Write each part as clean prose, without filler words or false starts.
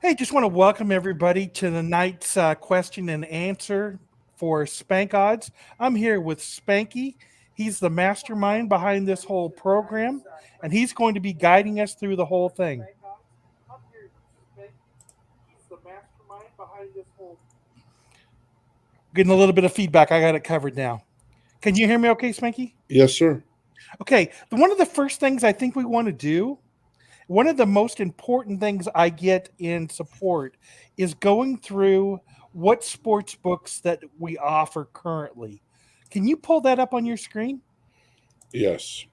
Hey, just want to welcome everybody to the night's question and answer for SpankOdds. I'm here with Spanky. He's the mastermind behind this whole program, and he's going to be guiding us through the whole thing. Getting a little bit of feedback. I got it covered now. Can you hear me okay, Spanky? Yes, sir. Okay. One of the first things I think we want to do, one of the most important things I get in support is going through what sports books that we offer currently. Can you pull that up on your screen? Yes.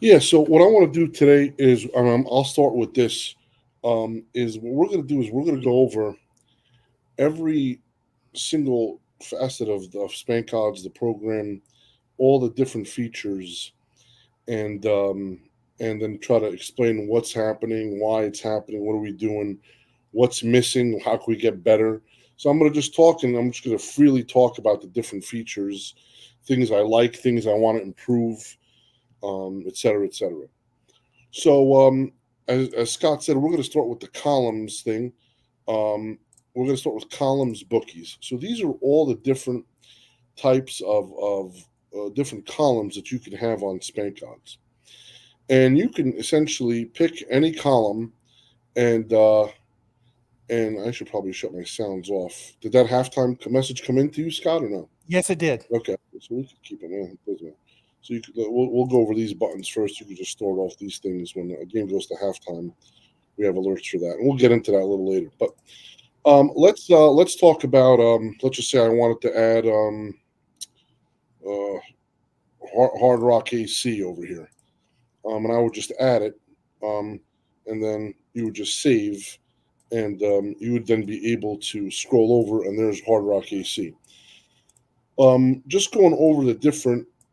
Yeah. So what I want to do today is I'll start with this. Is what we're going to do is we're going to go over every single facet of SpankOdds, the program, all the different features, and um, and then try to explain what's happening, why it's happening, what are we doing, what's missing, how can we get better. So I'm going to just talk, and I'm just going to freely talk about the different features, things I like, things I want to improve, et cetera, et cetera. So, as Scott said, we're going to start with the columns thing. Um, we're going to start with columns bookies. So these are all the different types of different columns that you can have on SpankOdds, and you can essentially pick any column. And I should probably shut my sounds off. Did that halftime message come into you, Scott, or no? Yes, it did. Okay, so we could keep them in, doesn't it? So you could, we'll go over these buttons first. You could just start off these things when a game goes to halftime. We have alerts for that, and we'll get into that a little later. But let's talk about let's just say I wanted to add uh, Hard Rock AC over here, and I would just add it, um, and then you would just save, and you would then be able to scroll over, and there's Hard Rock AC. Just going over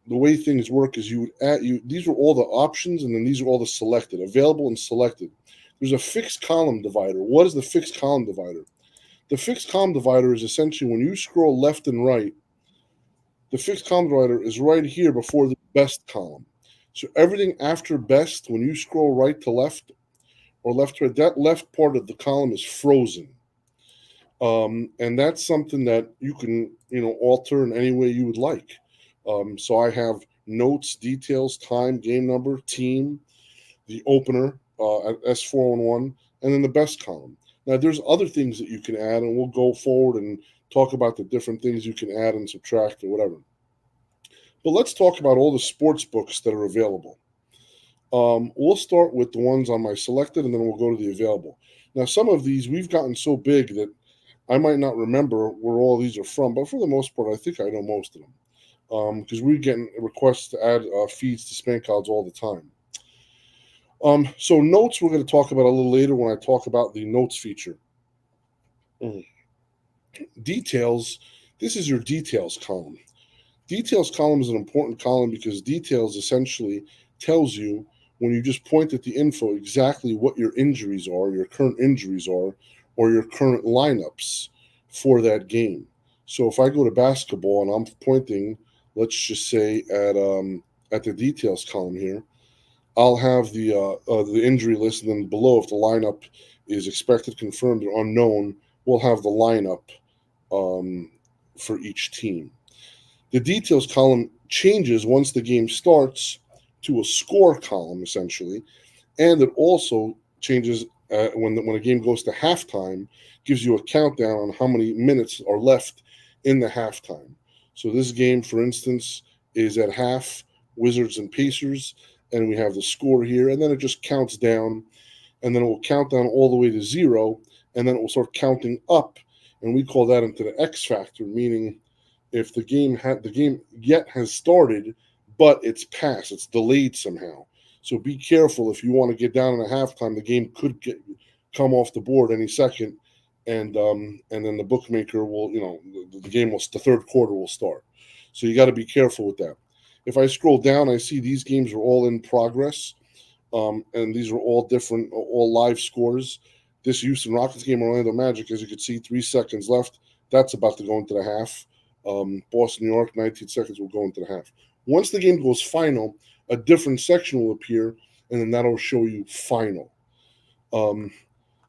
the way things work is you would add you these are all the options, and then these are all the selected, available and selected. There's a fixed column divider. What is the fixed column divider? The fixed column divider is essentially when you scroll left and right, the fixed column divider is right here before the best column. So everything after best, when you scroll right to left or left to right, that left part of the column is frozen. And that's something that you can alter in any way you would like. So I have notes, details, time, game number, team, the opener at S411, and then the best column. Now there's other things that you can add, and we'll go forward and talk about the different things you can add and subtract or whatever. But let's talk about all the sports books that are available. We'll start with the ones on my selected, and then we'll go to the available. Now, some of these we've gotten so big that I might not remember where all these are from, but for the most part, I think I know most of them because we're getting requests to add feeds to SpankOdds all the time. So notes we're going to talk about a little later when I talk about the notes feature. Mm. Details. This is your details column. Details column is an important column because details essentially tells you when you just point at the info exactly what your injuries are, your current injuries are, or your current lineups for that game. So if I go to basketball and I'm pointing, let's just say at the details column here, I'll have the injury list, and then below, if the lineup is expected, confirmed, or unknown, we'll have the lineup um, for each team. The details column changes once the game starts to a score column, essentially, and it also changes when a game goes to halftime, gives you a countdown on how many minutes are left in the halftime. So this game, for instance, is at half, Wizards and Pacers, and we have the score here, and then it just counts down, and then it will count down all the way to zero, and then it will start counting up, and we call that into the X factor, meaning if the game yet has started, but it's past, it's delayed somehow. So be careful if you want to get down in a halftime. The game could come off the board any second, and then the bookmaker will, the game will, the third quarter will start. So you got to be careful with that. If I scroll down, I see these games are all in progress, and these are all different, all live scores. This Houston Rockets game, Orlando Magic, as you can see, 3 seconds left. That's about to go into the half. Boston, New York, 19 seconds will go into the half. Once the game goes final, a different section will appear, and then that'll show you final. Um,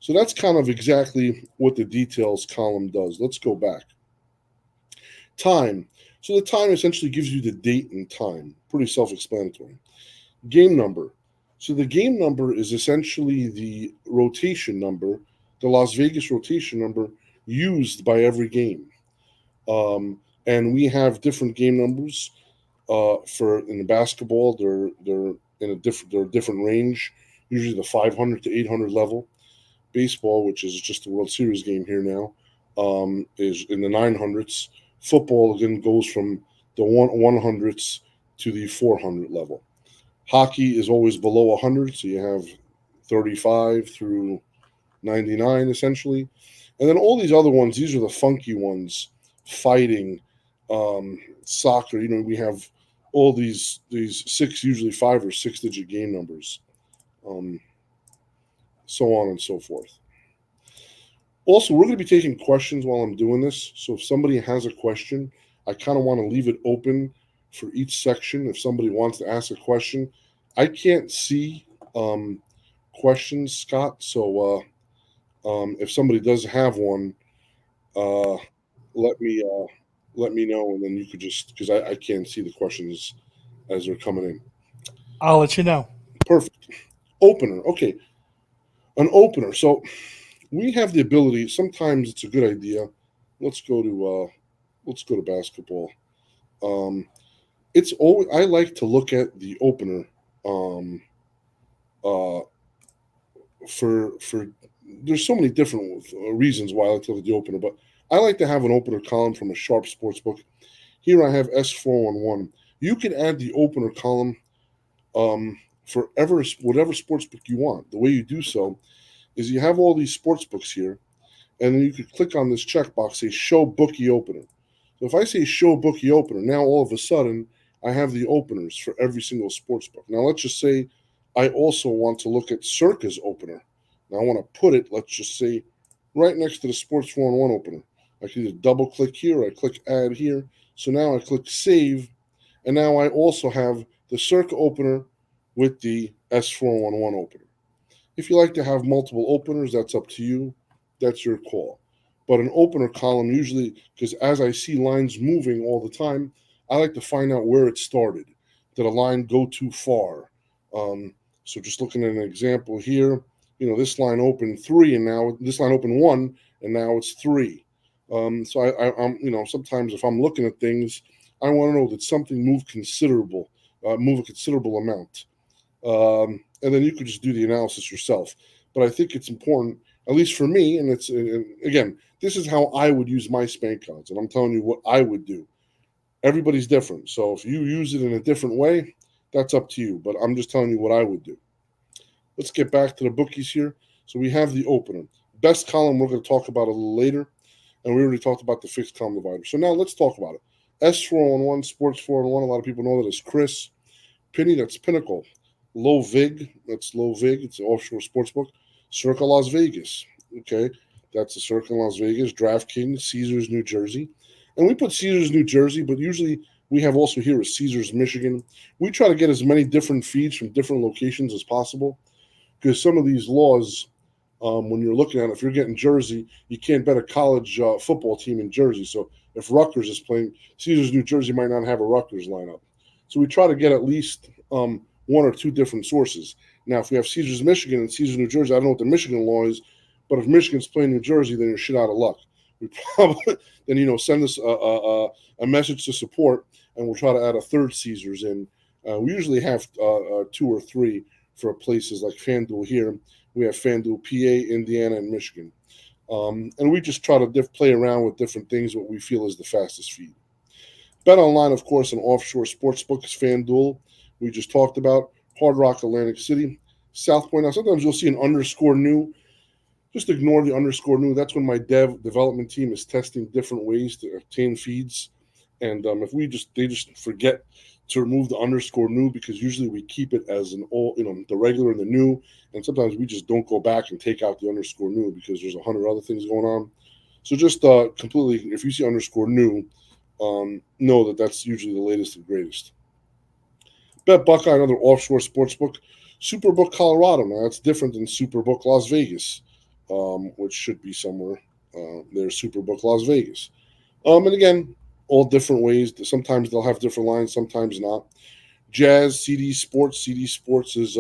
so that's kind of exactly what the details column does. Let's go back. Time. So the time essentially gives you the date and time. Pretty self-explanatory. Game number. So the game number is essentially the rotation number, the Las Vegas rotation number used by every game. Um, and we have different game numbers for in the basketball. They're in a different range, usually the 500 to 800 level. Baseball, which is just a World Series game here now, is in the 900s. Football again goes from the 100s to the 400 level. Hockey is always below 100, so you have 35 through 99 essentially. And then all these other ones, these are the funky ones, fighting, soccer. We have all these six, usually 5 or 6 digit game numbers, um, so on and so forth. Also, we're going to be taking questions while I'm doing this. So if somebody has a question, I kind of want to leave it open for each section. If somebody wants to ask a question, I can't see questions, Scott. So if somebody does have one, uh, let me let me know, and then you could just because I can't see the questions as they're coming in. I'll let you know. Perfect. Opener. Okay, an opener. So we have the ability. Sometimes it's a good idea. Let's go to basketball. Um, it's always I like to look at the opener um, uh, for there's so many different reasons why I like to look at the opener, but I like to have an opener column from a Sharp sports book. Here I have S411. You can add the opener column for whatever sports book you want. The way you do so is you have all these sports books here, and then you could click on this checkbox, say Show Bookie Opener. So if I say Show Bookie Opener, now all of a sudden I have the openers for every single sports book. Now let's just say I also want to look at Circa's opener. Now I want to put it, let's just say, right next to the Sports 411 opener. I can either double click here, or I click Add here. So now I click Save, and now I also have the Circa opener with the S411 opener. If you like to have multiple openers, that's up to you. That's your call. But an opener column usually, because as I see lines moving all the time, I like to find out where it started. Did a line go too far? So just looking at an example here, this line opened 3, and now this line opened 1, and now it's 3. So I'm, sometimes if I'm looking at things, I want to know that something move a considerable amount. And then you could just do the analysis yourself. But I think it's important, at least for me, and again, this is how I would use my SpankOdds, and I'm telling you what I would do. Everybody's different, so if you use it in a different way, that's up to you. But I'm just telling you what I would do. Let's get back to the bookies here. So we have the opener. Best column we're going to talk about a little later, and we already talked about the fixed column divider. So now let's talk about it. S411, Sports 411, a lot of people know that as Chris. Penny, that's Pinnacle. Low Vig, that's Low Vig. It's an offshore sports book. Circa Las Vegas. Okay, that's the Circa Las Vegas. DraftKings, Caesars, New Jersey. And we put Caesars, New Jersey, but usually we have also here is Caesars, Michigan. We try to get as many different feeds from different locations as possible because some of these laws, when you're looking at it, if you're getting Jersey, you can't bet a college football team in Jersey. So if Rutgers is playing, Caesars, New Jersey might not have a Rutgers lineup. So we try to get at least one or two different sources. Now, if we have Caesars, Michigan, and Caesars, New Jersey, I don't know what the Michigan law is, but if Michigan's playing New Jersey, then you're shit out of luck. We probably then send us a message to support, and we'll try to add a third Caesars in. We usually have 2 or 3 for places like FanDuel here. We have FanDuel PA, Indiana, and Michigan. And we just try to play around with different things, what we feel is the fastest feed. Bet Online, of course, an offshore sports book is FanDuel. We just talked about Hard Rock, Atlantic City, South Point. Now, sometimes you'll see an underscore new. Just ignore the underscore new. That's when my development team is testing different ways to obtain feeds. And if they just forget to remove the underscore new because usually we keep it as the regular and the new. And sometimes we just don't go back and take out the underscore new because there's 100 other things going on. So just completely, if you see underscore new, know that that's usually the latest and greatest. Bet Buckeye, another offshore sportsbook. Superbook Colorado. Now that's different than Superbook Las Vegas, which should be somewhere. There's Superbook Las Vegas. And again, all different ways. Sometimes they'll have different lines, sometimes not. Jazz, CD Sports. CD Sports is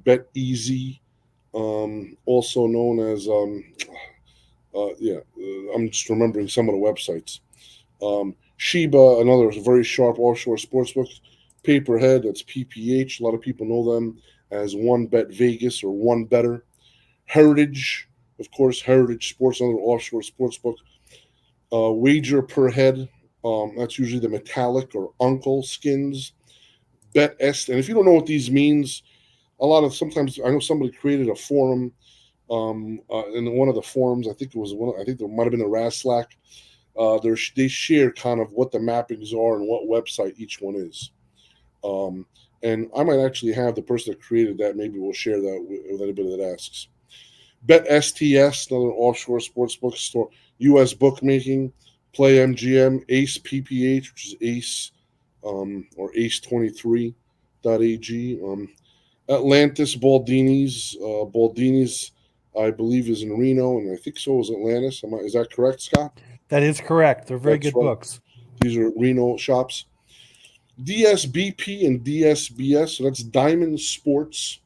Bet Easy, also known as I'm just remembering some of the websites. Sheba, another very sharp offshore sportsbook. Paperhead, that's PPH. A lot of people know them as One Bet Vegas or One Better. Heritage, of course, Heritage Sports, another offshore sportsbook. Wager per head, that's usually the metallic or uncle skins. Bet est, and if you don't know what these means, sometimes I know somebody created a forum in one of the forums. I think it was one. I think there might have been a Raslack. They share kind of what the mappings are and what website each one is. And I might actually have the person that created that. Maybe we'll share that with anybody that asks. Bet STS, another offshore sports bookstore, U.S. bookmaking. Play MGM, Ace PPH, which is Ace or Ace23.ag. Atlantis Baldini's. Baldini's, I believe, is in Reno, and I think so is Atlantis. Is that correct, Scott? That is correct. They're very That's good right. books. These are Reno shops. DSBP and DSBS, so that's Diamond Sports.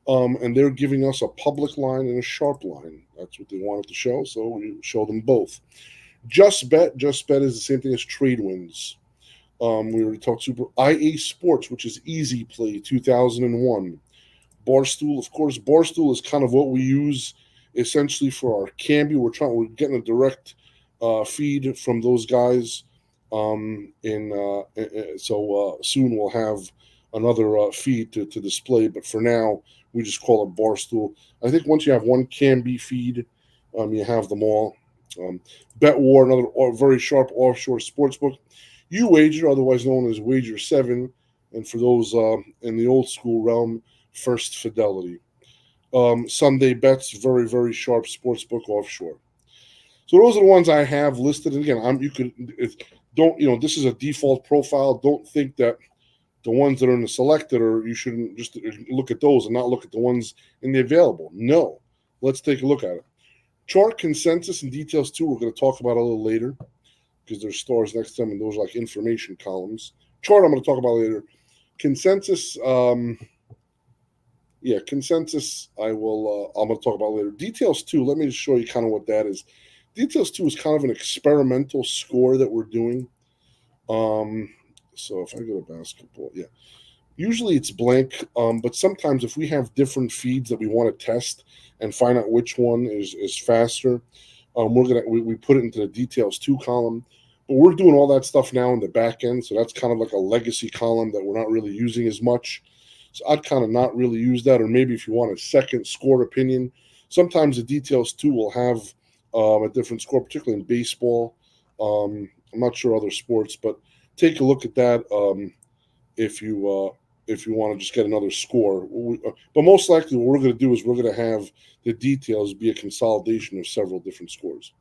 And they're giving us a public line and a sharp line. That's what they wanted to show, so we show them both. Just Bet is the same thing as Tradewinds. We already talked super IA Sports, which is Easy Play 2001. Barstool, of course. Barstool is kind of what we use essentially for our Camby. We're getting a direct feed from those guys. So soon we'll have another feed to display. But for now, we just call it Barstool. I think once you have one Camby feed, you have them all. Bet War, another very sharp offshore sportsbook. Wager, otherwise known as Wager 7, and for those in the old school realm, First Fidelity. Sunday Bets, very, very sharp sportsbook offshore. So those are the ones I have listed. And again, don't, this is a default profile. Don't think that the ones that are in the selected, or you shouldn't just look at those and not look at the ones in the available. No, let's take a look at it. Chart consensus and details too, we're going to talk about a little later because there's stars next to them and those are like information columns. Chart I'm going to talk about later. Consensus, consensus I'm going to talk about later. Details too, let me just show you kind of what that is. Details too is kind of an experimental score that we're doing. So if I go to basketball, usually it's blank, but sometimes if we have different feeds that we want to test and find out which one is faster, we put it into the details two column. But we're doing all that stuff now in the back end, so that's kind of like a legacy column that we're not really using as much. So I'd kind of not really use that, or maybe if you want a second scored opinion, sometimes the details too will have a different score, particularly in baseball. I'm not sure other sports, but take a look at that. If you want to just get another score. But most likely, what we're going to do is we're going to have the details be a consolidation of several different scores.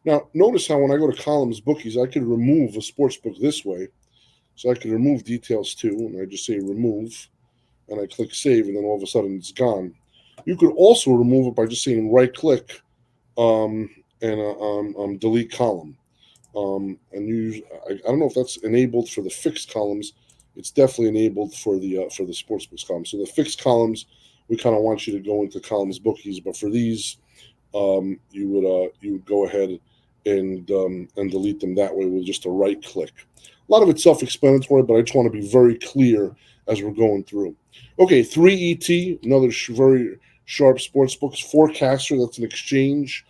Now, notice how when I go to columns bookies, I could remove a sports book this way. So I could remove details too, and I just say remove, and I click save, and then all of a sudden it's gone. You could also remove it by just saying right click and delete column. I don't know if that's enabled for the fixed columns. It's definitely enabled for the sportsbooks column. So the fixed columns, we kind of want you to go into columns bookies, but for these, you would go ahead and delete them that way with just a right click. A lot of it's self-explanatory, but I just want to be very clear as we're going through. Okay, 3ET, another very sharp sportsbooks. Forecaster, that's an exchange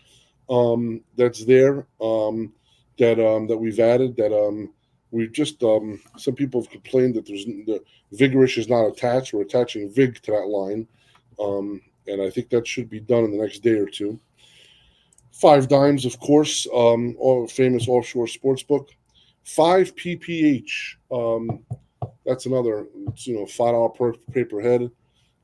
that's there. That we've added that we've just some people have complained that the Vigorish is not attached. We're attaching Vig to that line, and I think that should be done in the next day or two. Five Dimes, of course, all famous offshore sports book. 5PPH, that's another $5 per paper head.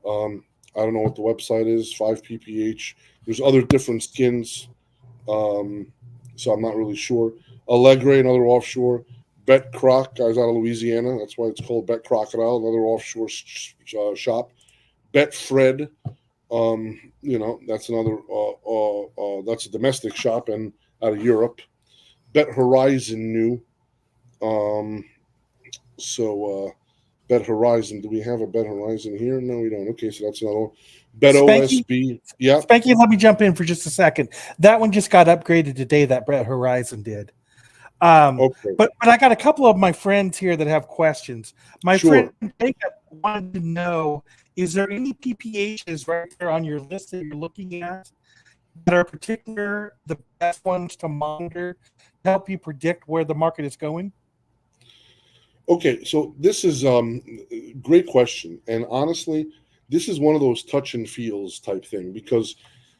I don't know what the website is. 5PPH. There's other different skins. So I'm not really sure. Allegre, another offshore. Bet Croc, guys out of Louisiana. That's why it's called Bet Crocodile, another offshore shop. Bet Fred, that's another, that's a domestic shop and out of Europe. Bet Horizon new. Um, so Bet Horizon. Do we have a Bet Horizon here? No, we don't. Okay, so that's another one. Bet Spanky, OSB. Yeah. Spanky, let me jump in for just a second. That one just got upgraded today. That Brett Horizon did. Okay. But I got a couple of my friends here that have questions. My friend Sure. Jacob wanted to know: is there any PPHs right there on your list that you're looking at that are particular the best ones to monitor to help you predict where the market is going? Okay, so this is great question, and honestly, this is one of those touch and feels type thing because,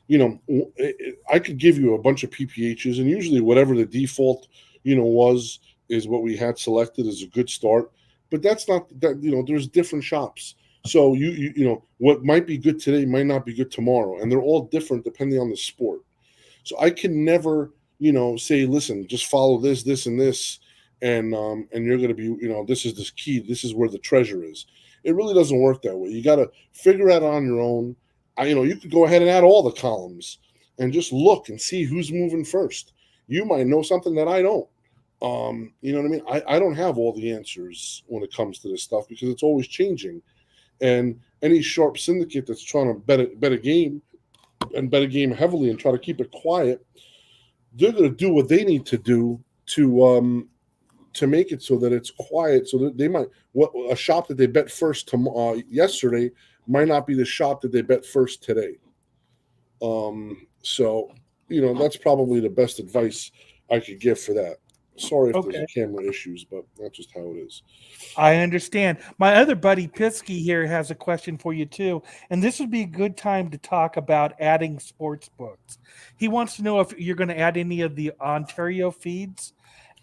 I could give you a bunch of PPHs, and usually whatever the default, was is what we had selected as a good start. But that's not that there's different shops, so what might be good today might not be good tomorrow, and they're all different depending on the sport. So I can never, say, listen, just follow this, this, and this, and you're going to be, this is the key. This is where the treasure is. It really doesn't work that way. You got to figure out on your own. You could go ahead and add all the columns and just look and see who's moving first. You might know something that I don't. You know what I mean? I don't have all the answers when it comes to this stuff because it's always changing. And any sharp syndicate that's trying to bet a game and bet a game heavily and try to keep it quiet, they're going to do what they need to do to make it so that it's quiet. So that they might what a shop that they bet first yesterday might not be the shop that they bet first today. So that's probably the best advice I could give for that. Sorry if there's Okay. a camera issues, but that's just how it is. I understand. My other buddy Pitsky here has a question for you too, and this would be a good time to talk about adding sports books. He wants to know if you're going to add any of the Ontario feeds,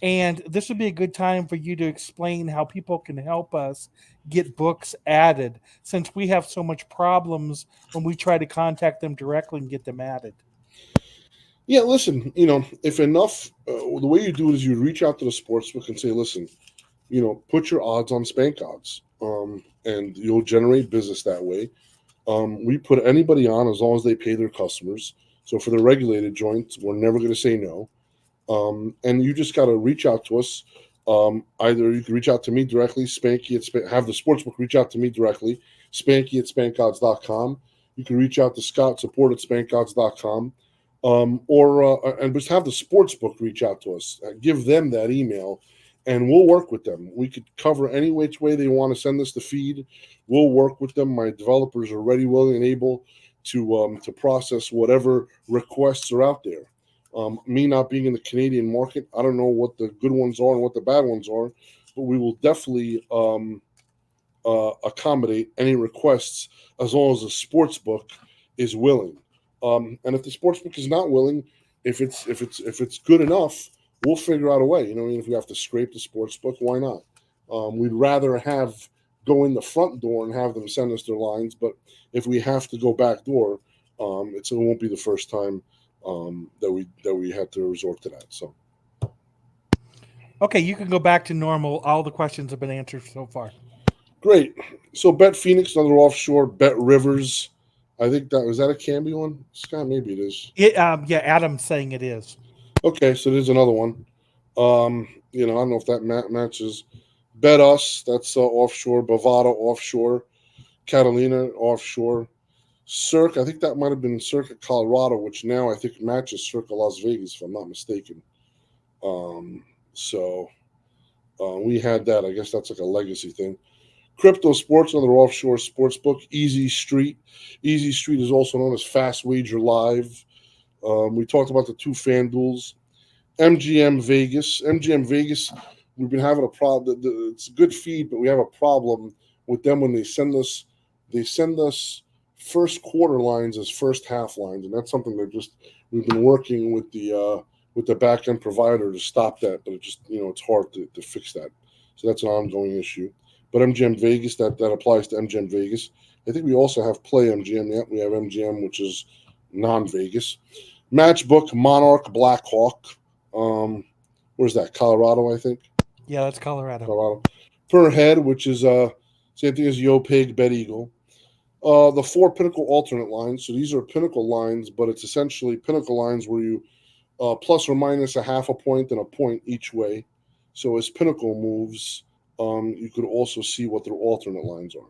and this would be a good time for you to explain how people can help us get books added, since we have so much problems when we try to contact them directly and get them added. Yeah, listen, if enough, the way you do it is you reach out to the sportsbook and say, listen, put your odds on SpankOdds, and you'll generate business that way. We put anybody on as long as they pay their customers. So for the regulated joints, we're never going to say no. And you just got to reach out to us. Either you can reach out to me directly, Spanky have the sportsbook reach out to me directly, Spanky at SpankOdds.com. You can reach out to Scott, support at SpankOdds.com. And just have the sportsbook reach out to us. Give them that email, and we'll work with them. We could cover any which way they want to send us the feed. We'll work with them. My developers are ready, willing, and able to process whatever requests are out there. Me not being in the Canadian market, I don't know what the good ones are and what the bad ones are, but we will definitely accommodate any requests as long as the sports book is willing. And if the sports book is not willing, if it's good enough, we'll figure out a way. If we have to scrape the sports book, why not? We'd rather have go in the front door and have them send us their lines, but if we have to go back door, it won't be the first time that we had to resort to that. So Okay, you can go back to normal. All the questions have been answered so far. great. So Bet Phoenix, another offshore. Bet Rivers. I think that was that a Canby one, Scott. Maybe it is. Yeah, Adam's saying it is. Okay, so there's another one. I don't know if that matches. Bet Us, that's offshore. Bovada offshore. Catalina offshore. Cirque, I think that might have been Circuit Colorado, which now I think matches Circuit Las Vegas, if I'm not mistaken. So we had that. I guess that's like a legacy thing. Crypto Sports, another offshore sports book. Easy Street. Easy Street is also known as Fast Wager Live. We talked about the two FanDuels. MGM Vegas. MGM Vegas, we've been having a problem. It's a good feed, but we have a problem with them when they send us. They send us first quarter lines as first half lines, and that's something that we've been working with the back end provider to stop that, but it's hard to fix that. So that's an ongoing issue. But MGM Vegas, that applies to MGM Vegas. I think we also have Play MGM. Yeah, we have MGM, which is non-Vegas. Matchbook Monarch Blackhawk. Where's that? Colorado, I think. Yeah, that's Colorado. Colorado. Per head, which is same thing as Yo Pig, Bet Eagle. The four pinnacle alternate lines. So these are pinnacle lines, but it's essentially pinnacle lines where you plus or minus a half a point and a point each way. So as pinnacle moves, you could also see what their alternate lines are.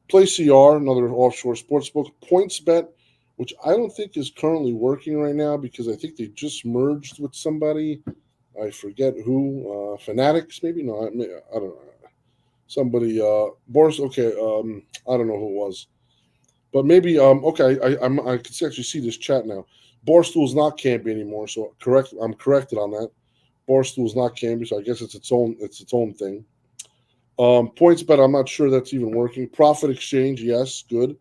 Play CR, another offshore sports book. Points Bet, which I don't think is currently working right now because I think they just merged with somebody. I forget who. Fanatics, maybe? No, I don't know. Somebody, Boris, okay, I don't know who it was. But maybe okay, I can actually see this chat now. Barstool's not Campy anymore, so correct. I'm corrected on that. Barstool's not Campy, so I guess it's its own thing. Points bet, I'm not sure that's even working. Profit exchange, yes, good.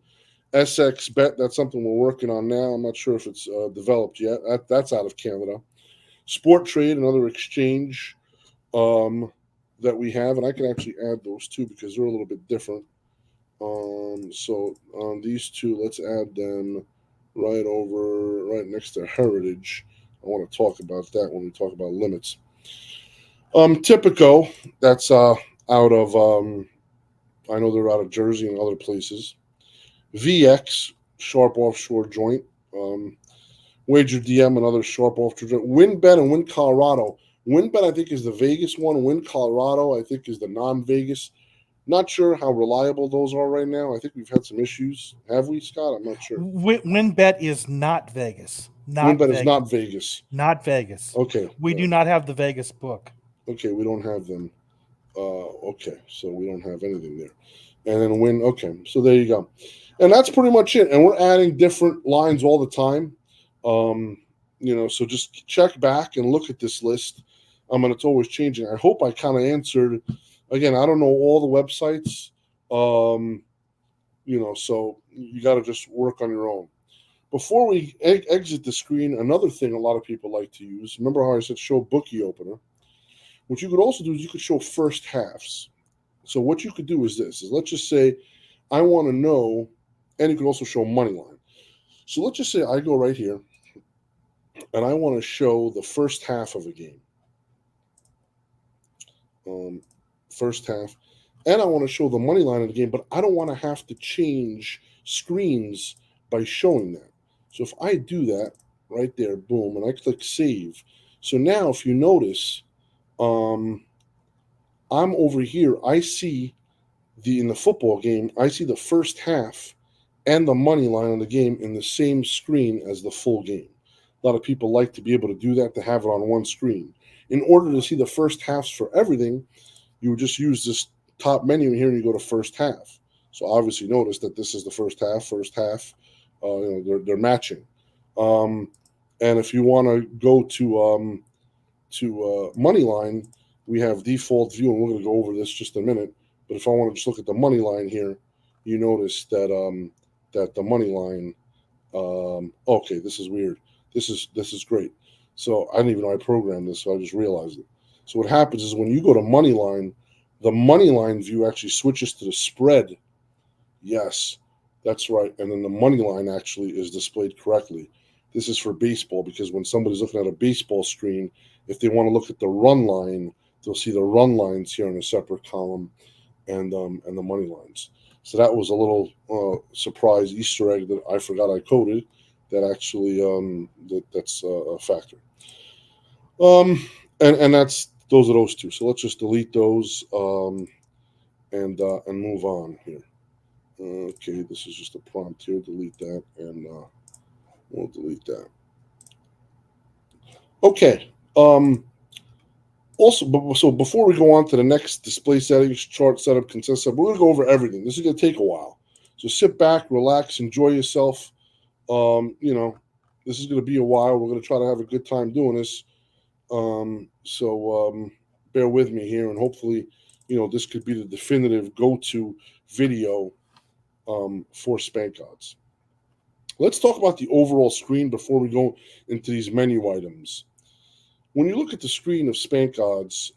SX bet, that's something we're working on now. I'm not sure if it's developed yet. That's out of Canada. Sport trade, another exchange um, that we have, and I can actually add those two because they're a little bit different. So on these two, let's add them right next to heritage. I want to talk about that when we talk about limits. Typico, that's out of I know they're out of Jersey and other places. VX, sharp offshore joint. Um, Wager DM, another sharp offshore joint. WinBet and Win Colorado. WinBet, I think, is the Vegas one. Win Colorado, I think, is the non-Vegas. Not sure how reliable those are right now. I think we've had some issues. Have we, Scott? I'm not sure. WinBet is not Vegas. Not WinBet is Vegas. not Vegas. Not Vegas. Okay. We do not have the Vegas book. Okay, we don't have them. Okay, so we don't have anything there. And then Win. Okay, so there you go. And that's pretty much it. And we're adding different lines all the time. Um, so just check back and look at this list. And it's always changing. I hope I kind of answered. Again, I don't know all the websites. So you got to just work on your own. Before we exit the screen, another thing a lot of people like to use. Remember how I said show bookie opener? What you could also do is you could show first halves. So what you could do is this: is let's just say I want to know, and you could also show money line. So let's just say I go right here, and I want to show the first half of a game. First half, and I want to show the money line of the game, but I don't want to have to change screens by showing that. So if I do that right there, boom, and I click save. So now if you notice, I'm over here. I see in the football game, I see the first half and the money line on the game in the same screen as the full game. A lot of people like to be able to do that, to have it on one screen. In order to see the first halves for everything, you would just use this top menu here and you go to first half. So obviously notice that this is the first half. They're matching. And if you want to go to money line, we have default view, and we're going to go over this just a minute. But if I want to just look at the money line here, you notice that the money line. Okay, this is weird. This is great. So I didn't even know I programmed this, so I just realized it. So what happens is when you go to money line, the money line view actually switches to the spread. Yes, that's right. And then the money line actually is displayed correctly. This is for baseball because when somebody's looking at a baseball screen, if they want to look at the run line, they'll see the run lines here in a separate column, and the money lines. So that was a little surprise Easter egg that I forgot I coded. That actually that's a factor. And those are those two. So let's just delete those and move on here. Okay, this is just a prompt here. Delete that, and we'll delete that. Okay. Also, so before we go on to the next display settings, chart setup, consent setup, we're going to go over everything. This is going to take a while. So sit back, relax, enjoy yourself. This is going to be a while. We're going to try to have a good time doing this. So bear with me here, and hopefully, this could be the definitive go-to video for SpankOdds. Let's talk about the overall screen before we go into these menu items. When you look at the screen of SpankOdds,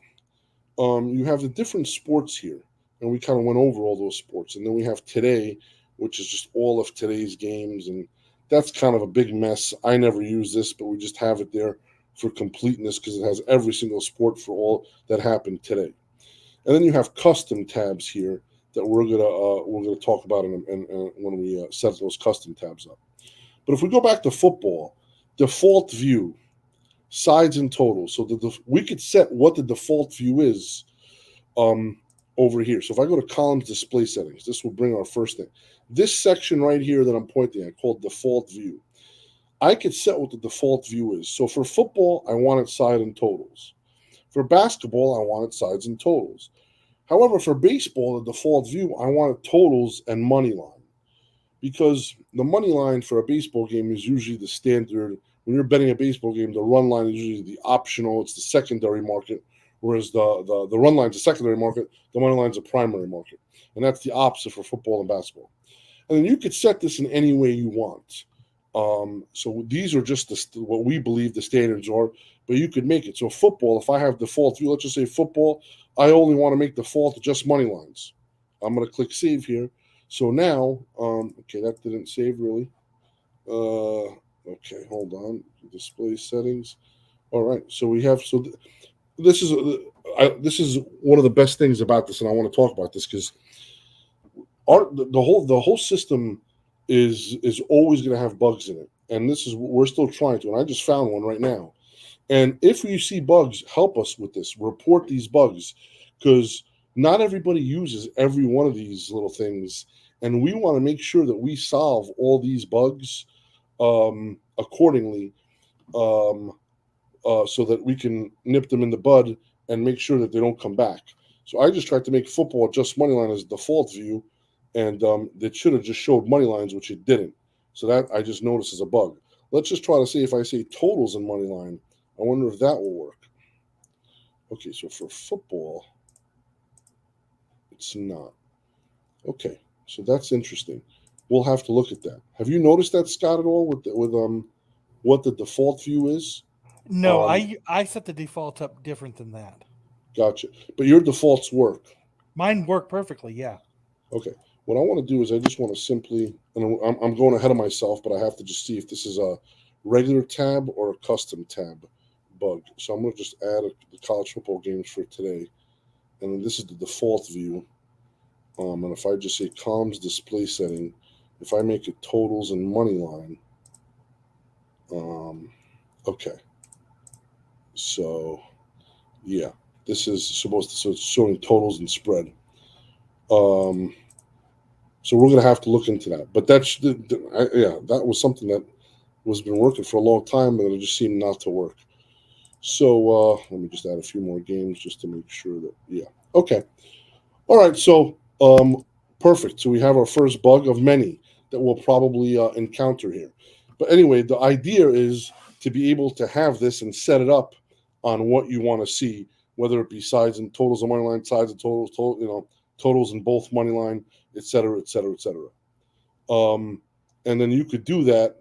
you have the different sports here, and we kind of went over all those sports. And then we have today, which is just all of today's games, and that's kind of a big mess. I never use this, but we just have it there for completeness because it has every single sport for all that happened today. And then you have custom tabs here that we're gonna talk about when we set those custom tabs up. But if we go back to football, default view, sides and totals. So we could set what the default view is um, over here. So if I go to columns display settings, this will bring our first thing. This section right here that I'm pointing at called default view. I could set what the default view is. So for football, I wanted side and totals. For basketball, I wanted sides and totals. However, for baseball, the default view, I wanted totals and money line because the money line for a baseball game is usually the standard. When you're betting a baseball game, the run line is usually the optional. It's the secondary market, whereas the run line is the secondary market, the money line is a primary market, and that's the opposite for football and basketball. And then you could set this in any way you want. So these are just what we believe the standards are, but you could make it. So football, if I have default view, let's just say football, I only want to make default just money lines. I'm going to click save here. So now, okay, that didn't save really. Okay, hold on. Display settings. All right, so we have this is this is one of the best things about this, and I want to talk about this because the whole system is always going to have bugs in it, and this is what we're still trying to. And I just found one right now. And if you see bugs, help us with this. Report these bugs because not everybody uses every one of these little things, and we want to make sure that we solve all these bugs accordingly, um, so that we can nip them in the bud and make sure that they don't come back. So I just tried to make football just money line as default view, and it should have just showed money lines, which it didn't. So that I just noticed as a bug. Let's just try to see if I say totals in money line. I wonder if that will work. Okay, so for football, it's not. Okay, so that's interesting. We'll have to look at that. Have you noticed that, Scott, at all with what the default view is? No, Um, I set the default up different than that. Gotcha. But your defaults work. Mine work perfectly. Yeah. Okay. What I want to do is I just want to simply, and I'm going ahead of myself, but I have to just see if this is a regular tab or a custom tab bug. So I'm going to just add the college football games for today, and then this is the default view. And if I just say columns display setting, if I make it totals and money line, okay. So yeah, this is supposed to, so it's showing totals and spread. Um, so we're going to have to look into that. But yeah, that was something that was been working for a long time, but it just seemed not to work. So let me just add a few more games just to make sure that yeah. Okay. All right. So perfect. So we have our first bug of many that we'll probably encounter here. But anyway, the idea is to be able to have this and set it up on what you want to see, whether it be sides and totals of money line, sides and totals, totals in both money line, et cetera, et cetera, et cetera. And then you could do that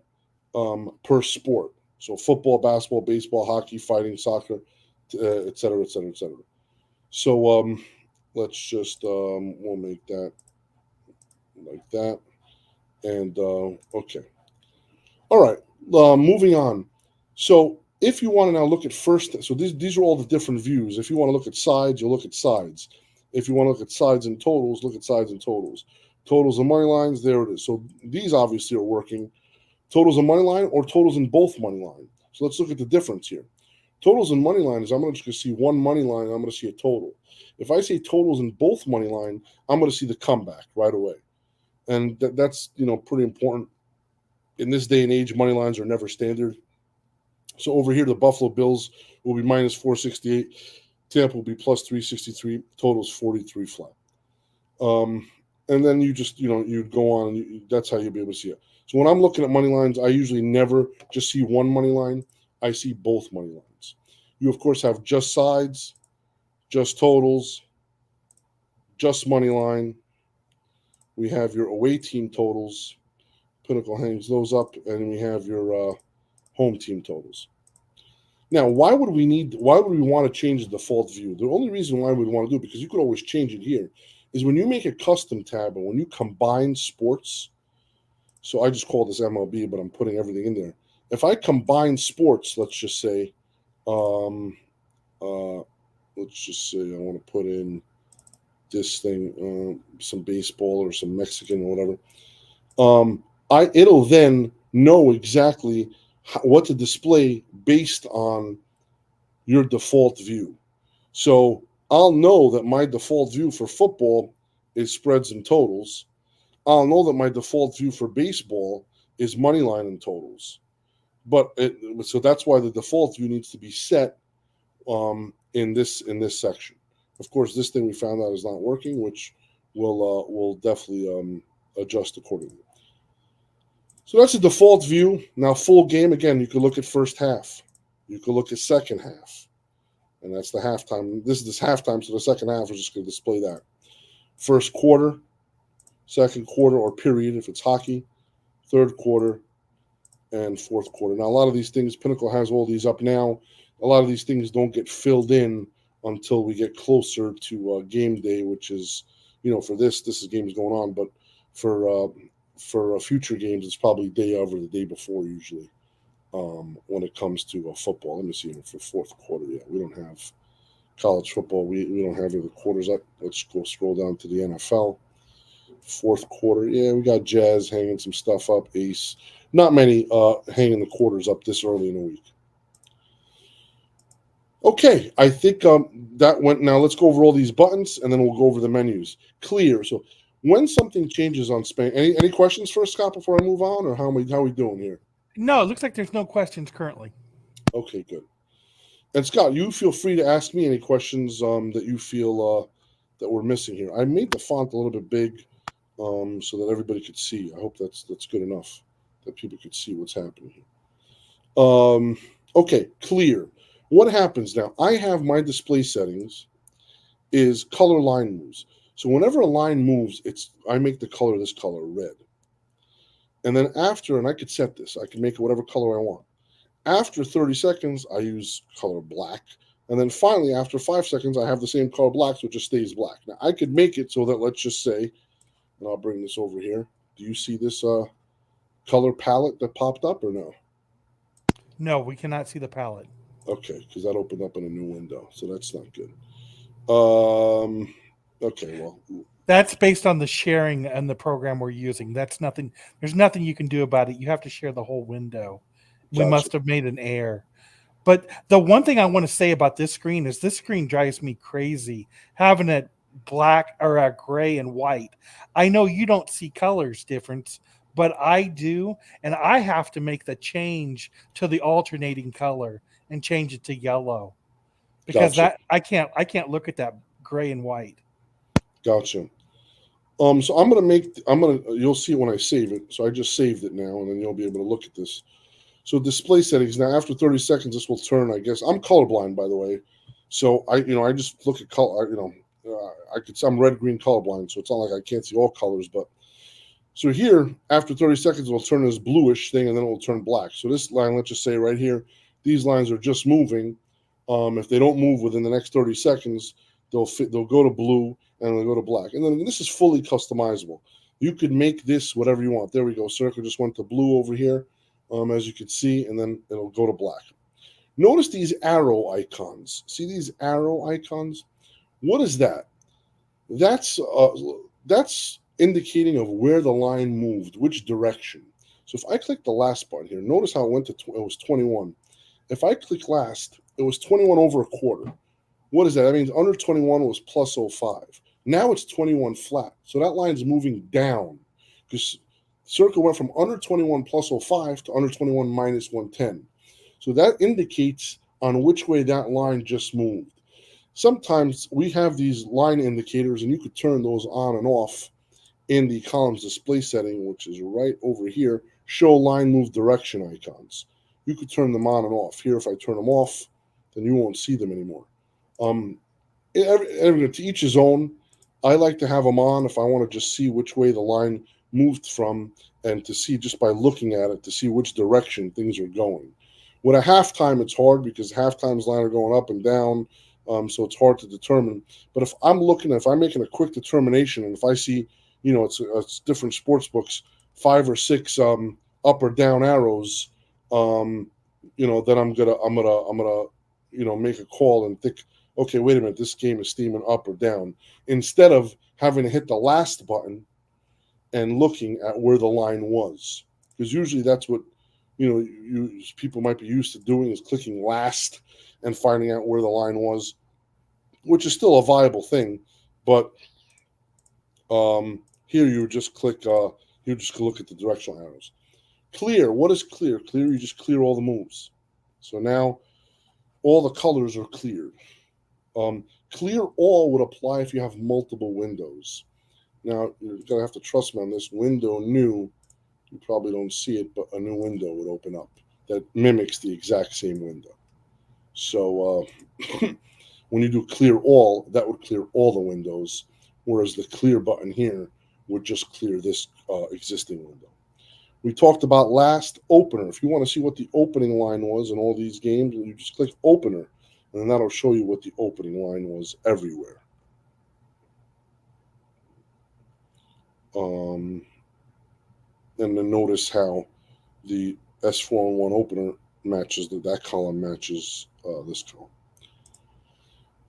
per sport. So football, basketball, baseball, hockey, fighting, soccer, et cetera, et cetera, et cetera. So let's just we'll make that like that. And okay. All right. Moving on. So if you want to now look at first, so these are all the different views. If you want to look at sides, you'll look at sides. If you want to look at sides and totals, look at sides and totals. Totals and money lines, there it is. So these obviously are working. Totals and money line or totals in both money line. So let's look at the difference here. Totals and money line is I'm going to just see one money line and I'm going to see a total. If I say totals in both money line, I'm going to see the comeback right away. And that's pretty important. In this day and age, money lines are never standard. So over here, the Buffalo Bills will be minus 468. Tampa will be plus 363. Totals 43 flat. And then you just, you'd go on, and that's how you'll be able to see it. So when I'm looking at money lines, I usually never just see one money line. I see both money lines. You, of course, have just sides, just totals, just money line. We have your away team totals. Pinnacle hangs those up, and we have your home team totals. Now, why would we want to change the default view? The only reason why we'd want to do it, because you could always change it here, is when you make a custom tab and when you combine sports. So I just call this MLB, but I'm putting everything in there. If I combine sports, let's just say, Um, uh, let's just say I want to put in this thing, some baseball or some Mexican or whatever. It'll then know exactly what to display based on your default view. So I'll know that my default view for football is spreads and totals. I'll know that my default view for baseball is money line and totals. So that's why the default view needs to be set in this section. Of course, this thing we found out is not working, which we'll definitely adjust accordingly. So that's a default view. Now, full game again. You could look at first half. You could look at second half, and that's the halftime. This halftime, so the second half is just going to display that. First quarter, second quarter or period if it's hockey, third quarter, and fourth quarter. Now, a lot of these things, Pinnacle has all these up now. A lot of these things don't get filled in until we get closer to game day, which is, for this is games going on, but for future games, it's probably day of or the day before usually. When it comes to football, let me see for fourth quarter. Yeah, we don't have college football. We don't have any of the quarters up. Let's go scroll down to the NFL. Fourth quarter, yeah, we got Jazz hanging some stuff up. Ace, not many hanging the quarters up this early in the week. Okay, I think that went. Now let's go over all these buttons, and then we'll go over the menus. Clear. So when something changes on Spank, any questions first, Scott, before I move on, or how we doing here? No, it looks like there's no questions currently. Okay, good. And Scott, you feel free to ask me any questions that you feel that we're missing here. I made the font a little bit big so that everybody could see. I hope that's good enough that people could see what's happening here. Okay, clear. What happens now? I have my display settings is color line moves. So whenever a line moves, I make the color this color, red. And then after, and I could set this, I can make it whatever color I want. After 30 seconds, I use color black. And then finally, after 5 seconds, I have the same color black, so it just stays black. Now, I could make it so that, let's just say, and I'll bring this over here. Do you see this color palette that popped up or no? No, we cannot see the palette. Okay, because that opened up in a new window, so that's not good. Um, okay, well, That's based on the sharing and the program we're using. That's nothing. There's nothing you can do about it. You have to share the whole window. We gotcha. must have made an error. But the one thing I want to say about this screen is this screen drives me crazy having it black or a gray and white. I know you don't see colors difference, but I do, and I have to make the change to the alternating color and change it to yellow because Gotcha. that I can't look at that gray and white. Gotcha. So you'll see when I save it. So I just saved it now, and then you'll be able to look at this. So display settings. Now after 30 seconds, this will turn. I guess I'm colorblind, by the way. So I just look at color. I'm red green colorblind, so it's not like I can't see all colors. But so here, after 30 seconds, it'll turn this bluish thing, and then it will turn black. So this line, let's just say right here, these lines are just moving. If they don't move within the next 30 seconds, they'll go to blue and they'll go to black. And then this is fully customizable. You could make this whatever you want. There we go. Circle just went to blue over here, as you can see, and then it'll go to black. Notice these arrow icons. See these arrow icons? What is that? That's indicating of where the line moved, which direction. So if I click the last button here, notice how it went to it was 21. If I click last, it was 21 over a quarter. What is that? That means under 21 was plus +0.05. Now it's 21 flat. So that line's moving down because circle went from under 21 plus +0.05 to under 21 minus 110. So that indicates on which way that line just moved. Sometimes we have these line indicators, and you could turn those on and off in the columns display setting, which is right over here. Show line move direction icons. You could turn them on and off. Here, if I turn them off, then you won't see them anymore. To each his own. I like to have them on if I want to just see which way the line moved from, and to see just by looking at it to see which direction things are going. With a halftime, it's hard because halftime's line are going up and down, so it's hard to determine. But if I'm making a quick determination, and if I see, it's different sports books, 5 or 6 up or down arrows, then I'm gonna make a call and think, okay, wait a minute, this game is steaming up or down, instead of having to hit the last button and looking at where the line was. Because usually that's what people might be used to doing, is clicking last and finding out where the line was, which is still a viable thing. But here you just click. You just look at the directional arrows. Clear. What is clear? Clear. You just clear all the moves. So now all the colors are cleared. Clear all would apply if you have multiple windows. Now you're gonna have to trust me on this. Window new. You probably don't see it, but a new window would open up that mimics the exact same window. So when you do clear all, that would clear all the windows, whereas the clear button here would just clear this existing window. We talked about last opener. If you want to see what the opening line was in all these games, you just click opener, and then that'll show you what the opening line was everywhere. And then notice how the S4-1 opener matches that column matches this column.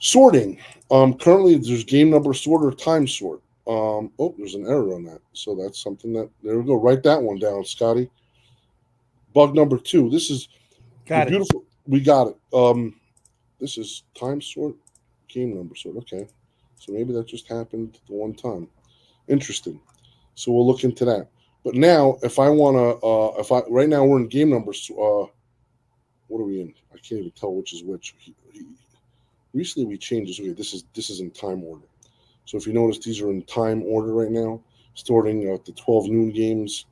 Sorting. Currently, there's game number sort or time sort. There's an error on that. So that's something that, there we go. Write that one down, Scotty. Bug number 2. This is Got the beautiful. We got it. This is time sort, game number sort. Okay. So maybe that just happened the one time. Interesting. So we'll look into that. But now, if I want to, right now we're in game number, what are we in? I can't even tell which is which. Recently we changed this. Okay, this is in time order. So if you notice, these are in time order right now, starting at the 12 noon games,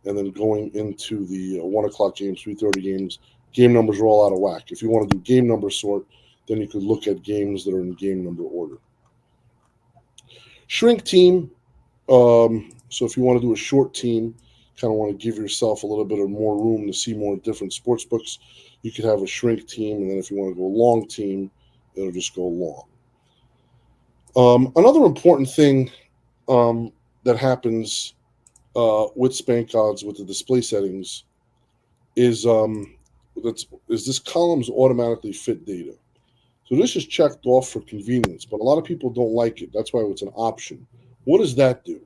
and then going into the 1 o'clock games, 3:30 games. Game numbers are all out of whack. If you want to do game number sort, then you could look at games that are in game number order. Shrink team. So if you want to do a short team, kind of want to give yourself a little bit of more room to see more different sports books, you could have a shrink team, and then if you want to go long team, it'll just go long. Another important thing that happens with SpankOdds with the display settings is this columns automatically fit data. So this is checked off for convenience, but a lot of people don't like it. That's why it's an option. What does that do?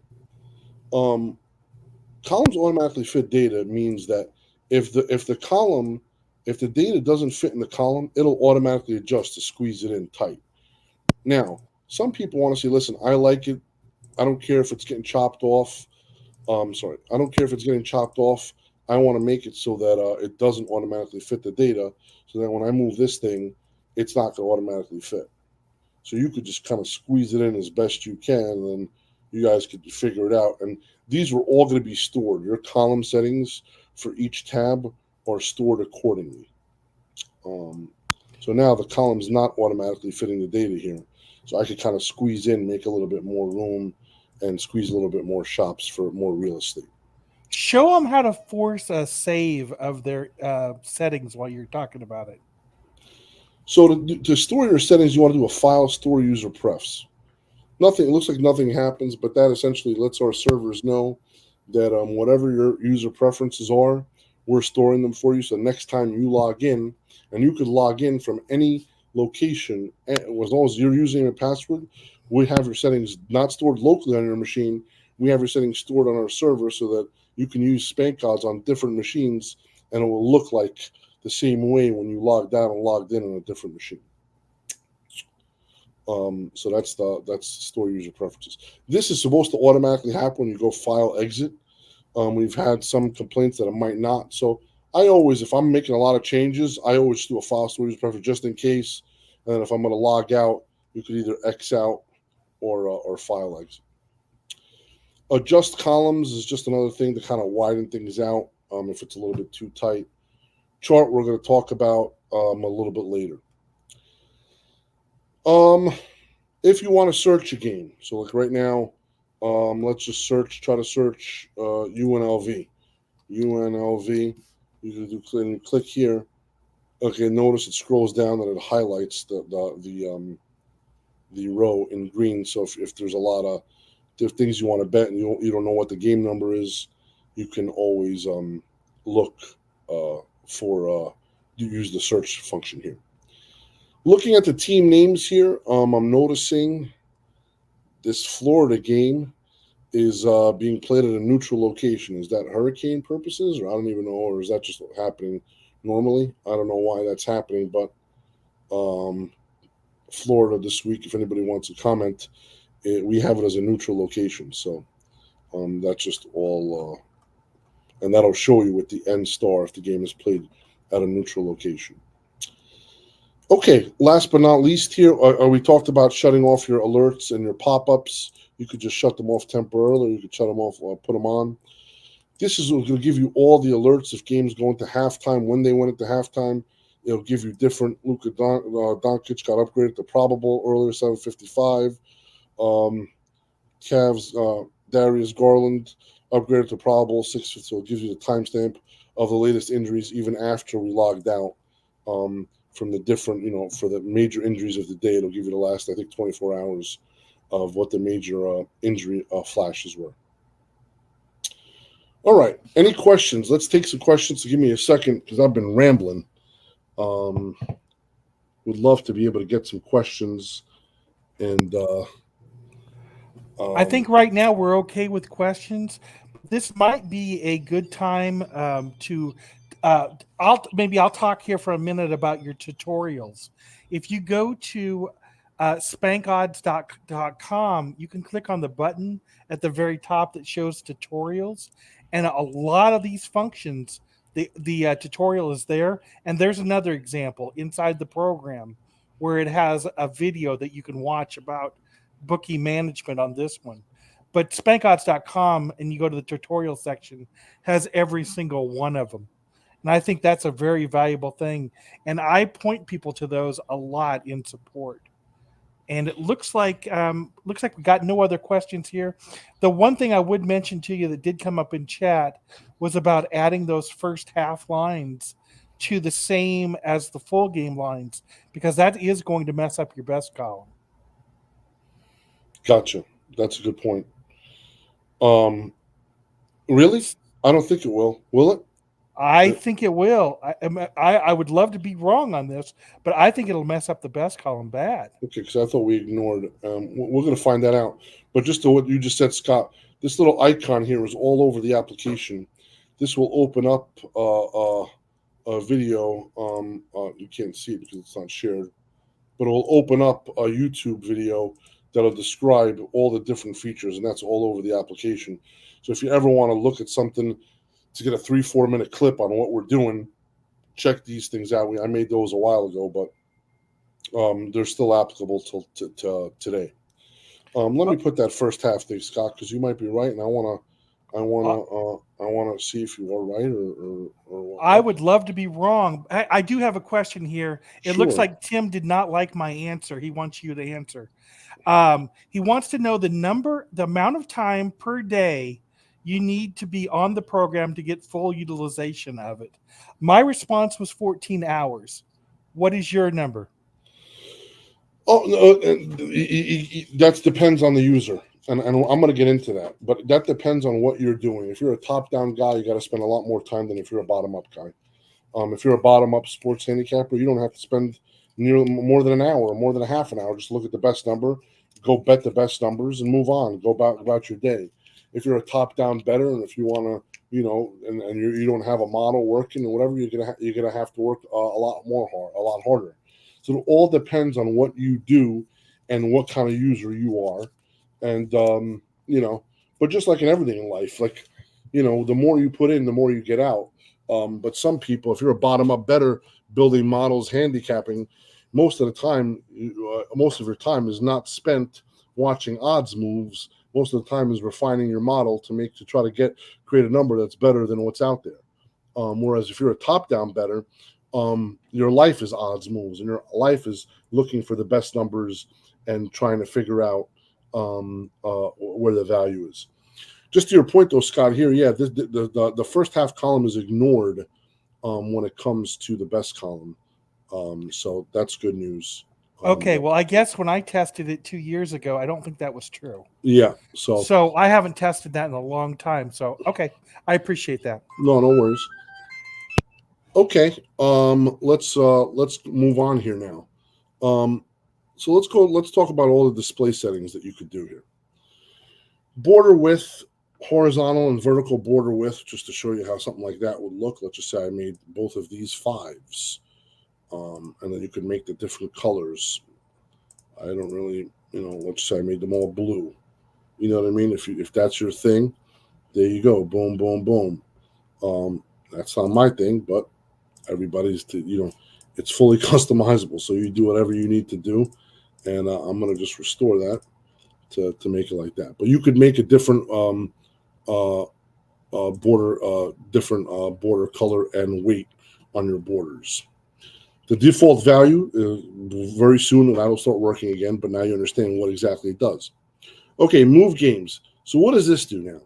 Columns automatically fit data means that if the data doesn't fit in the column, it'll automatically adjust to squeeze it in tight. Now, some people want to say, listen, I like it. I don't care if it's getting chopped off. I don't care if it's getting chopped off. I want to make it so that it doesn't automatically fit the data, so that when I move this thing, it's not going to automatically fit. So you could just kind of squeeze it in as best you can, and then you guys could figure it out. And these were all going to be stored. Your column settings for each tab are stored accordingly. So now the column's not automatically fitting the data here. So I could kind of squeeze in, make a little bit more room, and squeeze a little bit more shops for more real estate. Show them how to force a save of their settings while you're talking about it. So to store your settings, you want to do a file store user prefs. Nothing. It looks like nothing happens, but that essentially lets our servers know that whatever your user preferences are, we're storing them for you. So next time you log in, and you could log in from any location, as long as you're using a password, we have your settings not stored locally on your machine. We have your settings stored on our server so that you can use SpankOdds on different machines, and it will look like the same way when you logged out and logged in on a different machine. So that's store user preferences. This is supposed to automatically happen when you go file exit. We've had some complaints that it might not. So I always, if I'm making a lot of changes, I always do a file store user preference just in case. And then if I'm going to log out, you could either X out or file exit. Adjust columns is just another thing to kind of widen things out if it's a little bit too tight. Chart we're going to talk about a little bit later. If you want to search a game, so like right now, let's just try to search UNLV. UNLV, you click here. Okay, notice it scrolls down and it highlights the row in green. So if there's a lot of things you want to bet and you don't know what the game number is, you can always look for use the search function here. Looking at the team names here, I'm noticing this Florida game is being played at a neutral location. Is that hurricane purposes, or I don't even know, or is that just happening normally? I don't know why that's happening, but um, Florida this week, if anybody wants to comment, we have it as a neutral location. So that's just all, and that'll show you with the N star if the game is played at a neutral location. Okay, last but not least here, we talked about shutting off your alerts and your pop-ups. You could just shut them off temporarily, or you could shut them off or put them on. This is going to give you all the alerts if games go into halftime, when they went into halftime. It'll give you different. Doncic got upgraded to probable earlier, 7:55. Um, Cavs, Darius Garland upgraded to probable, 6:50. So it gives you the timestamp of the latest injuries even after we logged out. From the different, for the major injuries of the day, it'll give you the last, I think, 24 hours of what the major injury flashes were. All right. Any questions? Let's take some questions. So give me a second because I've been rambling. Would love to be able to get some questions. And I think right now we're okay with questions. This might be a good time to. I'll talk here for a minute about your tutorials. If you go to SpankOdds.com, you can click on the button at the very top that shows tutorials, and a lot of these functions, the tutorial is there. And there's another example inside the program where it has a video that you can watch about bookie management on this one. But SpankOdds.com, and you go to the tutorial section, has every single one of them. And I think that's a very valuable thing. And I point people to those a lot in support. And it looks like we got no other questions here. The one thing I would mention to you that did come up in chat was about adding those first half lines to the same as the full game lines, because that is going to mess up your best column. Gotcha. That's a good point. Really? I don't think it will. Will it? I think it will. I would love to be wrong on this, but I think it'll mess up the best column bad. Okay, because I thought we ignored. We're going to find that out. But just to what you just said, Scott, this little icon here is all over the application. This will open up a video. You can't see it because it's not shared, but it will open up a YouTube video that'll describe all the different features, and that's all over the application. So if you ever want to look at something to get a 3-4 minute clip on what we're doing, check these things out. I made those a while ago, but they're still applicable till today. Let me put that first half thing, Scott, because you might be right, and I want to see if you are right or what. I would love to be wrong. I do have a question here. It looks Sure. like Tim did not like my answer. He wants you to answer. He wants to know the amount of time per day you need to be on the program to get full utilization of it. My response was 14 hours. What is your number? Oh, no, that depends on the user, and I'm going to get into that. But that depends on what you're doing. If you're a top-down guy, you got to spend a lot more time than if you're a bottom-up guy. If you're a bottom-up sports handicapper, you don't have to spend nearly more than an hour or more than a half an hour. Just look at the best number, go bet the best numbers, and move on. Go about your day. If you're a top-down bettor, and if you want to, and you don't have a model working or whatever, you're gonna have to work a lot harder. So it all depends on what you do and what kind of user you are, and But just like in everything in life, like the more you put in, the more you get out. But some people, if you're a bottom-up bettor building models, handicapping, most of the time, most of your time is not spent watching odds moves. Most of the time is refining your model to try to create a number that's better than what's out there. Whereas if you're a top-down bettor, your life is odds moves, and your life is looking for the best numbers and trying to figure out where the value is. Just to your point, though, Scott, here, yeah, the first half column is ignored when it comes to the best column. So that's good news. Okay, well, I guess when I tested it 2 years ago, I don't think that was true. Yeah, so I haven't tested that in a long time. So, okay, I appreciate that. No worries. Okay, let's move on here now. Um, so let's go. Let's talk about all the display settings that you could do here. Border width, horizontal and vertical border width, just to show you how something like that would look. Let's just say I made both of these fives, and then you could make the different colors. I don't really, let's say I made them all blue. You know what I mean? If that's your thing, there you go. Boom, boom, boom. That's not my thing, but everybody's it's fully customizable. So you do whatever you need to do, and I'm gonna just restore that to make it like that. But you could make a different uh, border, different border color and weight on your borders. The default value very soon that'll start working again, but now you understand what exactly it does. Okay, move games. So what does this do now?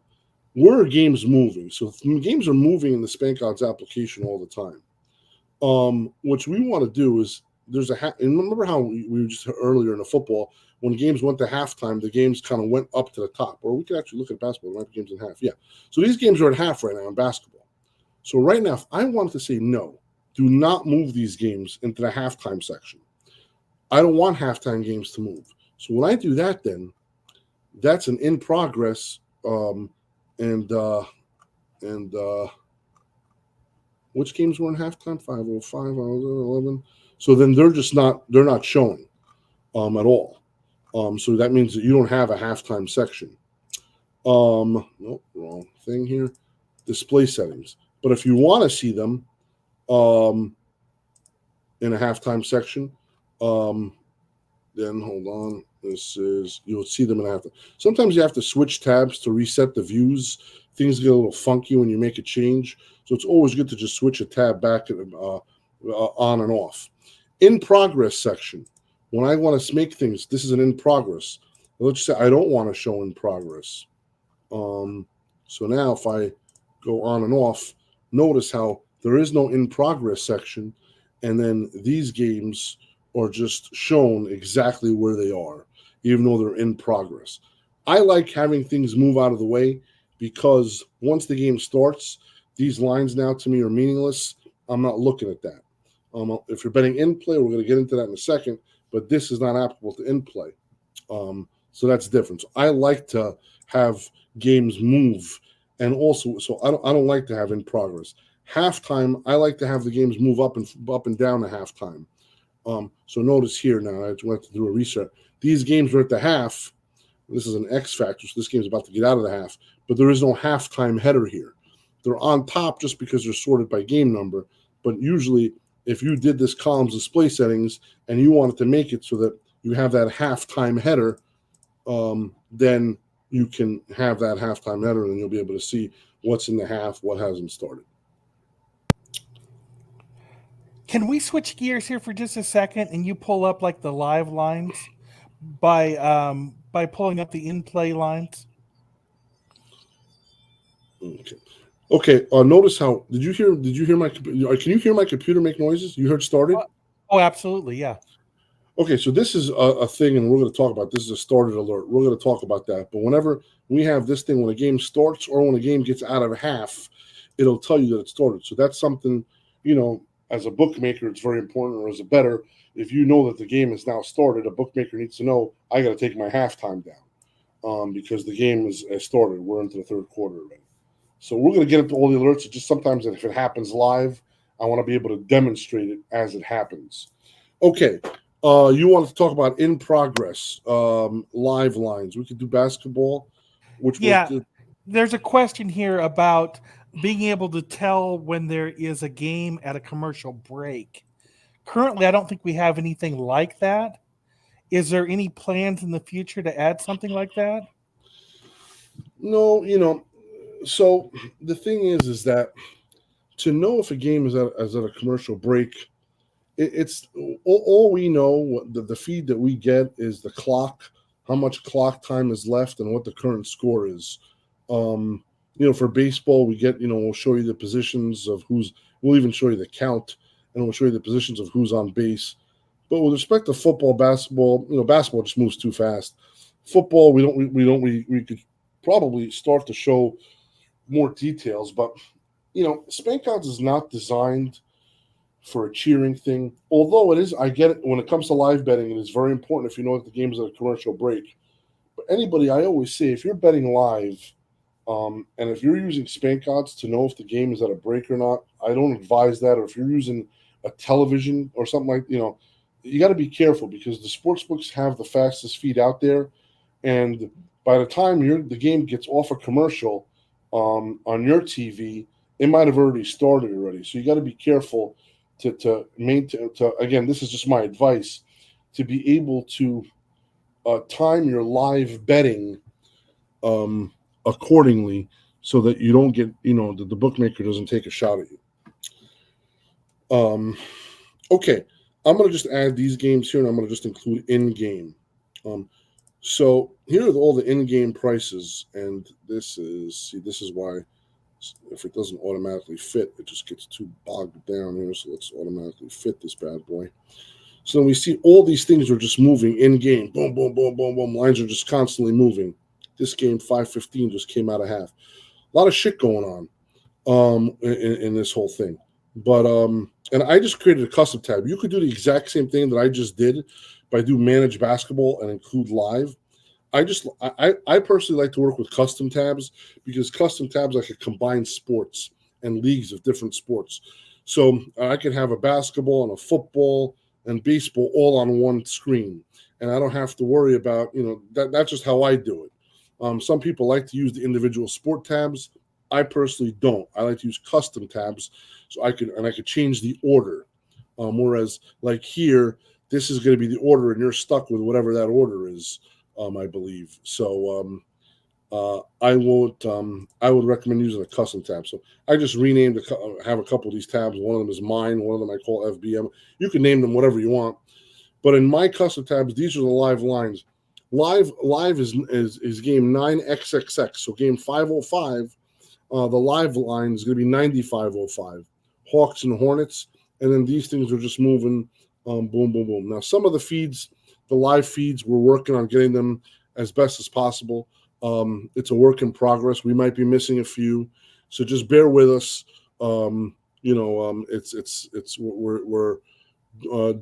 Where are games moving? So games are moving in the SpankOdds application all the time. What we want to do is and remember how we were just earlier in the football when games went to halftime, the games kind of went up to the top. Or we could actually look at basketball. There might be games in half. Yeah. So these games are at half right now in basketball. So right now, if I wanted to say no, do not move these games into the halftime section. I don't want halftime games to move. So when I do that, then that's an in progress, and and which games were in halftime? 505, 11. So then they're not showing at all. So that means that you don't have a halftime section. Nope, wrong thing here. Display settings. But if you want to see them um, in a halftime section, um, then hold on. This is you'll see them in halftime. Sometimes you have to switch tabs to reset the views. Things get a little funky when you make a change, so it's always good to just switch a tab back on and off. In progress section. When I want to make things, this is an in progress. Let's say I don't want to show in progress. Um, so now if I go on and off, notice how there is no in progress section, and then these games are just shown exactly where they are, even though they're in progress. I like having things move out of the way because once the game starts, these lines now to me are meaningless. I'm not looking at that. If you're betting in play, we're going to get into that in a second, but this is not applicable to in play. So that's different. So I like to have games move, and also, so I don't like to have in progress. Halftime, I like to have the games move up and down to halftime. So notice here now, I just went to do a reset. These games are at the half. This is an X factor, so this game's about to get out of the half, but there is no halftime header here. They're on top just because they're sorted by game number, but usually if you did this columns display settings and you wanted to make it so that you have that halftime header, then you can have that halftime header and you'll be able to see what's in the half, what hasn't started. Can we switch gears here for just a second and you pull up like the live lines by pulling up the in play lines? Okay. Okay. Notice how did you hear my can you hear my computer make noises? You heard started? Oh, oh, absolutely, yeah. Okay, so this is a thing, and we're going to talk about this is a started alert. We're going to talk about that. But whenever we have this thing, when a game starts or when a game gets out of half, it'll tell you that it started. So that's something, as a bookmaker, it's very important, or as a bettor, if you know that the game is now started, a bookmaker needs to know I got to take my halftime down because the game has started. We're into the third quarter already. So we're going to get into all the alerts. It's just sometimes if it happens live, I want to be able to demonstrate it as it happens. Okay, you want to talk about in progress live lines. We could do basketball, which was Yeah, there's a question here about being able to tell when there is a game at a commercial break. Currently, I don't think we have anything like that. Is there any plans in the future to add something like that? no, So the thing is that to know if a game is at a commercial break, it's all we know. The feed that we get is the clock, how much clock time is left, and what the current score is. For baseball, we get we'll show you the positions of who's. We'll even show you the count, and we'll show you the positions of who's on base. But with respect to football, basketball, basketball just moves too fast. Football, we could probably start to show more details, but SpankOdds is not designed for a cheering thing. Although it is, I get it, when it comes to live betting, it is very important if you know that the game is at a commercial break. But anybody, I always say, if you're betting live, and if you're using SpankOdds to know if the game is at a break or not, I don't advise that. Or if you're using a television or something like, you got to be careful because the sports books have the fastest feed out there, and by the time the game gets off a commercial on your TV, it might have already started already. So you got to be careful to maintain. Again, this is just my advice to be able to time your live betting accordingly, so that you don't get the bookmaker doesn't take a shot at you. Okay, I'm going to just add these games here, and I'm going to just include in-game. So here are all the in-game prices, and this is why if it doesn't automatically fit, it just gets too bogged down here. So let's automatically fit this bad boy. So then we see all these things are just moving in-game. Boom, boom, boom, boom, boom. Lines are just constantly moving. This game, 515, just came out of half. A lot of shit going on in this whole thing. But and I just created a custom tab. You could do the exact same thing that I just did by do manage basketball and include live. I personally like to work with custom tabs because custom tabs I could combine sports and leagues of different sports. So I could have a basketball and a football and baseball all on one screen, and I don't have to worry about that's just how I do it. Some people like to use the individual sport tabs. I personally don't. I like to use custom tabs, so I could change the order. Whereas, like here, this is going to be the order, and you're stuck with whatever that order is. I believe so. I won't. I would recommend using a custom tab. So I just renamed. Have a couple of these tabs. One of them is mine. One of them I call FBM. You can name them whatever you want. But in my custom tabs, these are the live lines. Live is game 9XXX. So game 505. The live line is going to be 9505. Hawks and Hornets, and then these things are just moving. Boom, boom, boom. Now some of the feeds, the live feeds, we're working on getting them as best as possible. It's a work in progress. We might be missing a few, so just bear with us. We're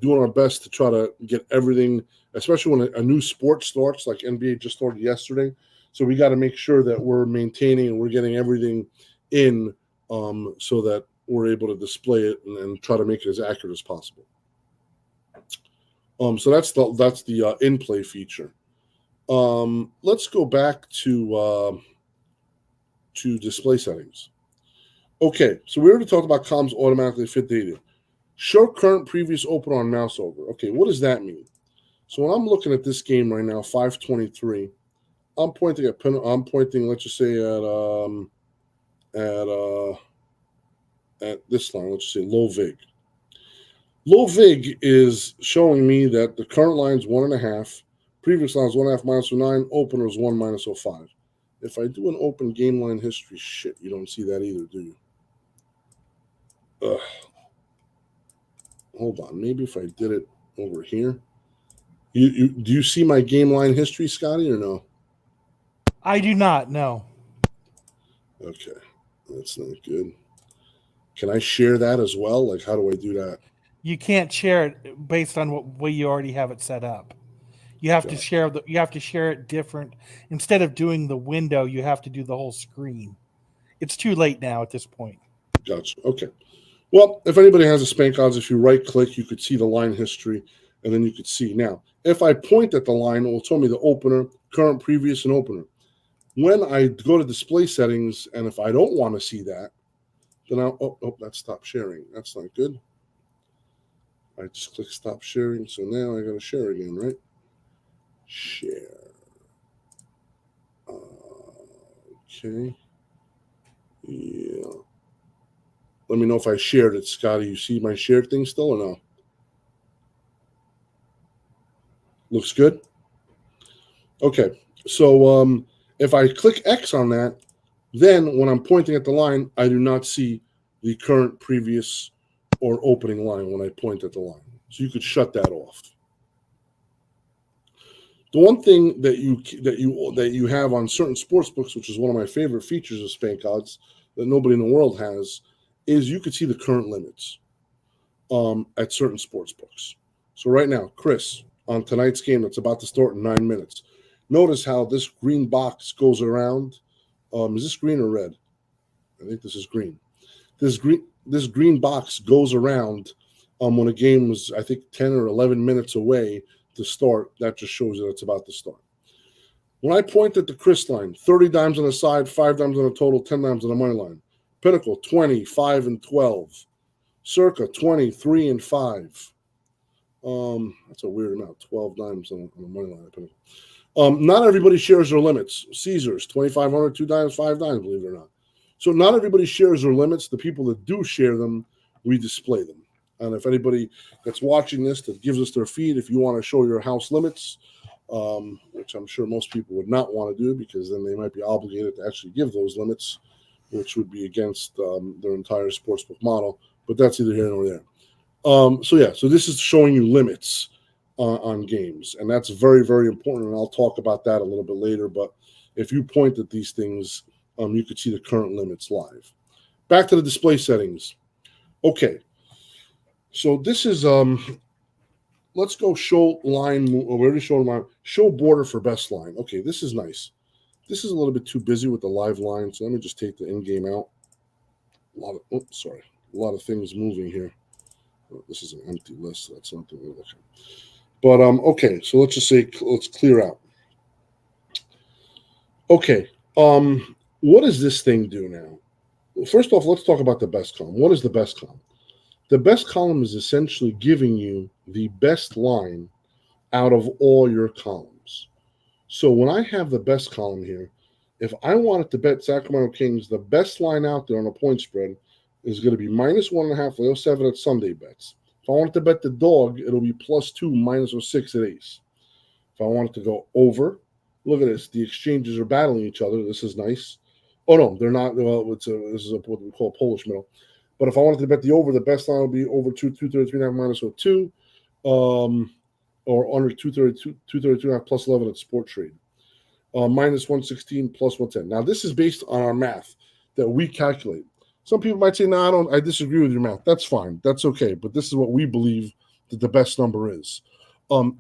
doing our best to try to get everything, especially when a new sport starts, like NBA just started yesterday. So we got to make sure that we're maintaining and we're getting everything in, so that we're able to display it and try to make it as accurate as possible. So that's the in-play feature. Let's go back to display settings. Okay, so we already talked about comms automatically fit data. Show current previous open on mouse over. Okay, what does that mean? So when I'm looking at this game right now, 523, I'm pointing, let's just say at this line, let's just say low vig. Low vig is showing me that the current line is 1.5, previous line is 1.5 minus 09, opener is 1 minus 05. If I do an open game line history, shit, you don't see that either, do you? Hold on, maybe if I did it over here. Do you see my game line history, Scotty, or no? I do not know. Okay, that's not good. Can I share that as well? Like, how do I do that? You can't share it based on what way you already have it set up. You have to share it different. Instead of doing the window, you have to do the whole screen. It's too late now at this point. Gotcha. Okay. Well, if anybody has a SpankOdds, if you right click, you could see the line history, and then you could see. Now, if I point at the line, it will tell me the opener, current, previous, and opener. When I go to display settings, and if I don't want to see that, then that stopped sharing. That's not good. I just click stop sharing, so now I got to share again, right? Share. Okay. Yeah. Let me know if I shared it, Scotty. You see my shared thing still or no? Looks good? Okay. So if I click X on that, then when I'm pointing at the line, I do not see the current, previous, or opening line when I point at the line. So you could shut that off. The one thing that you have on certain sports books, which is one of my favorite features of SpankOdds that nobody in the world has, is you could see the current limits. at certain sports books. So right now, Chris, on tonight's game that's about to start in 9 minutes, notice how this green box goes around. Is this green or red? I think this is green. This green box goes around when a game was, I think, 10 or 11 minutes away to start. That just shows that it's about to start. When I point at the Chris line, 30 dimes on the side, 5 dimes on the total, 10 dimes on the money line. Pinnacle, 20, 5, and 12. Circa, 20, 3, and 5. That's a weird amount, 12 dimes on the money line at Pinnacle. Not everybody shares their limits. Caesars, 2,500, 2 dimes, 5 dimes, believe it or not. So not everybody shares their limits. The people that do share them, we display them. And if anybody that's watching this that gives us their feed, if you want to show your house limits, which I'm sure most people would not want to do because then they might be obligated to actually give those limits, which would be against their entire sportsbook model. But that's either here nor there. So this is showing you limits on games, and that's very, very important. And I'll talk about that a little bit later. But if you point at these things, you could see the current limits live. Back to the display settings. Okay, so this is let's go show line. We already showed line. Show border for best line. Okay, this is nice. This is a little bit too busy with the live line, so let me just take the in game out. A lot of things moving here. Oh, this is an empty list, so that's not the way to look at. But okay, so let's just say let's clear out. Okay, what does this thing do now? First off, let's talk about the best column. What is the best column? The best column is essentially giving you the best line out of all your columns. So when I have the best column here, if I wanted to bet Sacramento Kings, the best line out there on a point spread is going to be -1.5, -07 at Sunday bets. If I wanted to bet the dog, it'll be +2, -06 at Ace. If I wanted to go over, look at this. The exchanges are battling each other. This is nice. Oh, no, they're not. Well, this is what we call a Polish middle. But if I wanted to bet the over, the best line would be over 233.5 -02, or under 232.5 +11 at Sport Trade. -116 +110. Now, this is based on our math that we calculate. Some people might say, no, I disagree with your math. That's fine. That's okay. But this is what we believe that the best number is.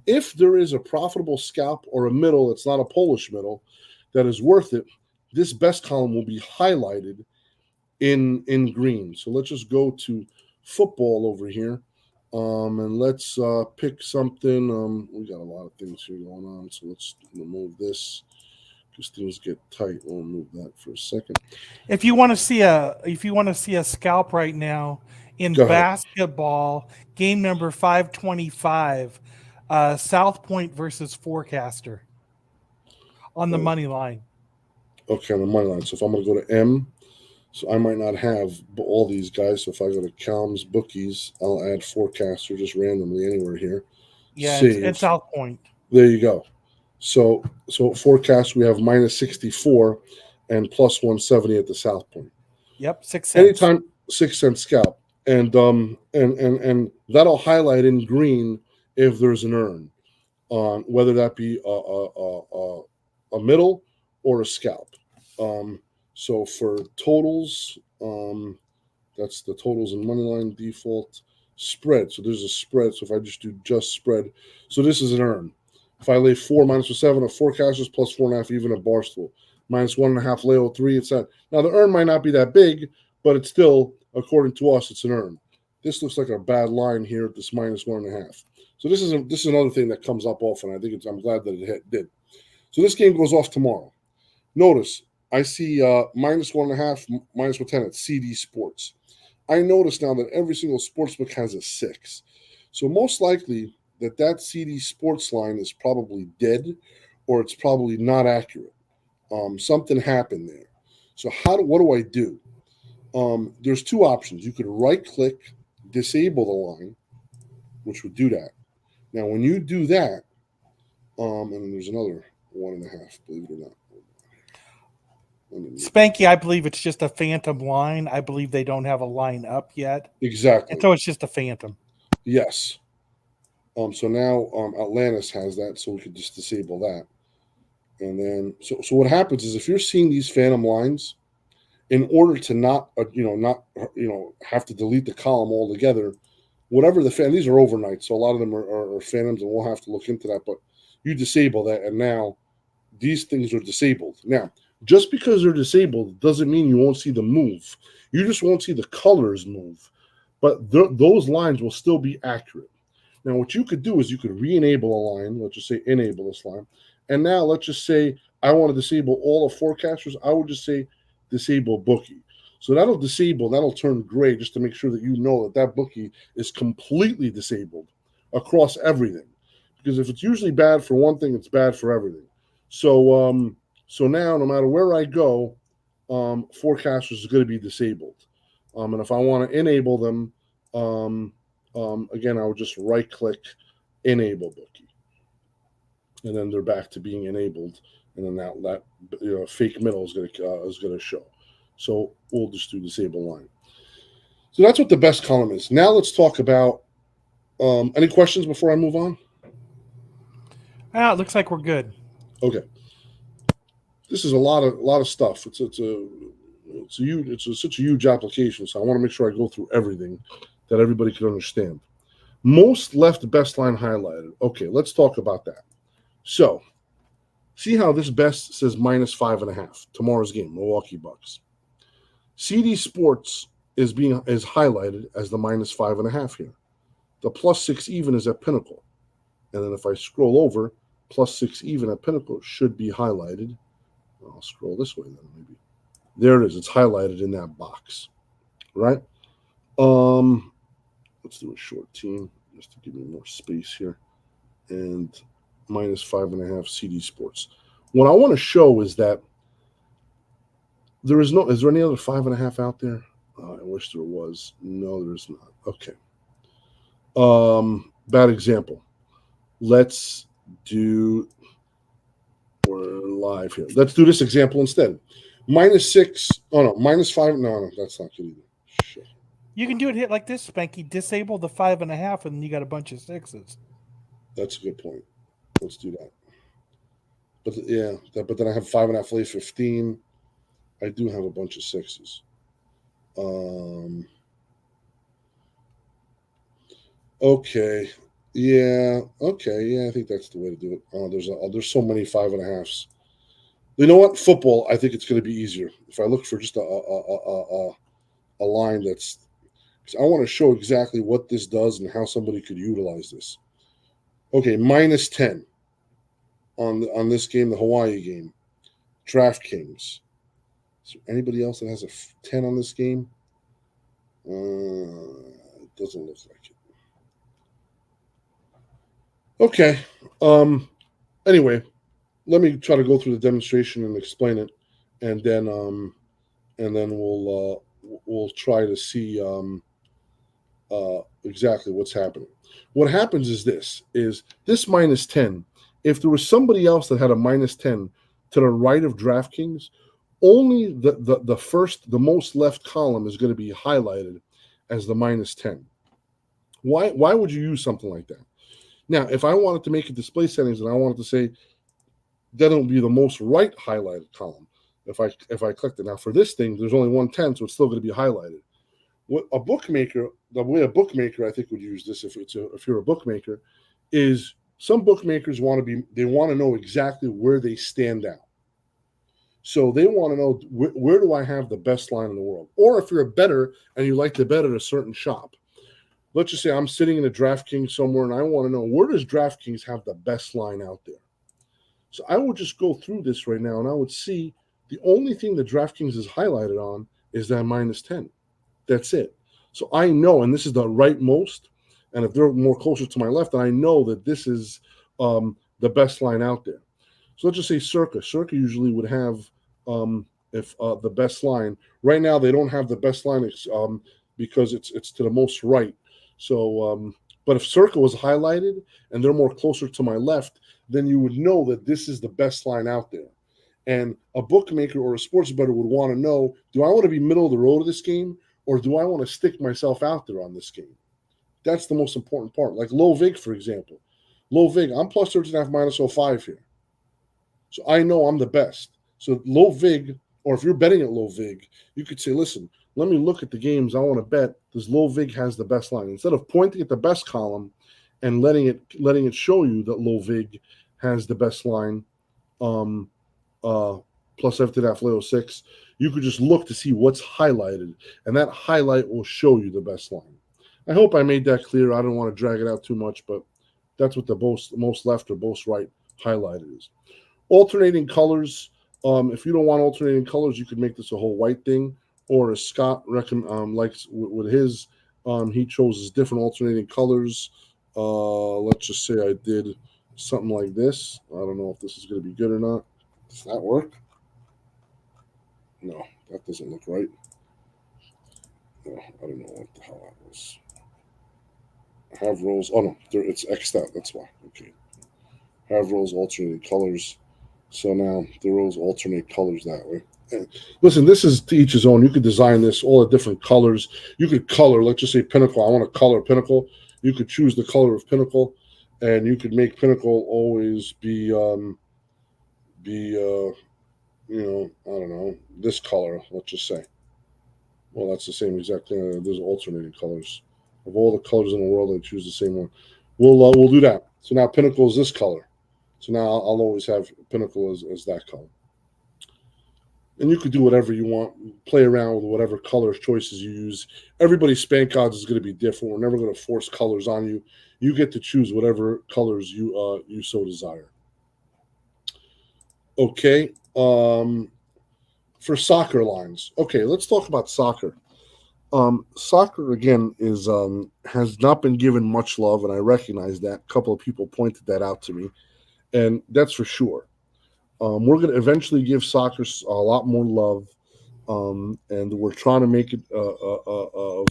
If there is a profitable scalp or a middle that's not a Polish middle that is worth it, this best column will be highlighted in green. So let's just go to football over here. And let's pick something. We got a lot of things here going on. So let's remove this. Because things get tight. We'll remove that for a second. If you want to see a scalp right now in basketball, game number 525, South Point versus Forecaster on the money line. Okay, on the money line. So if I'm going to go to M, so I might not have all these guys. So if I go to Calms Bookies, I'll add Forecaster just randomly anywhere here. Yeah, it's South Point. There you go. So forecast we have -64 and +170 at the South Point. Yep, 6 cents. Anytime 6 cent scalp, and that'll highlight in green if there's an earn on whether that be a middle or a scalp. So for totals, that's the totals and money line default spread. So there's a spread. So if I just do just spread, so this is an earn. If I lay 4 -7 of Forecasters +4.5 even at Barstool, -1.5 lay 03, it's that. Now the earn might not be that big, but it's still, according to us, it's an earn. This looks like a bad line here at this -1.5. So this is another thing that comes up often. I think I'm glad that it did. So this game goes off tomorrow. Notice I see -1.5, -110 at CD Sports. I notice now that every single sportsbook has a 6. So most likely that CD Sports line is probably dead, or it's probably not accurate. Something happened there. So what do I do? There's two options. You could right-click, disable the line, which would do that. Now, when you do that, and there's another 1.5, believe it or not. Spanky, I believe it's just a phantom line. I believe they don't have a line up yet. Exactly. And so it's just a phantom. Yes. So now Atlantis has that, so we could just disable that. And then, so what happens is if you're seeing these phantom lines, in order to not have to delete the column altogether, whatever the fan, these are overnight, so a lot of them are phantoms, and we'll have to look into that. But you disable that, and now these things are disabled. Now, just because they're disabled doesn't mean you won't see them move. You just won't see the colors move, but those lines will still be accurate. Now, what you could do is you could re-enable a line. Let's just say enable this line, and now let's just say I want to disable all the forecasters. I would just say disable bookie. So that'll disable, that'll turn gray just to make sure that you know that that bookie is completely disabled across everything. Because if it's usually bad for one thing, it's bad for everything. So now no matter where I go, forecasters is going to be disabled. And if I want to enable them, again, I would just right click enable bookie, and then they're back to being enabled, and then that fake middle is going to show. So we'll just do disable line. So that's what the best column is. Now let's talk about any questions before I move on. It looks like we're good. Okay. This is a lot of stuff. It's such a huge application, so I want to make sure I go through everything that everybody can understand. Most left best line highlighted. Okay, let's talk about that. So, see how this best says -5.5. Tomorrow's game, Milwaukee Bucks. CD Sports is highlighted as the -5.5 here. The +6 even is at Pinnacle, and then if I scroll over, +6 even at Pinnacle should be highlighted. I'll scroll this way then maybe. There it is. It's highlighted in that box, right? Let's do a short team just to give me more space here. And -5.5 CD Sports. What I want to show is that is there any other 5.5 out there? I wish there was. No, there's not. Okay. Bad example. Let's do, we're live here. Let's do this example instead. -6. Oh no, -5. No, that's not good either. Shit. You can do it like this, Spanky. Disable the 5.5, and then you got a bunch of sixes. That's a good point. Let's do that. But yeah, but then I have 5.5 late 15. I do have a bunch of sixes. Okay. Yeah. Okay. Yeah, I think that's the way to do it. There's so many 5.5s. You know what? Football. I think it's going to be easier if I look for just a line that's. I want to show exactly what this does and how somebody could utilize this. Okay, -10 on this game, the Hawaii game, DraftKings. Is there anybody else that has a 10 on this game? It doesn't look like it. Okay. Anyway, let me try to go through the demonstration and explain it, and then we'll try to see exactly what's happening. What happens is this -10. If there was somebody else that had a -10 to the right of DraftKings, only the most left column is going to be highlighted as the -10. Why would you use something like that? Now, if I wanted to make it display settings and I wanted to say that it will be the most right highlighted column, if I clicked it. Now for this thing, there's only 110, so it's still going to be highlighted. What the way a bookmaker I think would use this, if you're a bookmaker, is some bookmakers want to know exactly where they stand out. So they want to know where do I have the best line in the world? Or if you're a bettor and you like to bet at a certain shop, let's just say I'm sitting in a DraftKings somewhere and I want to know where does DraftKings have the best line out there. So I would just go through this right now and I would see the only thing that DraftKings is highlighted on is that -10. That's it. So I know, and this is the rightmost, and if they're more closer to my left, then I know that this is the best line out there. So let's just say Circa. Circa usually would have the best line. Right now, they don't have the best line because it's to the most right. So, but if Circa was highlighted and they're more closer to my left, then you would know that this is the best line out there. And a bookmaker or a sports bettor would want to know, do I want to be middle of the road of this game, or do I want to stick myself out there on this game? That's the most important part. Like low vig, for example. Low vig, I'm plus 13.5, -05 here. So I know I'm the best. So low vig, or if you're betting at low vig, you could say, listen, let me look at the games. I want to bet this low vig has the best line. Instead of pointing at the best column and letting it show you that low vig has the best line, plus after that for 06, you could just look to see what's highlighted, and that highlight will show you the best line. I hope I made that clear. I don't want to drag it out too much, but that's what the most left or most right highlighted is. Alternating colors. If you don't want alternating colors, you could make this a whole white thing. Or as Scott likes with his, he chose different alternating colors. Let's just say I did something like this. I don't know if this is going to be good or not. Does that work? No, that doesn't look right. No, I don't know what the hell that was. Have rows. Oh no, it's X'd out. That's why. Okay. Have rows alternating colors. So now the rows alternate colors that way. And listen, this is to each his own. You could design this all the different colors. You could color. Let's just say Pinnacle. I want to color Pinnacle. You could choose the color of Pinnacle, and you could make Pinnacle always be I don't know, this color. Let's just say. Well, that's the same exact thing. There's alternating colors. Of all the colors in the world, I choose the same one. We'll do that. So now Pinnacle is this color. So now I'll always have Pinnacle as that color. And you could do whatever you want. Play around with whatever color choices you use. Everybody's SpankOdds is going to be different. We're never going to force colors on you. You get to choose whatever colors you so desire. Okay. For soccer lines. Okay, let's talk about soccer. Soccer again is has not been given much love, and I recognize that. A couple of people pointed that out to me, and that's for sure. We're going to eventually give soccer a lot more love, and we're trying to make it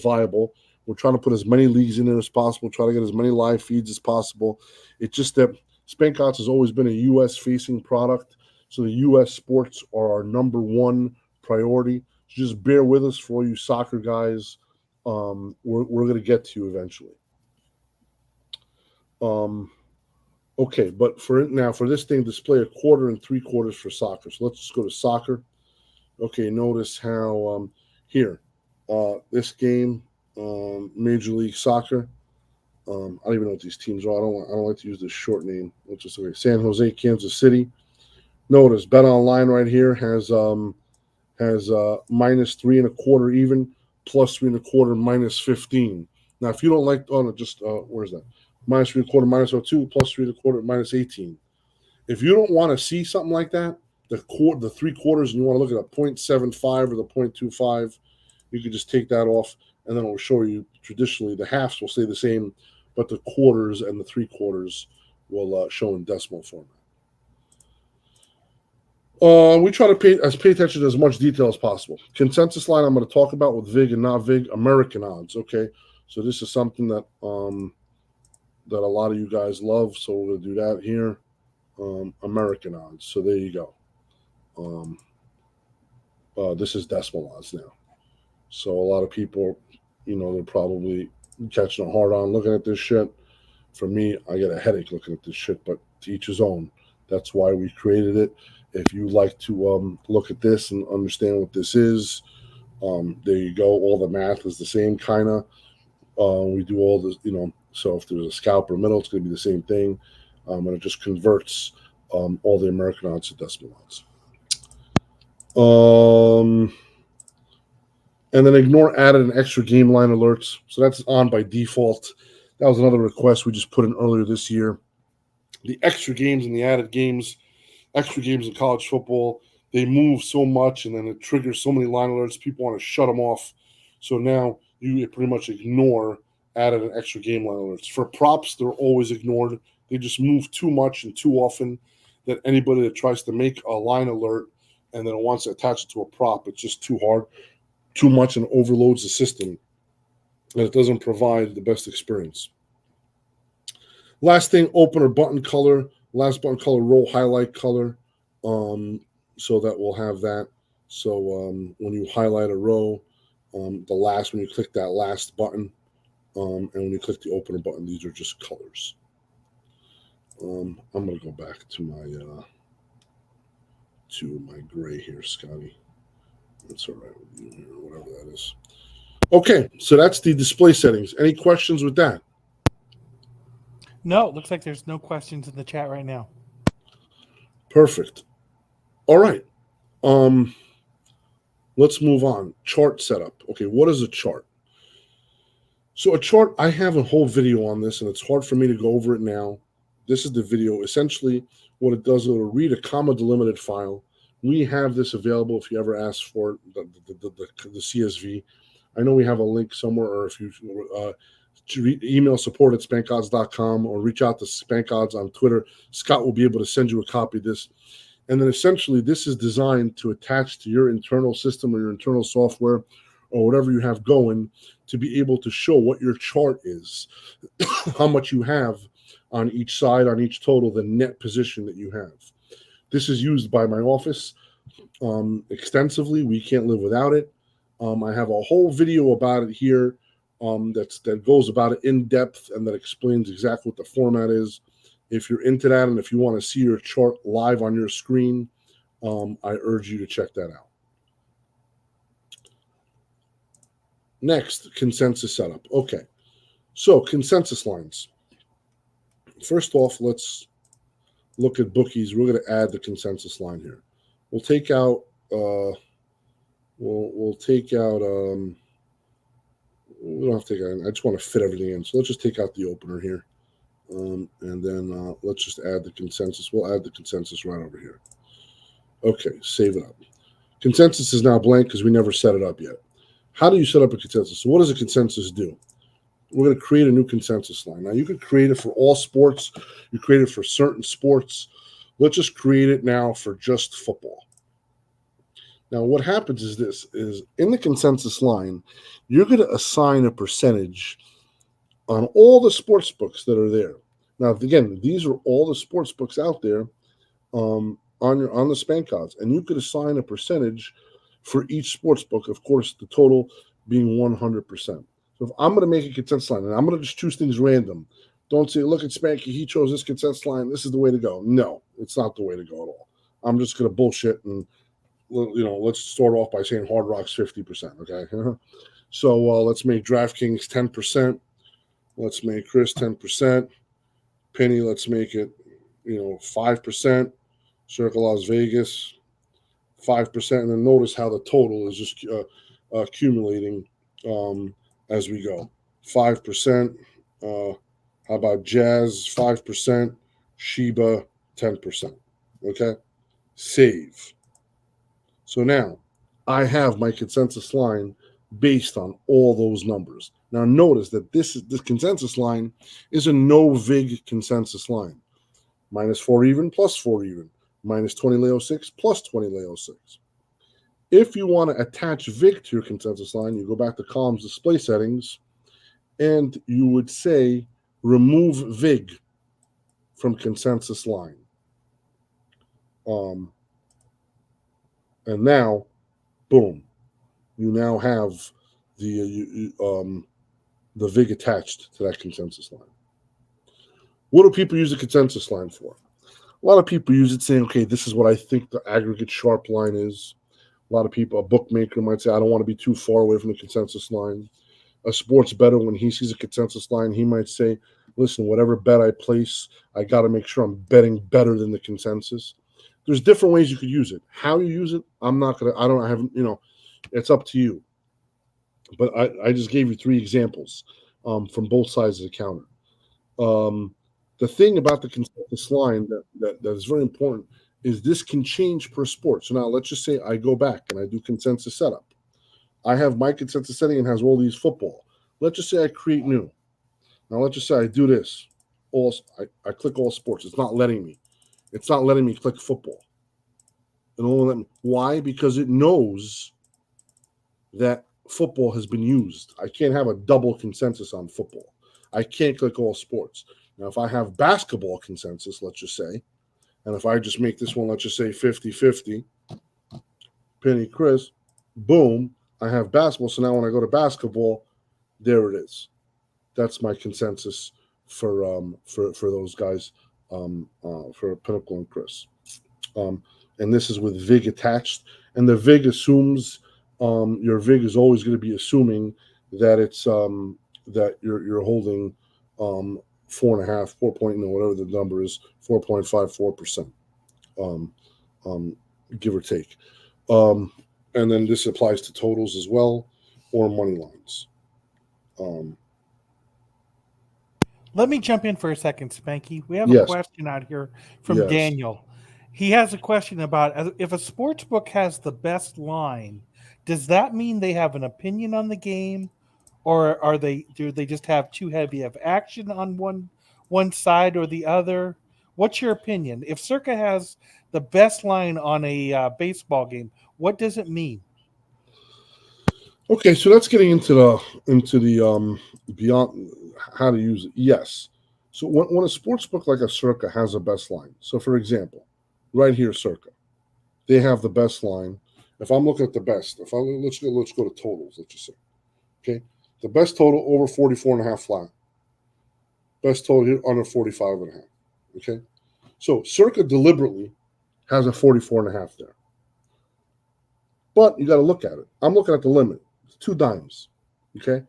viable. We're trying to put as many leagues in there as possible, try to get as many live feeds as possible. It's just that SpankOdds has always been a U.S. facing product, so the U.S. sports are our number one priority. So just bear with us for all you soccer guys. We're going to get to you eventually. Okay, but for this thing, display a quarter and 3/4 for soccer. So let's just go to soccer. Okay, notice how here, this game, Major League Soccer. I don't even know what these teams are. I don't like to use this short name. Let's just say San Jose, Kansas City. Notice Bet Online right here has minus 3.25 even, plus 3.25 minus 15. Now, if you don't like, oh no, just where's that? Minus 3.25 minus 02 plus 3.25 minus 18. If you don't want to see something like that, the 3/4, and you want to look at a 0.75 or the 0.25, you can just take that off, and then it will show you traditionally the halves will stay the same, but the quarters and the 3/4 will show in decimal format. We try to pay attention to as much detail as possible. Consensus line I'm going to talk about with VIG and not VIG, American odds. Okay, so this is something that that a lot of you guys love, so we're going to do that here. American odds. So there you go. This is decimal odds now. So a lot of people, they're probably catching a hard on looking at this shit. For me, I get a headache looking at this shit, but to each his own. That's why we created it. If you like to look at this and understand what this is, there you go. All the math is the same kind of. We do all this, so if there's a scalp or middle, it's going to be the same thing. And it just converts all the American odds to decimal odds. And then ignore added and extra game line alerts. So that's on by default. That was another request we just put in earlier this year. The extra games and the added games, extra games in college football, they move so much and then it triggers so many line alerts. People want to shut them off. So now you pretty much ignore added and extra game line alerts. For props, they're always ignored. They just move too much and too often that anybody that tries to make a line alert and then wants to attach it to a prop, it's just too hard, too much, and overloads the system. And it doesn't provide the best experience. Last thing, opener button color. Last button color, row highlight color. So that we'll have that. So when you highlight a row, when you click that last button, and when you click the opener button, these are just colors. I'm going to go back to my gray here, Scotty. That's all right with you here, whatever that is. Okay, so that's the display settings. Any questions with that? No, it looks like there's no questions in the chat right now. Perfect. All right. Um, let's move on. Chart setup. Okay, what is a chart? So a chart, I have a whole video on this, and it's hard for me to go over it now. This is the video. Essentially, what it does, it'll read a comma delimited file. We have this available if you ever ask for it, the CSV. I know we have a link somewhere, or if you email support at SpankOdds.com or reach out to SpankOdds on Twitter, Scott will be able to send you a copy of this. And then essentially, this is designed to attach to your internal system or your internal software or whatever you have going to be able to show what your chart is, how much you have on each side, on each total, the net position that you have. This is used by my office extensively. We can't live without it. I have a whole video about it here that goes about it in depth and that explains exactly what the format is. If you're into that and if you want to see your chart live on your screen, I urge you to check that out. Next, consensus setup. Okay, so consensus lines. First off, let's look at bookies. We're going to add the consensus line here. We'll take out. We'll take out. We don't have to take out. I just want to fit everything in. So let's just take out the opener here, and then let's just add the consensus. We'll add the consensus right over here. Okay, save it up. Consensus is now blank because we never set it up yet. How do you set up a consensus? So what does a consensus do? We're going to create a new consensus line. Now, you could create it for all sports. You create it for certain sports. Let's just create it now for just football. Now, what happens is this, is in the consensus line, you're going to assign a percentage on all the sports books that are there. Now, again, these are all the sports books out there on the SpankOdds, and you could assign a percentage for each sports book, of course, the total being 100%. So if I'm going to make a consensus line, and I'm going to just choose things random, don't say, look at Spanky, he chose this consensus line, this is the way to go. No, it's not the way to go at all. I'm just going to bullshit and, let's start off by saying Hard Rock's 50%, okay? So let's make DraftKings 10%. Let's make Chris 10%. Penny, let's make it, 5%. Circle Las Vegas, 5%, and then notice how the total is just accumulating as we go. 5%. How about Jazz? 5%. Sheba, 10%. Okay? Save. So now I have my consensus line based on all those numbers. Now notice that this consensus line is a no VIG consensus line. -4 even, +4 even. -20 Leo 6, +20 Leo 6. If you want to attach VIG to your consensus line, you go back to columns display settings, and you would say remove VIG from consensus line. And now, boom, you now have the VIG attached to that consensus line. What do people use the consensus line for? A lot of people use it saying, okay, this is what I think the aggregate sharp line is. A lot of people, a bookmaker might say, I don't want to be too far away from the consensus line. A sports bettor, when he sees a consensus line, he might say, listen, whatever bet I place, I got to make sure I'm betting better than the consensus. There's different ways you could use it. How you use it, it's up to you. But I just gave you 3 examples from both sides of the counter. The thing about the consensus line that is very important is this can change per sport. So now let's just say I go back and I do consensus setup. I have my consensus setting and has all these football. Let's just say I create new. Now let's just say I do this. I click all sports. It's not letting me. It's not letting me click football. It only let me. Why? Because it knows that football has been used. I can't have a double consensus on football. I can't click all sports. Now, if I have basketball consensus, let's just say, and if I just make this one, let's just say 50-50, Penny Chris, boom, I have basketball. So now when I go to basketball, there it is. That's my consensus for those guys, for Pinnacle and Chris. And this is with VIG attached. And the VIG assumes your VIG is always going to be assuming that it's that you're holding 4.5, 4 point, whatever the number is, 4.54%, um, um, give or take. Um, and then this applies to totals as well, or money lines. Um, Let me jump in for a second, Spanky. We have a yes, question out here from yes. Daniel. He has a question about if a sports book has the best line, does that mean they have an opinion on the game, or are they do they just have too heavy of action on one side or the other? What's your opinion? If Circa has the best line on a baseball game, what does it mean? Okay, so that's getting into the beyond how to use it. Yes. So when a sports book like a Circa has a best line, so for example, right here, Circa, they have the best line. If I'm looking at the best, if I let's go to totals. Let's just say, okay, the best total over 44.5 flat. Best total here under 45.5. Okay, so Circa deliberately has a 44.5 there, but you got to look at it. I'm looking at the limit. It's 2 dimes. Okay,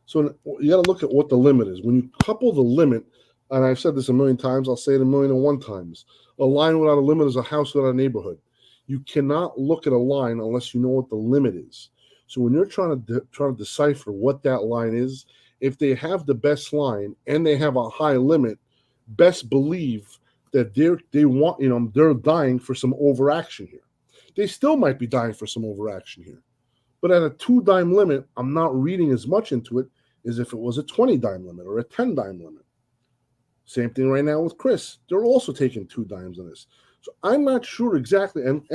so you got to look at what the limit is. When you couple the limit, and I've said this a million times, I'll say it a million and one times. A line without a limit is a house without a neighborhood. You cannot look at a line unless you know what the limit is. So when you're trying to decipher what that line is, if they have the best line and they have a high limit, best believe that they're dying for some overaction here. They still might be dying for some overaction here. But at a 2 dime limit, I'm not reading as much into it as if it was a 20 dime limit or a 10 dime limit. Same thing right now with Chris. They're also taking 2 dimes on this. So I'm not sure exactly. That's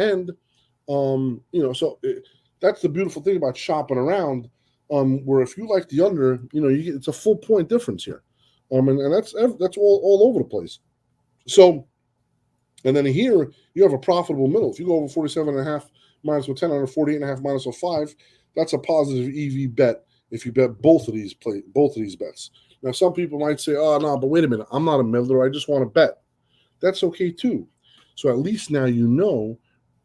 the beautiful thing about shopping around. Where if you like the under, it's a full point difference here. And that's all over the place. So, and then here you have a profitable middle. If you go over 47.5 minus 10 under 48.5 minus 05, that's a positive EV bet if you bet both of these bets. Now, some people might say, "Oh no, but wait a minute, I'm not a middler. I just want to bet." That's okay too. So at least now you know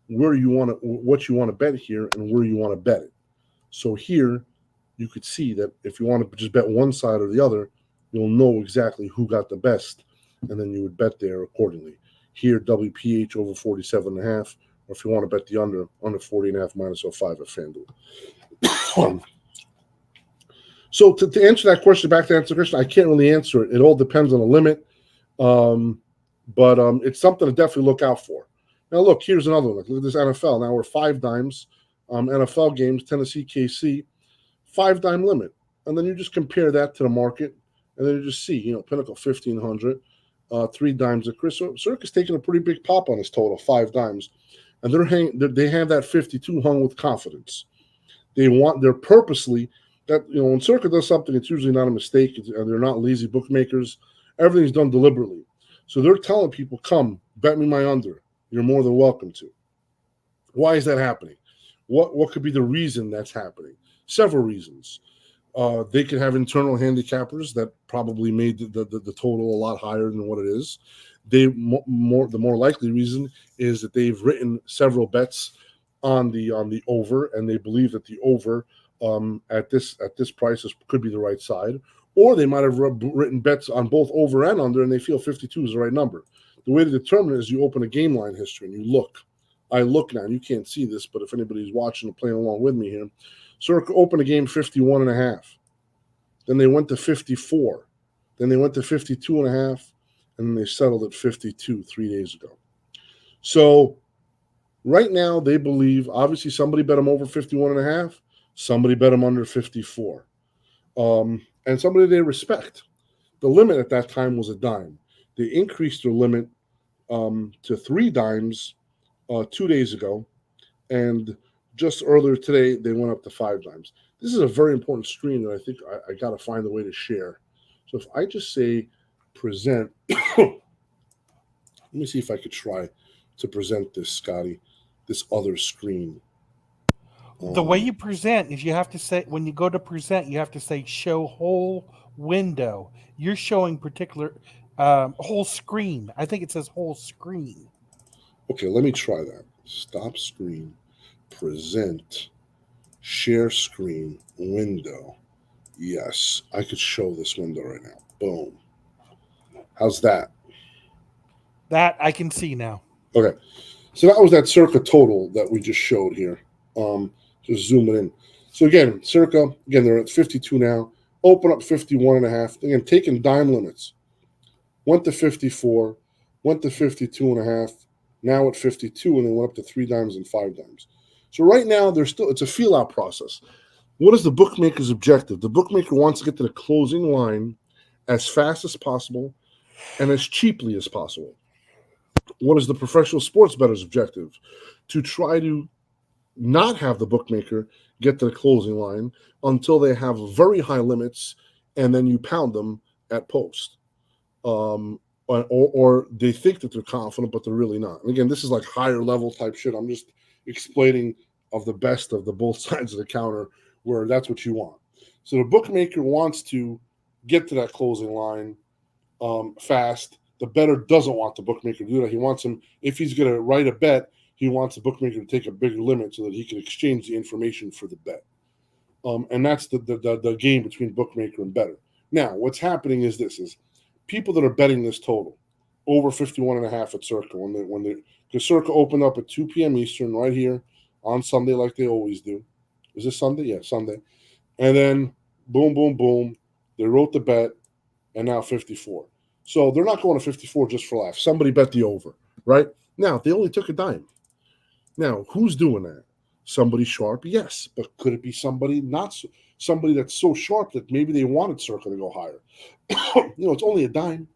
what you want to bet here and where you want to bet it. So here you could see that if you want to just bet one side or the other, you'll know exactly who got the best, and then you would bet there accordingly. Here, WPH over 47.5, or if you want to bet the under 40.5 minus 05 at FanDuel. So to answer that question, back to answer the question, I can't really answer it. It all depends on the limit, um, but it's something to definitely look out for. Now, look, here's another one. Look at this NFL. Now we're 5 dimes. NFL games, Tennessee, KC, 5 dime limit. And then you just compare that to the market, and then you just see, Pinnacle 1,500, 3 dimes at Chris. So Circus taking a pretty big pop on his total, 5 dimes. And they have that 52 hung with confidence. They're purposely that when Circa does something, it's usually not a mistake, and they're not lazy bookmakers. Everything's done deliberately. So they're telling people, "Come, bet me my under. You're more than welcome to." Why is that happening? What could be the reason that's happening? Several reasons. They could have internal handicappers that probably made the total a lot higher than what it is. The more likely reason is that they've written several bets on the over, and they believe that the over at this price could be the right side, or they might have written bets on both over and under, and they feel 52 is the right number. The way to determine it is you open a game line history and you look. I look now, and you can't see this, but if anybody's watching and playing along with me here, Circa opened a game 51.5. Then they went to 54. Then they went to 52.5, and then they settled at 52 3 days ago. So right now, they believe, obviously, somebody bet them over 51.5, somebody bet them under 54, and somebody they respect. The limit at that time was a dime. They increased their limit to 3 dimes 2 days ago, and just earlier today, they went up to 5 dimes. This is a very important screen that I think I got to find a way to share. So if I just say present, let me see if I could try to present this, Scotty, this other screen. The way Um, you present is you have to say when you go to present, you have to say show whole window. You're showing particular whole screen. I think it says whole screen. okay, let me try that. Stop screen, present. Share screen window. Yes, I could show this window right now. Boom. How's that? That I can see now. Okay. So that was that circa total that we just showed here. Um, just zooming in. So again, circa, again, they're at 52 now. Open up 51 and a half. Again, taking dime limits. Went to 54, went to 52 and a half, now at 52, and then went up to 3 dimes and 5 dimes. So right now, there's still, it's a feel out process. What is the bookmaker's objective? The bookmaker wants to get to the closing line as fast as possible and as cheaply as possible. What is the professional sports bettor's objective? To try to not have the bookmaker get to the closing line until they have very high limits, and then you pound them at post. Or they think that they're confident, but they're really not. And again, this is like higher level type shit. I'm just explaining of the best of the both sides of the counter where that's what you want. So the bookmaker wants to get to that closing line fast. The bettor doesn't want the bookmaker to do that. He wants him, if he's going to write a bet, he wants the bookmaker to take a bigger limit so that he can exchange the information for the bet. And that's the game between bookmaker and bettor. Now, what's happening is this is people that are betting this total over 51 and a half at Circa because Circa opened up at 2 p.m. Eastern right here on Sunday like they always do. Is this Sunday? Yeah, Sunday. And then boom, boom, boom. They wrote the bet and now 54. So they're not going to 54 just for laughs. Somebody bet the over, right? Now, they only took a dime. Now, who's doing that? Somebody sharp? Yes. But could it be somebody somebody that's so sharp that maybe they wanted Circa to go higher? It's only a dime.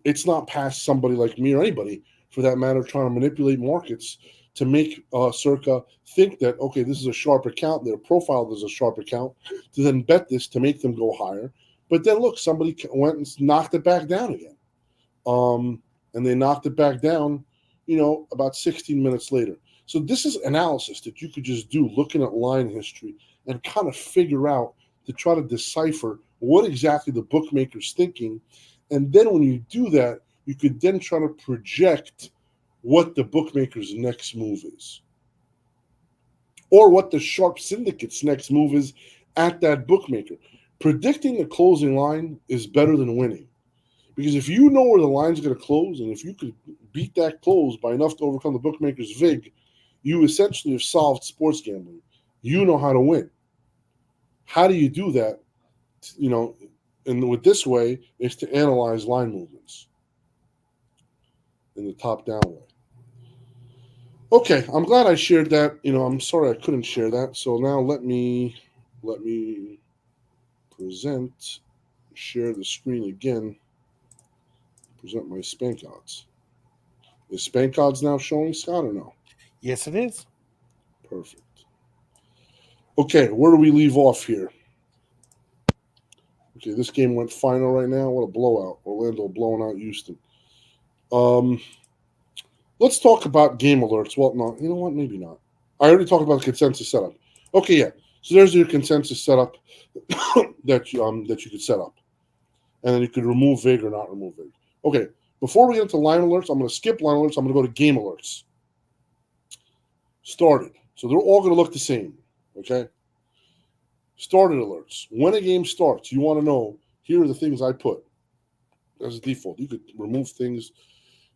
It's not past somebody like me or anybody, for that matter, trying to manipulate markets to make Circa think that, okay, this is a sharp account, their profile is a sharp account, to then bet this to make them go higher. But then look, somebody went and knocked it back down again. And they knocked it back down, about 16 minutes later. So this is analysis that you could just do looking at line history and kind of figure out to try to decipher what exactly the bookmaker's thinking. And then when you do that, you could then try to project what the bookmaker's next move is, or what the sharp syndicate's next move is at that bookmaker. Predicting the closing line is better than winning. Because if you know where the line's going to close, and if you could beat that close by enough to overcome the bookmaker's VIG, you essentially have solved sports gambling. You know how to win. How do you do that? And with this way is to analyze line movements in the top-down way. Okay, I'm glad I shared that. I'm sorry I couldn't share that. So now let me share the screen again. Present my SpankOdds. Is SpankOdds now showing, Scott, or no? Yes, it is. Perfect. Okay, where do we leave off here? Okay, this game went final right now. What a blowout. Orlando blowing out Houston. Let's talk about game alerts. Well, no, you know what? Maybe not. I already talked about the consensus setup. Okay, yeah. So there's your consensus setup that you could set up. And then you could remove VIG or not remove VIG. Okay, before we get into line alerts, I'm going to skip line alerts. I'm going to go to game alerts. Started. So they're all going to look the same. Okay? Started alerts. When a game starts, you want to know, here are the things I put as a default. You could remove things,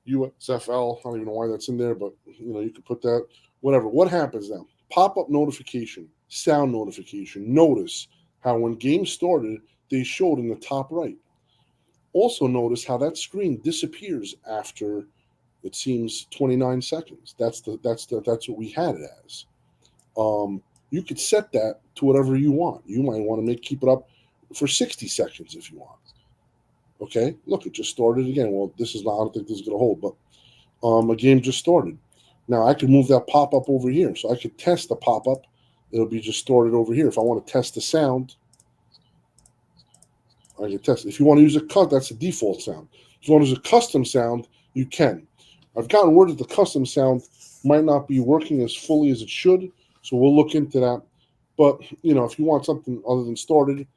USFL, I don't even know why that's in there, but you could put that, whatever. What happens now? Pop-up notification, sound notification. Notice how when games started, they showed in the top right. Also notice how that screen disappears after, it seems, 29 seconds. That's what we had it as. You could set that to whatever you want. You might want to keep it up for 60 seconds if you want. Okay, look, it just started again. Well, I don't think this is going to hold, but a game just started. Now I could move that pop-up over here. So I could test the pop-up. It'll be just started over here. If I want to test the sound, I can test it. If you want to use that's the default sound. If you want to use a custom sound, you can. I've gotten word that the custom sound might not be working as fully as it should, so we'll look into that. But, if you want something other than started,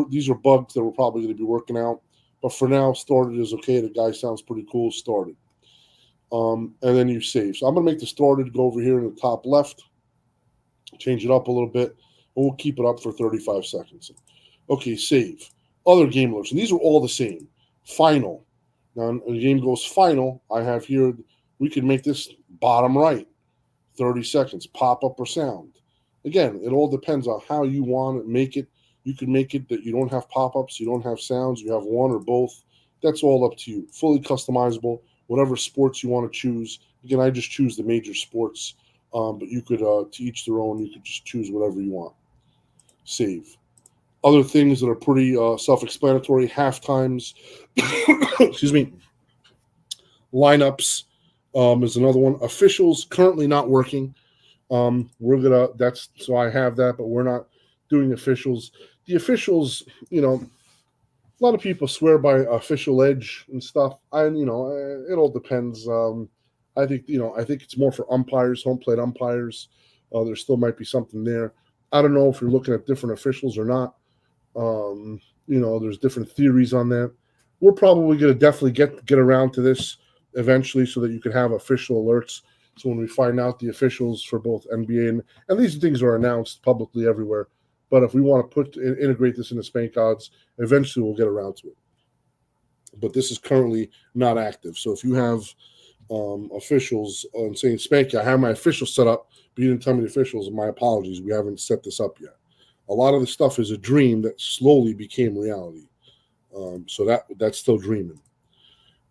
these are bugs that we're probably going to be working out. But for now, started is okay. The guy sounds pretty cool. Started. And then you save. So I'm going to make the started go over here in the top left. Change it up a little bit, and we'll keep it up for 35 seconds. Okay, save. Other game alerts, and these are all the same. Final. Now, when the game goes final, I have here, we can make this bottom right, 30 seconds, pop up or sound. Again, it all depends on how you want to make it. You can make it that you don't have pop ups, you don't have sounds, you have one or both. That's all up to you. Fully customizable, whatever sports you want to choose. Again, I just choose the major sports, but you could, to each their own, you could just choose whatever you want. Save. Other things that are pretty self explanatory half times, excuse me, lineups is another one. Officials currently not working. We're gonna that's so I have that, but we're not doing officials. The officials, a lot of people swear by official edge and stuff. It all depends. I think it's more for umpires, home plate umpires. There still might be something there. I don't know if you're looking at different officials or not. There's different theories on that. We're probably going to definitely get around to this eventually, so that you can have official alerts. So when we find out the officials for both NBA and these things are announced publicly everywhere. But if we want to integrate this into SpankOdds, eventually we'll get around to it. But this is currently not active. So if you have officials on saying Spanky, I have my officials set up, but you didn't tell me the officials. My apologies. We haven't set this up yet. A lot of the stuff is a dream that slowly became reality. So that's still dreaming.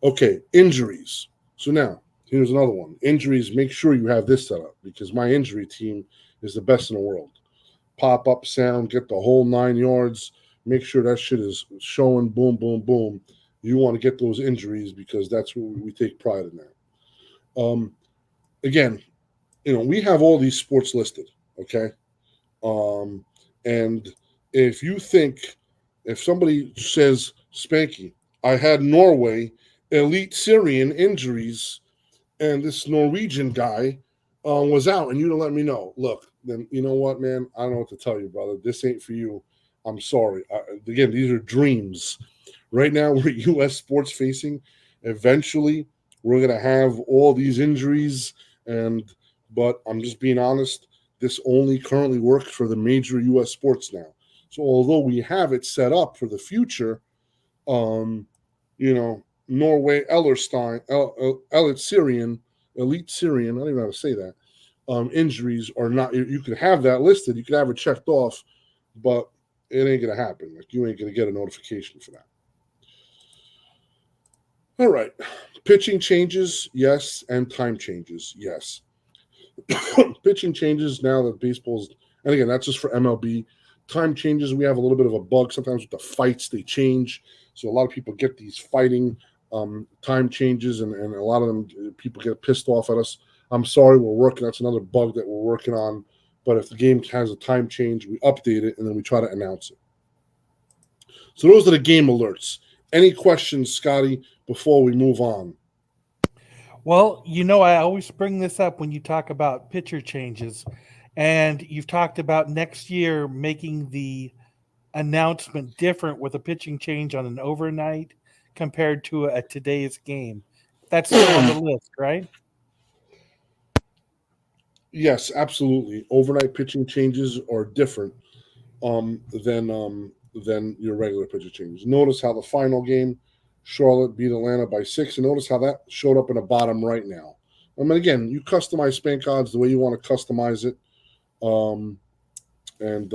Okay, injuries. So now here's another one. Injuries. Make sure you have this set up, because my injury team is the best in the world. Pop up sound, get the whole 9 yards. Make sure that shit is showing. Boom, boom, boom. You want to get those injuries, because that's what we take pride in that. Again, we have all these sports listed. Okay. And if somebody says, Spanky, I had Norway elite Syrian injuries, and this Norwegian guy was out, and you don't let me know. Look, then you know what, man? I don't know what to tell you, brother. This ain't for you. I'm sorry. Again, these are dreams. Right now, we're U.S. sports facing. Eventually, we're gonna have all these injuries, but I'm just being honest. This only currently works for the major U.S. sports now. So although we have it set up for the future, um, Norway, Ellerstein, Elite Syrian, I don't even know how to say that. Injuries are not. You could have that listed. You could have it checked off, but it ain't gonna happen. Like, you ain't gonna get a notification for that. All right, pitching changes, yes, and time changes, yes. Pitching changes now that baseball's, and again, that's just for MLB. Time changes, we have a little bit of a bug sometimes with the fights, they change. So a lot of people get these fighting time changes, and a lot of them, people get pissed off at us. I'm sorry, that's another bug that we're working on. But if the game has a time change, we update it, and then we try to announce it. So those are the game alerts. Any questions, Scotty, before we move on? Well, I always bring this up when you talk about pitcher changes, and you've talked about next year making the announcement different with a pitching change on an overnight compared to a today's game. That's still on the list, right? Yes, absolutely. Overnight pitching changes are different um, than um, than your regular pitcher changes. Notice how the final game, Charlotte beat Atlanta by 6, and notice how that showed up in the bottom right now. I mean, again, you customize SpankOdds the way you want to customize it, um, and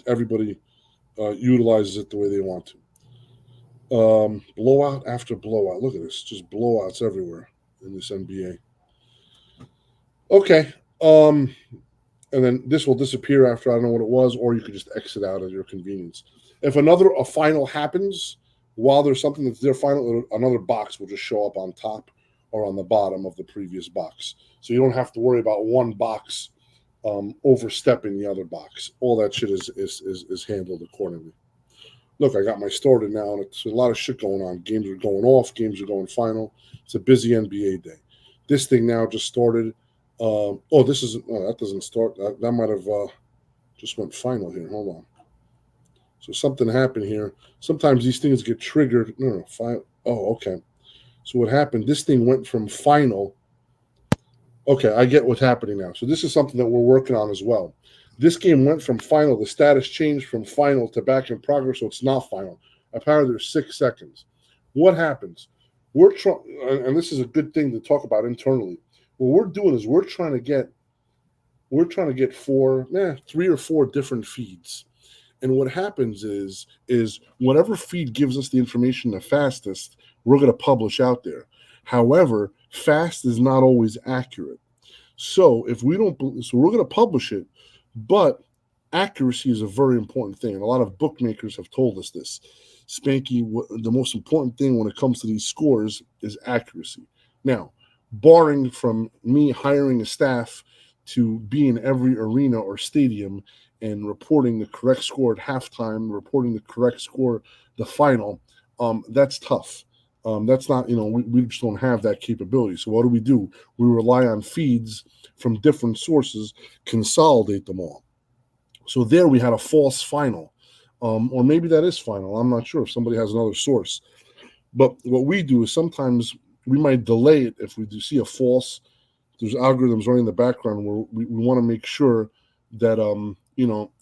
everybody utilizes it the way they want to. Blowout after blowout. Look at this, just blowouts everywhere in this NBA. Okay. And then this will disappear after I don't know what it was, or you could just exit out at your convenience. If a final happens while there's something that's their final, another box will just show up on top or on the bottom of the previous box. So you don't have to worry about one box overstepping the other box. All that shit is handled accordingly. Look, I got my started now, and it's a lot of shit going on. Games are going off, games are going final. It's a busy NBA day. This thing now just started. That doesn't start. That might have just went final here. Hold on. So something happened here. Sometimes these things get triggered. No, final. Oh, okay. So what happened? This thing went from final Okay, I get what's happening now. So this is something that we're working on as well. This game went from final. The status changed from final to back in progress, so it's not final. Apparently, there's 6 seconds. What happens? We're trying, and this is a good thing to talk about internally. What we're doing is we're trying to get three or four different feeds. And what happens is whatever feed gives us the information the fastest, we're going to publish out there. However, fast is not always accurate. So if we don't, so we're going to publish it, but accuracy is a very important thing, and a lot of bookmakers have told us this. Spanky, the most important thing when it comes to these scores is accuracy. Now, barring from me hiring a staff to be in every arena or stadium and reporting the correct score at halftime, reporting the correct score the final, that's tough. That's not, we just don't have that capability. So what do? We rely on feeds from different sources, consolidate them all. So there we had a false final, or maybe that is final. I'm not sure if somebody has another source. But what we do is sometimes we might delay it if we do see a false. There's algorithms running in the background where we want to make sure that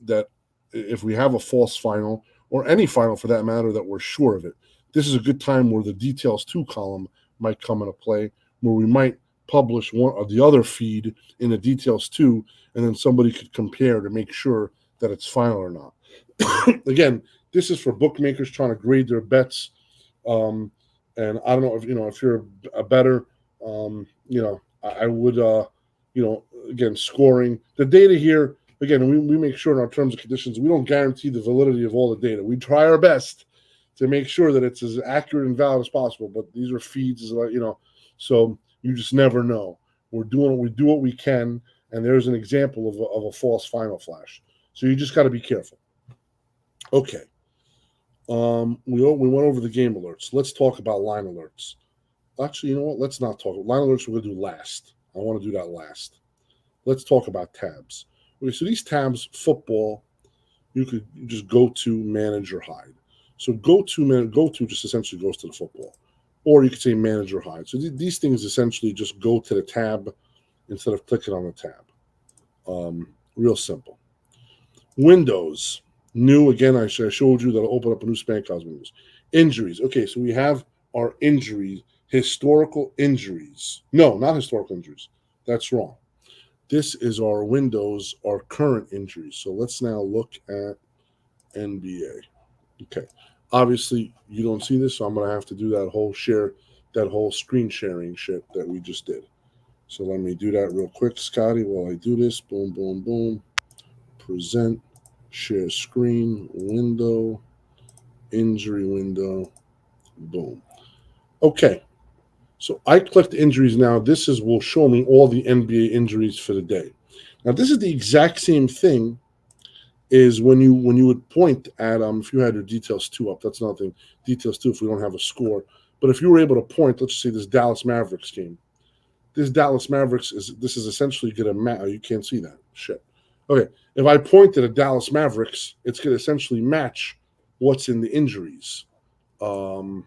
that if we have a false final or any final for that matter, that we're sure of it. This is a good time where the details to column might come into play, where we might publish one or the other feed in the details too, and then somebody could compare to make sure that it's final or not. Again, this is for bookmakers trying to grade their bets. Um, and I don't know if you're a better, I would, again, scoring the data here. Again, we make sure in our terms and conditions we don't guarantee the validity of all the data. We try our best to make sure that it's as accurate and valid as possible. But these are feeds, so you just never know. We do what we can, and there's an example of a false final flash. So you just got to be careful. Okay. We went over the game alerts. Let's talk about line alerts. Actually, you know what? Let's not talk. Line alerts we're going to do last. I want to do that last. Let's talk about tabs. Okay, so these tabs, football, you could just go to, manage, or hide. So go to just essentially goes to the football, or you could say manage or hide. So these things essentially just go to the tab instead of clicking on the tab. Real simple. Windows, new again. I showed you that I'll open up a new SpankOdds windows. Injuries. Okay, so we have our injuries, historical injuries. No, not historical injuries. That's wrong. This is our windows, our current injuries. So let's now look at NBA. Okay. Obviously, you don't see this, so I'm going to have to do that whole screen sharing shit that we just did. So let me do that real quick, Scotty, while I do this. Boom, boom, boom. Present, share screen, window, injury window, boom. Okay. So I clicked injuries now. Will show me all the NBA injuries for the day. Now this is the exact same thing is when you would point at if you had your details two up. That's another thing. Details two if we don't have a score. But if you were able to point, let's just say this Dallas Mavericks game. This Dallas Mavericks is essentially going to match. You can't see that shit. Okay, if I pointed at Dallas Mavericks, it's going to essentially match what's in the injuries. Yeah,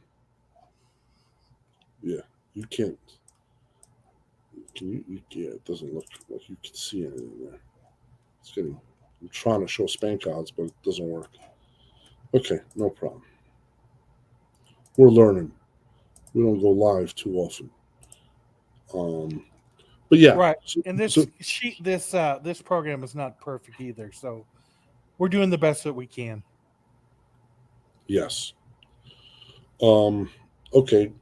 you can't. Yeah, it doesn't look like you can see anything there. It's getting. I'm trying to show SpankOdds, but it doesn't work. Okay, no problem. We're learning. We don't go live too often. But yeah, Right. And this program is not perfect either. So we're doing the best that we can. yes. Um, okay,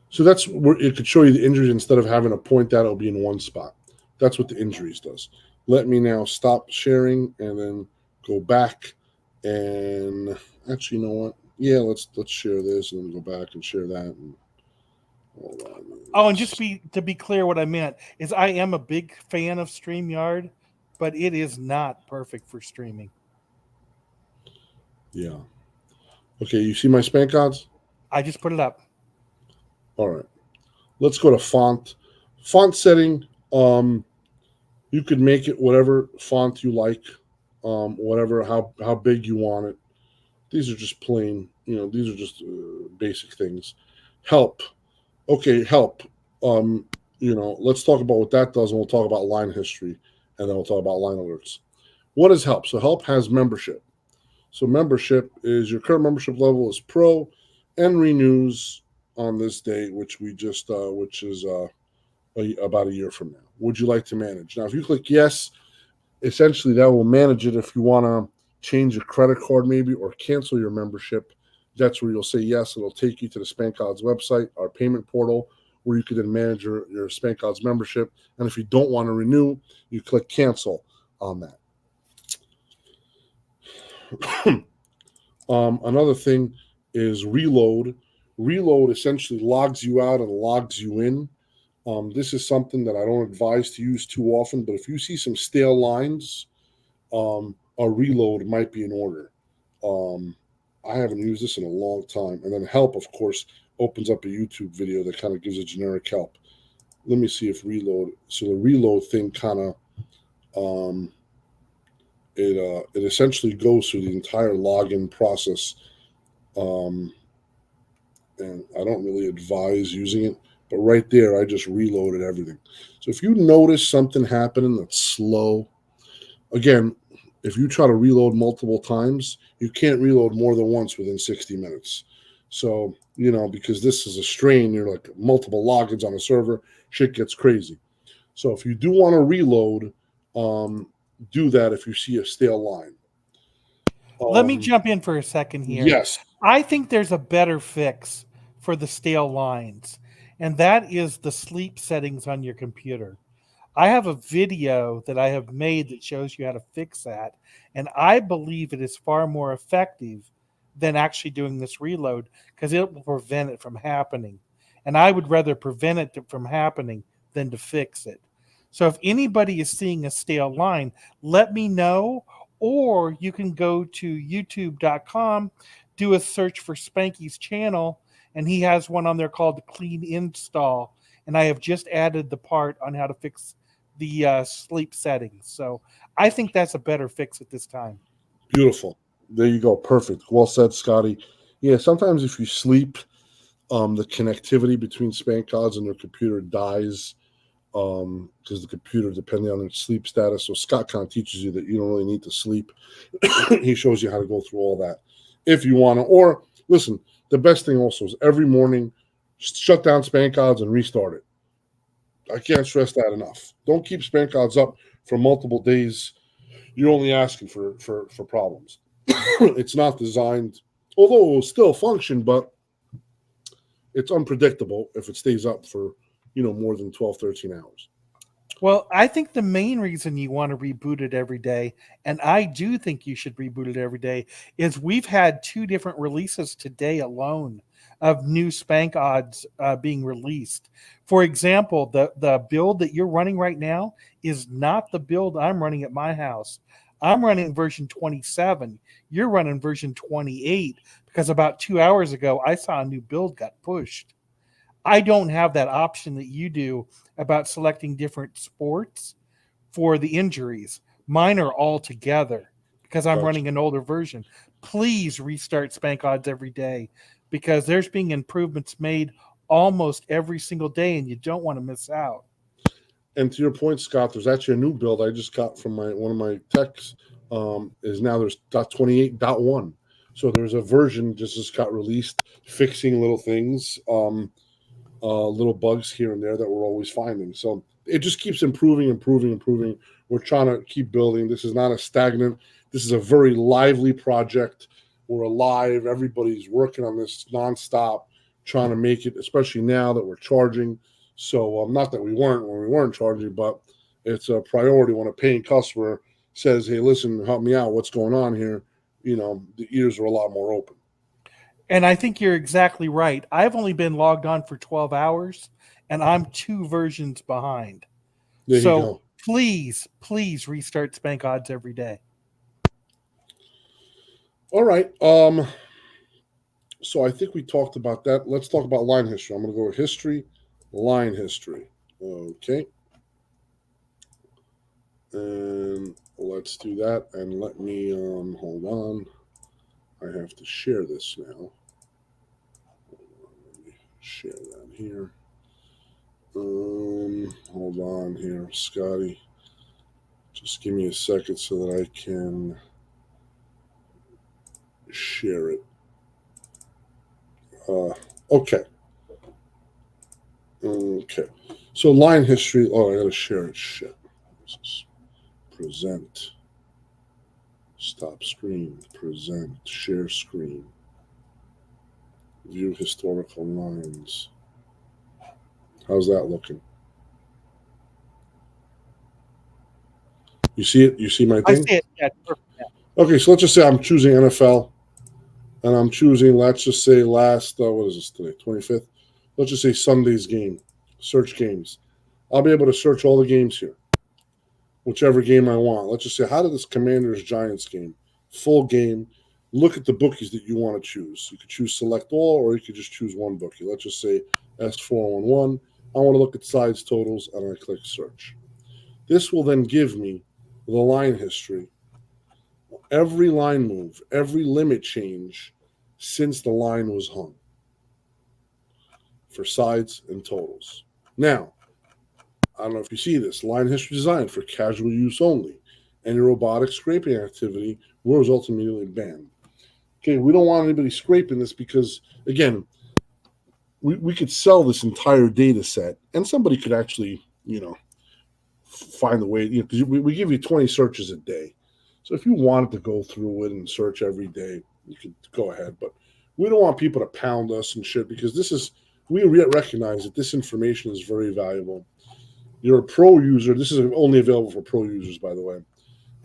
so that's where it could show you the injuries instead of having to point that. It'll be in one spot. That's what the injuries does. Let me now stop sharing and then go back and actually, you know what? Yeah, let's share this and then go back and share that. And hold on. Oh, and to be clear, what I meant is I am a big fan of StreamYard, but it is not perfect for streaming. Yeah. Okay, you see my SpankOdds? I just put it up. All right. Let's go to font. Font setting. You could make it whatever font you like. Whatever how big you want it. These are just plain. These are just basic things. Help. Okay, help. let's talk about what that does, and we'll talk about line history, and then we'll talk about line alerts. What is help? So help has membership. So membership is your current membership level is pro, and renews on this date, which we just which is about a year from now. Would you like to manage? Now, if you click yes, essentially that will manage it. If you want to change your credit card maybe or cancel your membership, that's where you'll say yes. It'll take you to the SpankOdds website, our payment portal, where you can then manage your SpankOdds membership. And if you don't want to renew, you click cancel on that. Another thing is reload. Reload essentially logs you out and logs you in. This is something that I don't advise to use too often, but if you see some stale lines, a reload might be in order. Um, I haven't used this in a long time. And then help, of course, opens up a YouTube video that kind of gives a generic help. Let me see if reload. So the reload thing kind of um, it essentially goes through the entire login process, um, and I don't really advise using it. But right there, I just reloaded everything. So if you notice something happening that's slow, again, if you try to reload multiple times, you can't reload more than once within 60 minutes. So, because this is a strain, you're like multiple logins on a server, shit gets crazy. So if you do want to reload, um, do that if you see a stale line. Let me Um, jump in for a second here. yes, I think there's a better fix for the stale lines, and that is the sleep settings on your computer. I have a video that I have made that shows you how to fix that, and I believe it is far more effective than actually doing this reload because it will prevent it from happening. And I would rather prevent it from happening than to fix it. So if anybody is seeing a stale line, let me know, or you can go to youtube.com, do a search for Spanky's channel, and he has one on there called Clean Install. And I have just added the part on how to fix the sleep settings. So I think that's a better fix at this time. beautiful. There you go. Perfect. Well said, Scotty. Yeah, sometimes if you sleep, the connectivity between SpankOdds and your computer dies because the computer, depending on its sleep status. So Scott kind of teaches you that you don't really need to sleep. He shows you how to go through all that if you want to. Or listen, the best thing also is every morning, shut down SpankOdds and restart it. I can't stress that enough. Don't keep SpankOdds up for multiple days. You're only asking for problems. It's not designed, although it will still function, but it's unpredictable if it stays up for more than 12, 13 hours. Well, I think the main reason you want to reboot it every day, and I do think you should reboot it every day, is we've had two different releases today alone of new Spank odds being released. For example, the build that you're running right now is not the build I'm running at my house. I'm running version 27. You're running version 28 because about 2 hours ago I saw a new build got pushed. I don't have that option that you do about selecting different sports for the injuries. Mine are all together because I'm Gotcha. running an older version. Please restart Spank Odds every day because there's being improvements made almost every single day and you don't want to miss out. And to your point, Scott, there's actually a new build I just got from my one of my techs. Is now there's .28.1. So there's a version just got released, fixing little things, little bugs here and there that we're always finding. So it just keeps improving, improving, improving. We're trying to keep building. This is not a stagnant. This is a very lively project. We're alive. Everybody's working on this nonstop, trying to make it, especially now that we're charging. So not that we weren't when we weren't charging, but it's a priority when a paying customer says, "Hey, listen, help me out. What's going on here?" The ears are a lot more open. And I think you're exactly right. I've only been logged on for 12 hours and I'm two versions behind. There you So go. please, please restart Spank Odds every day. All right. So I think we talked about that. Let's talk about line history. I'm going to go with history, line history. Okay. And let's do that. And let me hold on. I have to share this now. Let me share that here. Hold on here, Scotty. Just give me a second so that I can share it. Okay. Okay. So line history. Oh, I gotta share it. Shit. Present. Stop screen. Present. Share screen. View historical lines. How's that looking? You see it? You see my I thing? see it. Yeah, perfect. Okay, so let's just say I'm choosing NFL, and I'm choosing, let's just say last, what is this today, 25th? Let's just say Sunday's game. Search games. I'll be able to search all the games here, whichever game I want. Let's just say, how did this Commanders Giants game, full game, look at the bookies that you want to choose. You could choose select all, or you could just choose one bookie. Let's just say S411. I want to look at sides totals, and I click search. This will then give me the line history, every line move, every limit change since the line was hung for sides and totals. Now, I don't know if you see this, line history designed for casual use only. Any robotic scraping activity will result immediately banned. Okay, we don't want anybody scraping this because, again, we could sell this entire data set and somebody could actually, find the way, because we give you 20 searches a day. So if you wanted to go through it and search every day, you could go ahead. But we don't want people to pound us and shit because we recognize that this information is very valuable. You're a pro user. This is only available for pro users, by the way.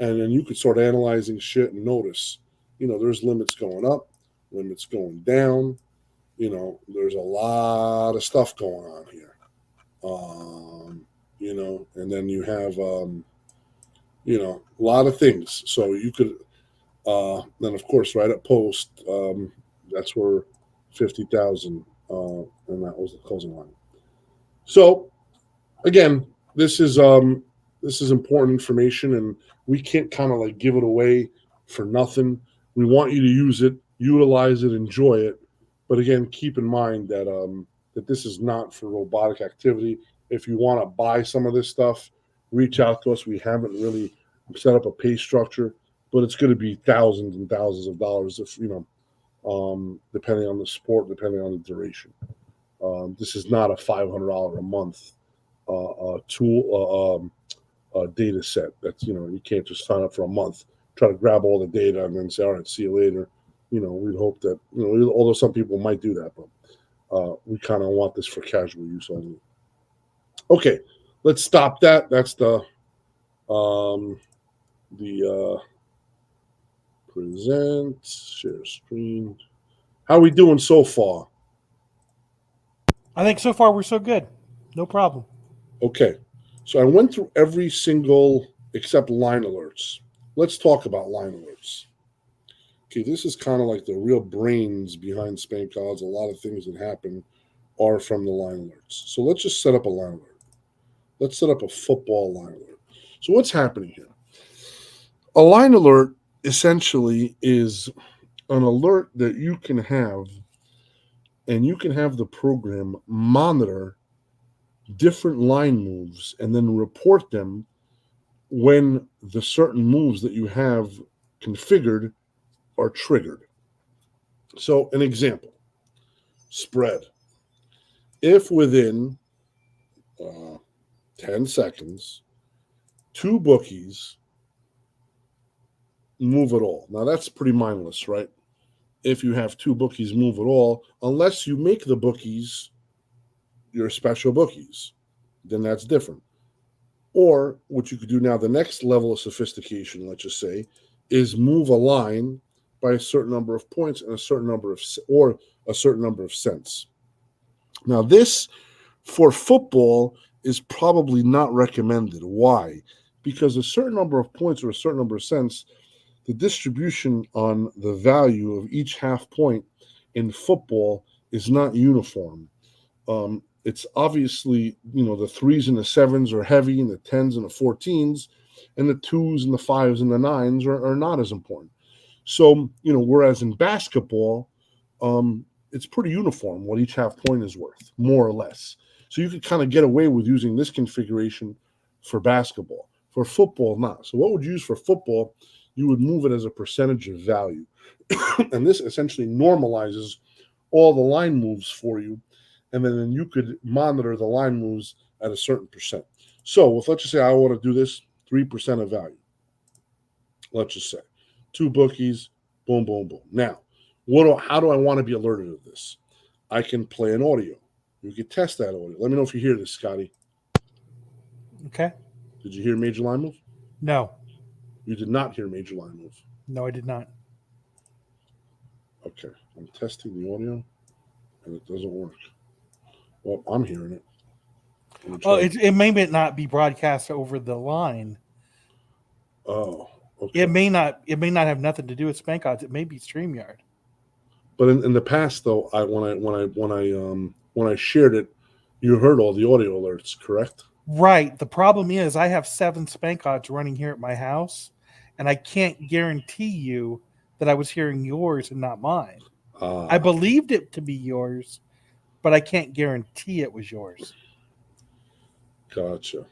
And then you could start analyzing shit and notice, there's limits going up, limits going down. There's a lot of stuff going on here. And then you have, a lot of things. So you could, then of course, right at post, that's where 50,000, and that was the closing line. So again, this is important information, and we can't kind of like give it away for nothing. We want you to use it, utilize it, enjoy it. But again, keep in mind that this is not for robotic activity. If you want to buy some of this stuff, reach out to us. We haven't really set up a pay structure, but it's going to be thousands and thousands of dollars if depending on the sport, depending on the duration. This is not a $500 a month tool data set. That's you can't just sign up for a month, try to grab all the data, and then say, all right, see you later. We'd hope that although some people might do that, but we kind of want this for casual use only. Okay, let's stop that. That's the present share screen. How are we doing so far? I think so far we're so good. No problem. Okay, so I went through every single except line alerts. Let's talk about line alerts. Okay, this is kind of like the real brains behind SpankOdds. A lot of things that happen are from the line alerts. So let's just set up a line alert. Let's set up a football line alert. So what's happening here? A line alert essentially is an alert that you can have, and you can have the program monitor different line moves and then report them when the certain moves that you have configured are triggered. So, an example, spread. If within 10 seconds, two bookies move at all. Now, that's pretty mindless, right? If you have two bookies move at all, unless you make the bookies your special bookies, then that's different. Or what you could do now, the next level of sophistication, let's just say, is move a line by a certain number of points and a certain number of cents. Now, this for football is probably not recommended. Why? Because a certain number of points or a certain number of cents, the distribution on the value of each half point in football is not uniform. It's obviously, the 3s and the 7s are heavy, and the 10s and the 14s, and the 2s and the 5s and the 9s are not as important. So, whereas in basketball, it's pretty uniform what each half point is worth, more or less. So you could kind of get away with using this configuration for basketball. For football, not. So what would you use for football? You would move it as a percentage of value. And this essentially normalizes all the line moves for you. And then you could monitor the line moves at a certain percent. So if let's just say I want to do this 3% of value. Let's just say 2 bookies, boom, boom, boom. Now, how do I want to be alerted of this? I can play an audio. You can test that audio. Let me know if you hear this, Scotty. Okay. Did you hear major line move? No. You did not hear major line move. No, I did not. Okay. I'm testing the audio, and it doesn't work. Well, I'm hearing it. Oh, it may not be broadcast over the line. Oh, okay. It may not have nothing to do with SpankOdds. It may be StreamYard. But in the past, though, when I shared it, you heard all the audio alerts, correct? Right. The problem is I have 7 SpankOdds running here at my house, and I can't guarantee you that I was hearing yours and not mine. I believed it to be yours, but I can't guarantee it was yours. Gotcha.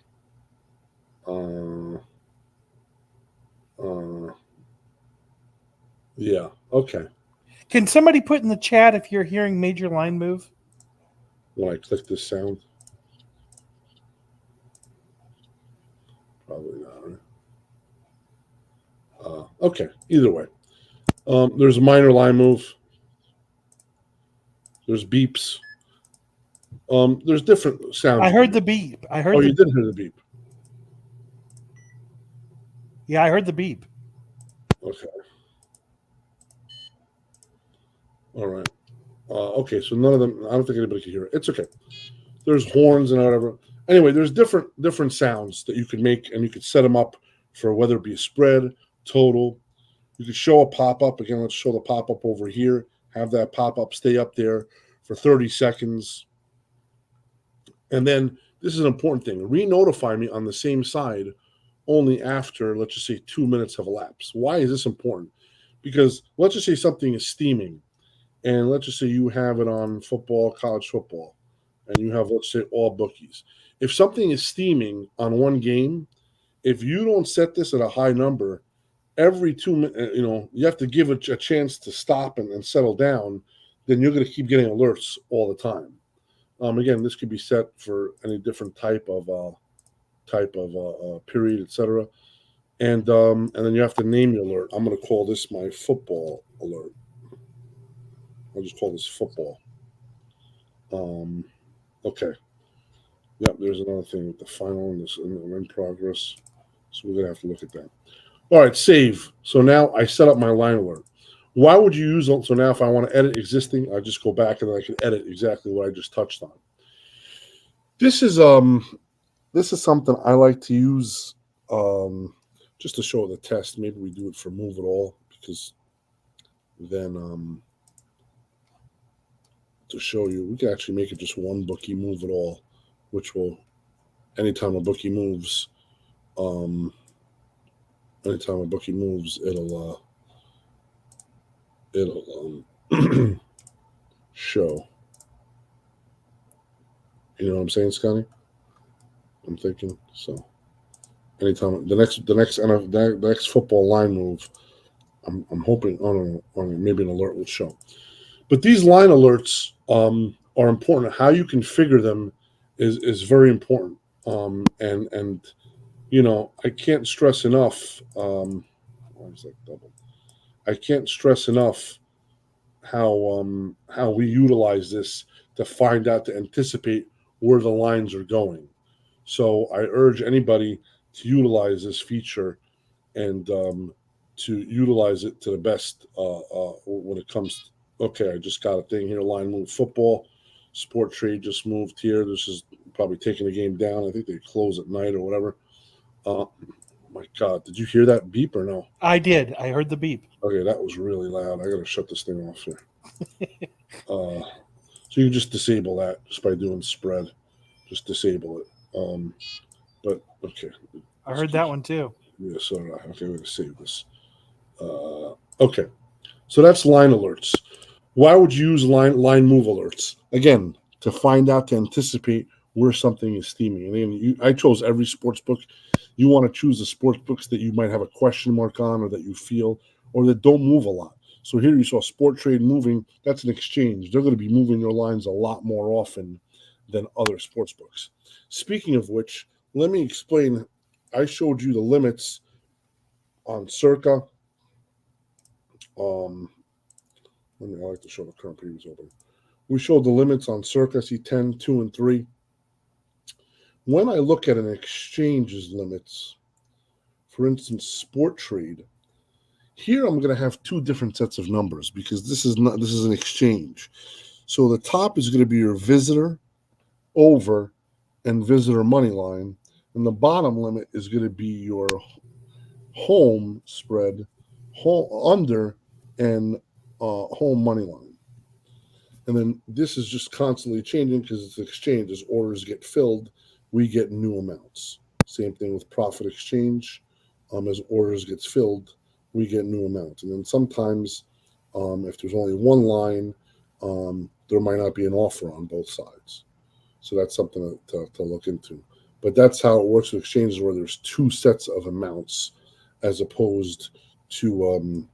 Yeah. Okay. Can somebody put in the chat if you're hearing major line move? When I click this sound, probably not. Okay. Either way, there's a minor line move. There's beeps. There's different sounds. I heard the beep. You did hear the beep. Yeah, I heard the beep. Okay. All right. Okay, so none of them. I don't think anybody can hear it. It's okay. There's horns and whatever. Anyway, there's different sounds that you could make, and you could set them up for whether it be a spread, total. You could show a pop up. Again, let's show the pop up over here. Have that pop up stay up there for 30 seconds. And then this is an important thing. Re-notify me on the same side only after, let's just say, 2 minutes have elapsed. Why is this important? Because let's just say something is steaming. And let's just say you have it on football, college football, and you have, let's say, all bookies. If something is steaming on one game, if you don't set this at a high number, every 2 minutes, you have to give it a chance to stop and settle down, then you're going to keep getting alerts all the time. Again, this could be set for any different type of period, etc. And then you have to name your alert. I'm going to call this my football alert. I'll just call this football. Okay. Yep, there's another thing with the final and this in progress. So we're going to have to look at that. All right, save. So now I set up my line alert. Why would you use it? So now if I want to edit existing, I just go back and then I can edit exactly what I just touched on. This is something I like to use just to show the test. Maybe we do it for move it all, because then to show you, we can actually make it just one bookie move it all, which will, anytime a bookie moves, it'll show. You know what I'm saying, Scotty? I'm thinking so. Anytime the next football line move, I'm hoping. Oh no, maybe an alert will show. But these line alerts are important. How you configure them is very important. And I can't stress enough. Why is that double? I can't stress enough how we utilize this to find out, to anticipate where the lines are going. So I urge anybody to utilize this feature and to utilize it to the best when it comes. Okay, I just got a thing here. Line move football. Sport Trade just moved here. This is probably taking the game down. I think they close at night or whatever. My God, did you hear that beep or no? I did. I heard the beep. Okay, that was really loud. I got to shut this thing off here. So you can just disable that just by doing spread. Just disable it. But okay. I heard that one too. Yeah, so did I. Okay, we're going to save this. Okay, so that's line alerts. Why would you use line move alerts? Again, to find out, to anticipate where something is steaming. And then I chose every sports book. You want to choose the sports books that you might have a question mark on, or that you feel, or that don't move a lot. So here you saw Sport Trade moving. That's an exchange. They're going to be moving your lines a lot more often than other sports books. Speaking of which, let me explain. I showed you the limits on Circa. I like to show the current previews open. We showed the limits on Circa C10, 2, and 3. When I look at an exchange's limits, for instance, Sport Trade, here I'm going to have two different sets of numbers because this is an exchange. So the top is going to be your visitor, over, and visitor money line, and the bottom limit is going to be your home spread, under, and home money line. And then this is just constantly changing because it's exchange. As orders get filled, we get new amounts. Same thing with profit exchange. As orders gets filled, we get new amounts. And then sometimes, if there's only one line, there might not be an offer on both sides. So that's something to look into. But that's how it works with exchanges, where there's two sets of amounts, as opposed to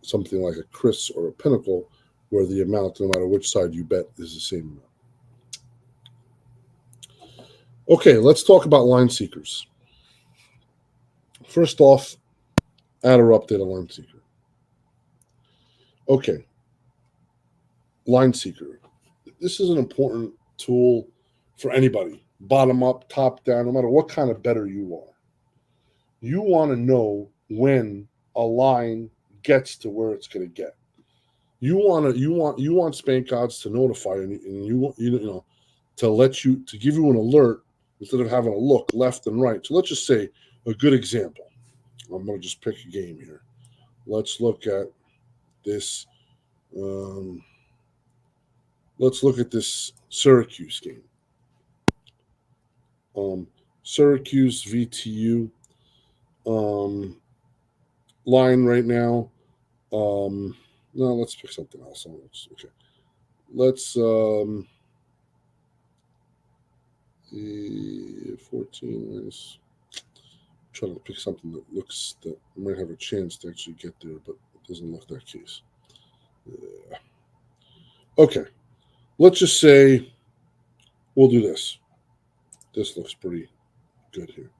something like a Chris or a Pinnacle, where the amount, no matter which side you bet, is the same amount. Okay, let's talk about line seekers. First off, add or update a line seeker. Okay, line seeker. This is an important tool for anybody, bottom up, top down, no matter what kind of bettor you are. You want to know when a line gets to where it's going to get. You want SpankOdds to notify you, and you to give you an alert instead of having to look left and right. So let's just say a good example. I'm going to just pick a game here. Let's look at this. Let's look at this Syracuse game. Syracuse VTU line right now. No, let's pick something else. Okay. Let's 14 minus. Trying to pick something that might have a chance to actually get there, but it doesn't look that case. Yeah. Okay, let's just say we'll do this. This looks pretty good here.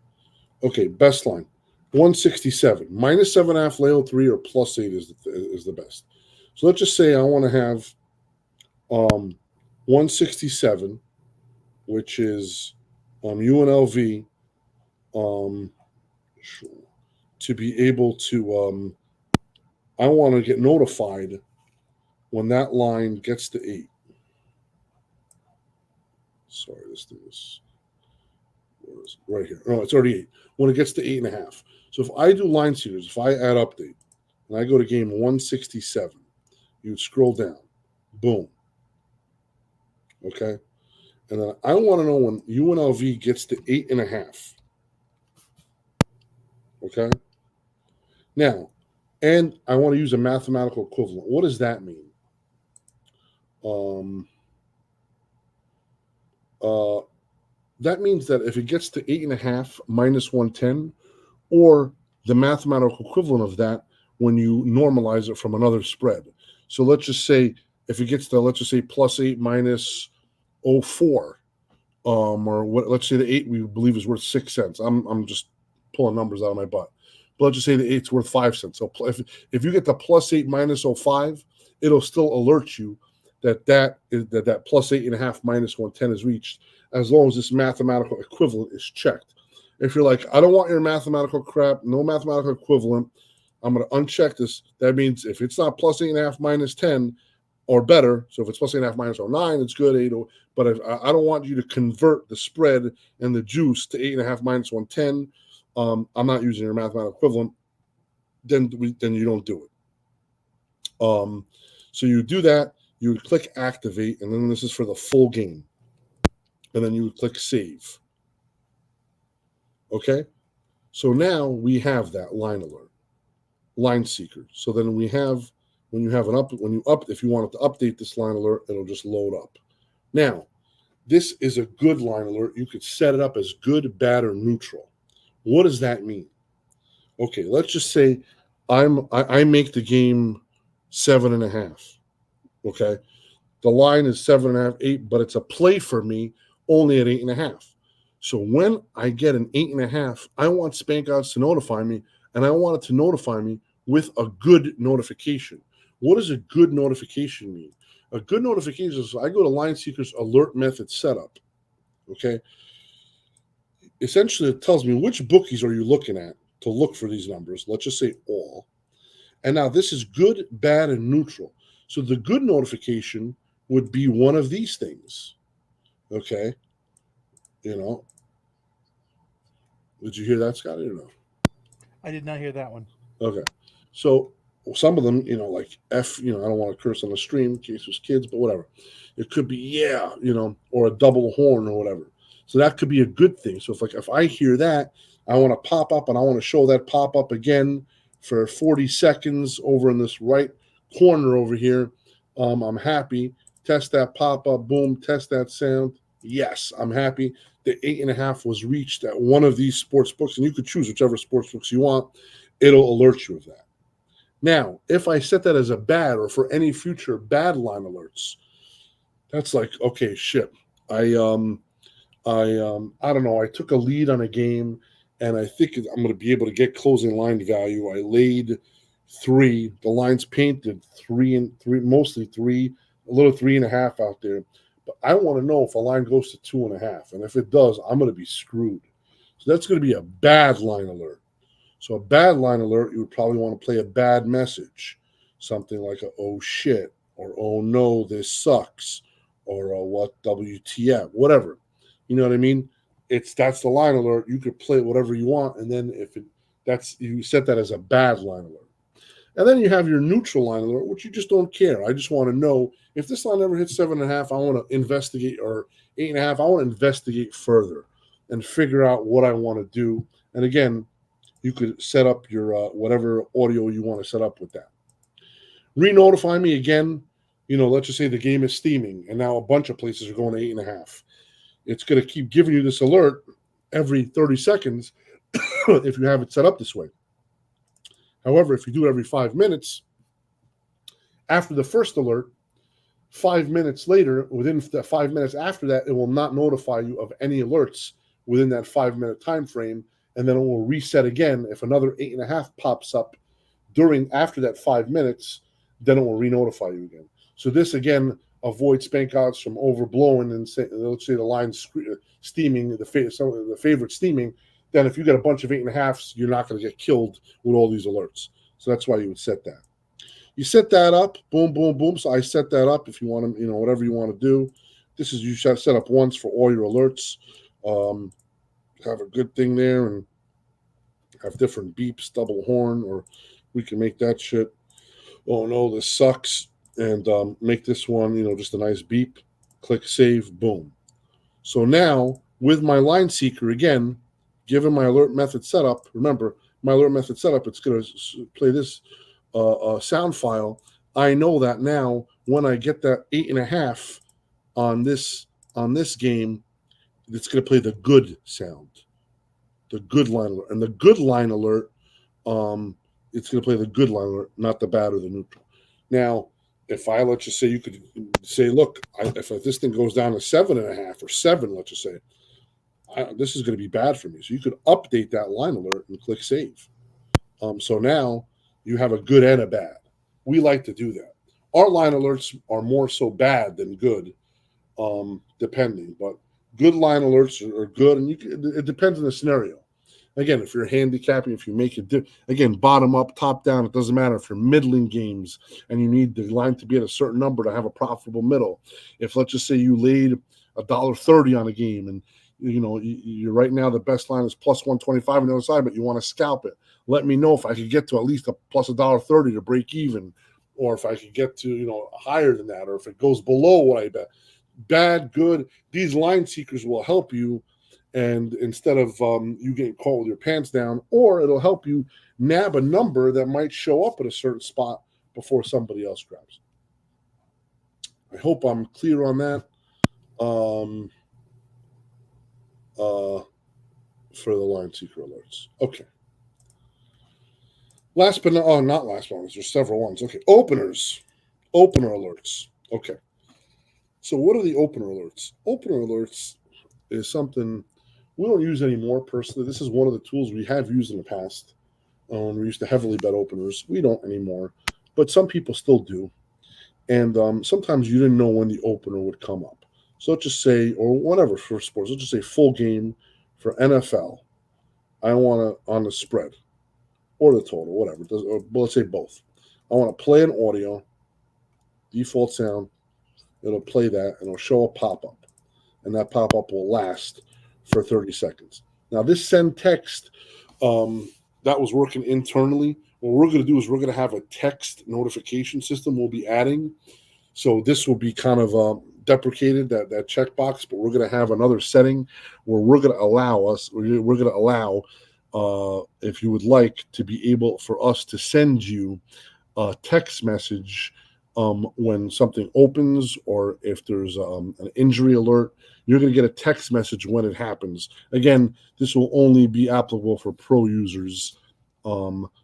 Okay, best line 167 minus 7.5 Leo 3 or plus 8 is the best. So let's just say I want to have 167, which is UNLV, to be able to I want to get notified when that line gets to 8. Sorry, this thing is right here. No, it's already 8. When it gets to 8.5. So if I do line series, if I add update and I go to game 167, you scroll down, boom. Okay, and then I want to know when UNLV gets to 8.5. Okay. Now, and I want to use a mathematical equivalent. What does that mean? That means that if it gets to 8.5 minus 110, or the mathematical equivalent of that when you normalize it from another spread. So let's just say if it gets to, let's just say plus 8 minus 0.04, or what? Let's say the 8 we believe is worth 6 cents. I'm just pulling numbers out of my butt. But let's just say the 8's worth 5 cents. So if you get the plus 8 minus 0.05, it'll still alert you that plus 8.5 minus 110 is reached, as long as this mathematical equivalent is checked. If you're like, I don't want your mathematical crap, no mathematical equivalent, I'm going to uncheck this. That means if it's not plus 8.5 minus 10 or better, so if it's plus 8.5 minus 0.9, it's good, 8. But if I don't want you to convert the spread and the juice to 8.5 minus 110, I'm not using your mathematical equivalent, then you don't do it. So you do that, you would click activate, and then this is for the full game. And then you would click save. Okay? So now we have that line alert, line seeker. So then we have, if you wanted to update this line alert, it'll just load up. Now, This is a good line alert. You could set it up as good, bad, or neutral. What does that mean? Okay, let's just say I make the game 7.5. Okay, the line is 7.5, 8, but it's a play for me only at 8.5. So when I get an 8.5, I want SpankOdds to notify me, and I want it to notify me with a good notification. What does a good notification mean? A good notification is I go to Line Seeker's alert method setup. Okay, essentially it tells me which bookies are you looking at to look for these numbers. Let's just say all. And now this is good, bad, and neutral. So the good notification would be one of these things. Okay. You know, did you hear that, Scotty, or no? I did not hear that one. Okay. So some of them, like F, I don't want to curse on the stream in case there's kids, but whatever. It could be, yeah, or a double horn or whatever. So that could be a good thing. So if I hear that, I want to pop up and I want to show that pop up again for 40 seconds over in this right corner over here. I'm happy. Test that pop up. Boom. Test that sound. Yes, I'm happy. The 8.5 was reached at one of these sports books, and you could choose whichever sports books you want. It'll alert you of that. Now, if I set that as a bad or for any future bad line alerts, that's like, okay, shit. I don't know. I took a lead on a game, and I think I'm going to be able to get closing line value. I laid 3. The line's painted 3 and 3, mostly 3, a little 3.5 out there. But I want to know if a line goes to 2.5, and if it does, I'm going to be screwed. So that's going to be a bad line alert. So a bad line alert, you would probably want to play a bad message, something like a "oh shit" or "oh no, this sucks" or a "what WTF," whatever. You know what I mean? That's the line alert. You could play whatever you want, and then you set that as a bad line alert. And then you have your neutral line alert, which you just don't care. I just want to know if this line ever hits 7.5. I want to investigate, or 8.5. I want to investigate further and figure out what I want to do. And again, you could set up your whatever audio you want to set up with that. Re-notify me again. Let's just say the game is steaming, and now a bunch of places are going to 8.5. It's going to keep giving you this alert every 30 seconds if you have it set up this way. However, if you do it every 5 minutes, after the first alert, 5 minutes later, within the 5 minutes after that, it will not notify you of any alerts within that 5-minute time frame, and then it will reset again. If another 8.5 pops up after that 5 minutes, then it will re-notify you again. So this again avoids SpankOdds from overblowing and let's say the line's steaming, some of the favorite steaming. Then if you get a bunch of 8.5s, you're not going to get killed with all these alerts. So that's why you would set that. You set that up, boom, boom, boom. So I set that up if you want to, whatever you want to do. This is you set up once for all your alerts. Have a good thing there and have different beeps, double horn, or we can make that shit. Oh no, this sucks. And make this one, just a nice beep. Click save, boom. So now with my line seeker again, given my alert method setup, remember my alert method setup, it's going to play this sound file. I know that now when I get that 8.5 on this game, it's going to play the good sound, the good line alert, and the good line alert. It's going to play the good line alert, not the bad or the neutral. Now, if I let's just say you could say, look, if this thing goes down to 7.5 or 7, let's just say, this is going to be bad for me. So you could update that line alert and click save. So now you have a good and a bad. We like to do that. Our line alerts are more so bad than good, depending. But good line alerts are good, and it depends on the scenario. Again, if you're handicapping, if you make it, again, bottom up, top down, it doesn't matter. If you're middling games and you need the line to be at a certain number to have a profitable middle. If let's just say you laid $1.30 on a game and you're right now the best line is plus 125 on the other side, but you want to scalp it. Let me know if I could get to at least a plus $1.30 to break even, or if I could get to higher than that, or if it goes below what I bet. Bad, good. These line seekers will help you. And instead of you getting caught with your pants down, or it'll help you nab a number that might show up at a certain spot before somebody else grabs it. I hope I'm clear on that. um, uh, for the line seeker alerts. Okay. Last but not, oh, not last one. There's several ones. Okay. Opener alerts. Okay. So what are the opener alerts? Opener alerts is something we don't use anymore personally. This is one of the tools we have used in the past. We used to heavily bet openers. We don't anymore, but some people still do. And sometimes you didn't know when the opener would come up. So let's just say, or whatever for sports, let's just say full game for NFL. I want to on the spread or the total, whatever. Or, well, let's say both. I want to play an audio, default sound. It'll play that and it'll show a pop up. And that pop up will last for 30 seconds. Now, this send text that was working internally. What we're going to do is we're going to have a text notification system we'll be adding. So this will be kind of deprecated, that checkbox, but we're going to have another setting where we're going to allow, if you would like, to be able for us to send you a text message when something opens or if there's an injury alert. You're going to get a text message when it happens. Again, this will only be applicable for pro users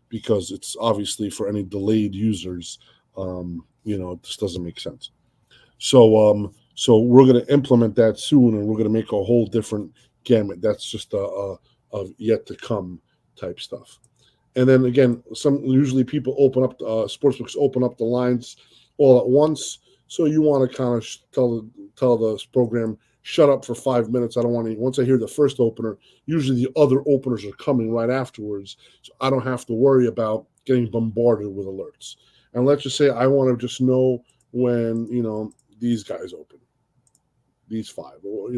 because it's obviously for any delayed users. This doesn't make sense. So we're going to implement that soon, and we're going to make a whole different gamut. That's just a yet to come type stuff. And then again, usually people open up sportsbooks open up the lines all at once. So you want to kind of tell the program, shut up for 5 minutes. I don't want to. Once I hear the first opener, usually the other openers are coming right afterwards, so I don't have to worry about getting bombarded with alerts. And let's just say I want to just know when these guys open, these five, or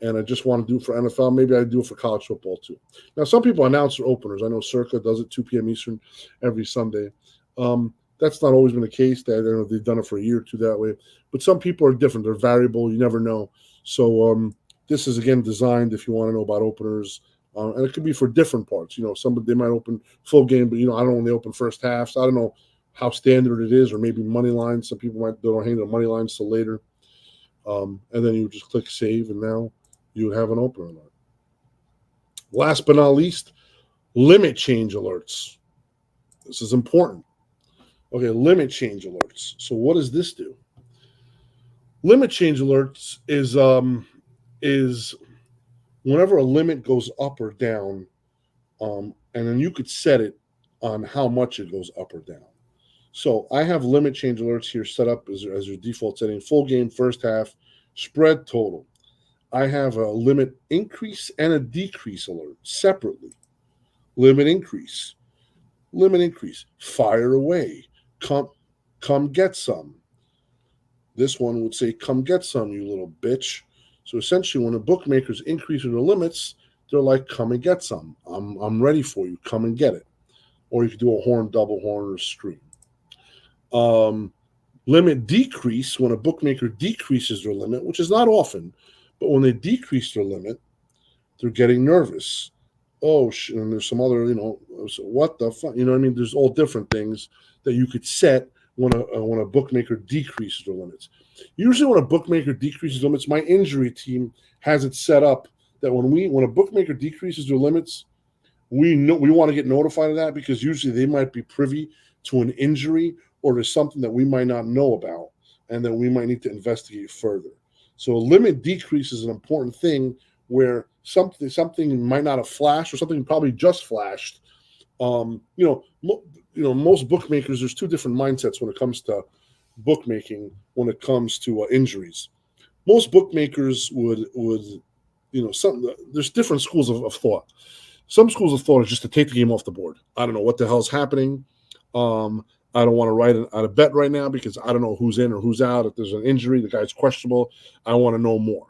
and I just want to do it for NFL. Maybe I do it for college football too. Now, some people announce their openers. I know Circa does it 2 p.m. Eastern every Sunday. That's not always been the case. They've done it for a year or two that way. But some people are different. They're variable. You never know. So this is, again, designed if you want to know about openers. And it could be for different parts. They might open full game, but, I don't know when they open first half. So I don't know how standard it is, or maybe money lines. Some people don't hang their money lines till later. And then you would just click save, and now you would have an opener alert. Last but not least, limit change alerts. This is important. Okay, limit change alerts. So what does this do? Limit change alerts is whenever a limit goes up or down, and then you could set it on how much it goes up or down. So I have limit change alerts here set up as your default setting. Full game, first half, spread total. I have a limit increase and a decrease alert separately. Limit increase, fire away, come get some. This one would say, come get some, you little bitch. So essentially, when the bookmakers increase their limits, they're like, come and get some. I'm ready for you. Come and get it. Or you could do a horn, double horn, or scream. Limit decrease, when a bookmaker decreases their limit, which is not often, but when they decrease their limit, they're getting nervous. Oh, and there's some other, so what the fuck? You know what I mean? There's all different things that you could set when a bookmaker decreases their limits. Usually when a bookmaker decreases limits, my injury team has it set up that when a bookmaker decreases their limits, we want to get notified of that, because usually they might be privy to an injury or to something that we might not know about, and then we might need to investigate further. So a limit decrease is an important thing where something might not have flashed, or something probably just flashed. Most bookmakers, there's two different mindsets when it comes to bookmaking. When it comes to injuries, most bookmakers would there's different schools of thought. Some schools of thought is just to take the game off the board. I don't know what the hell's happening. I don't want to write out a bet right now because I don't know who's in or who's out. If there's an injury, the guy's questionable. I want to know more.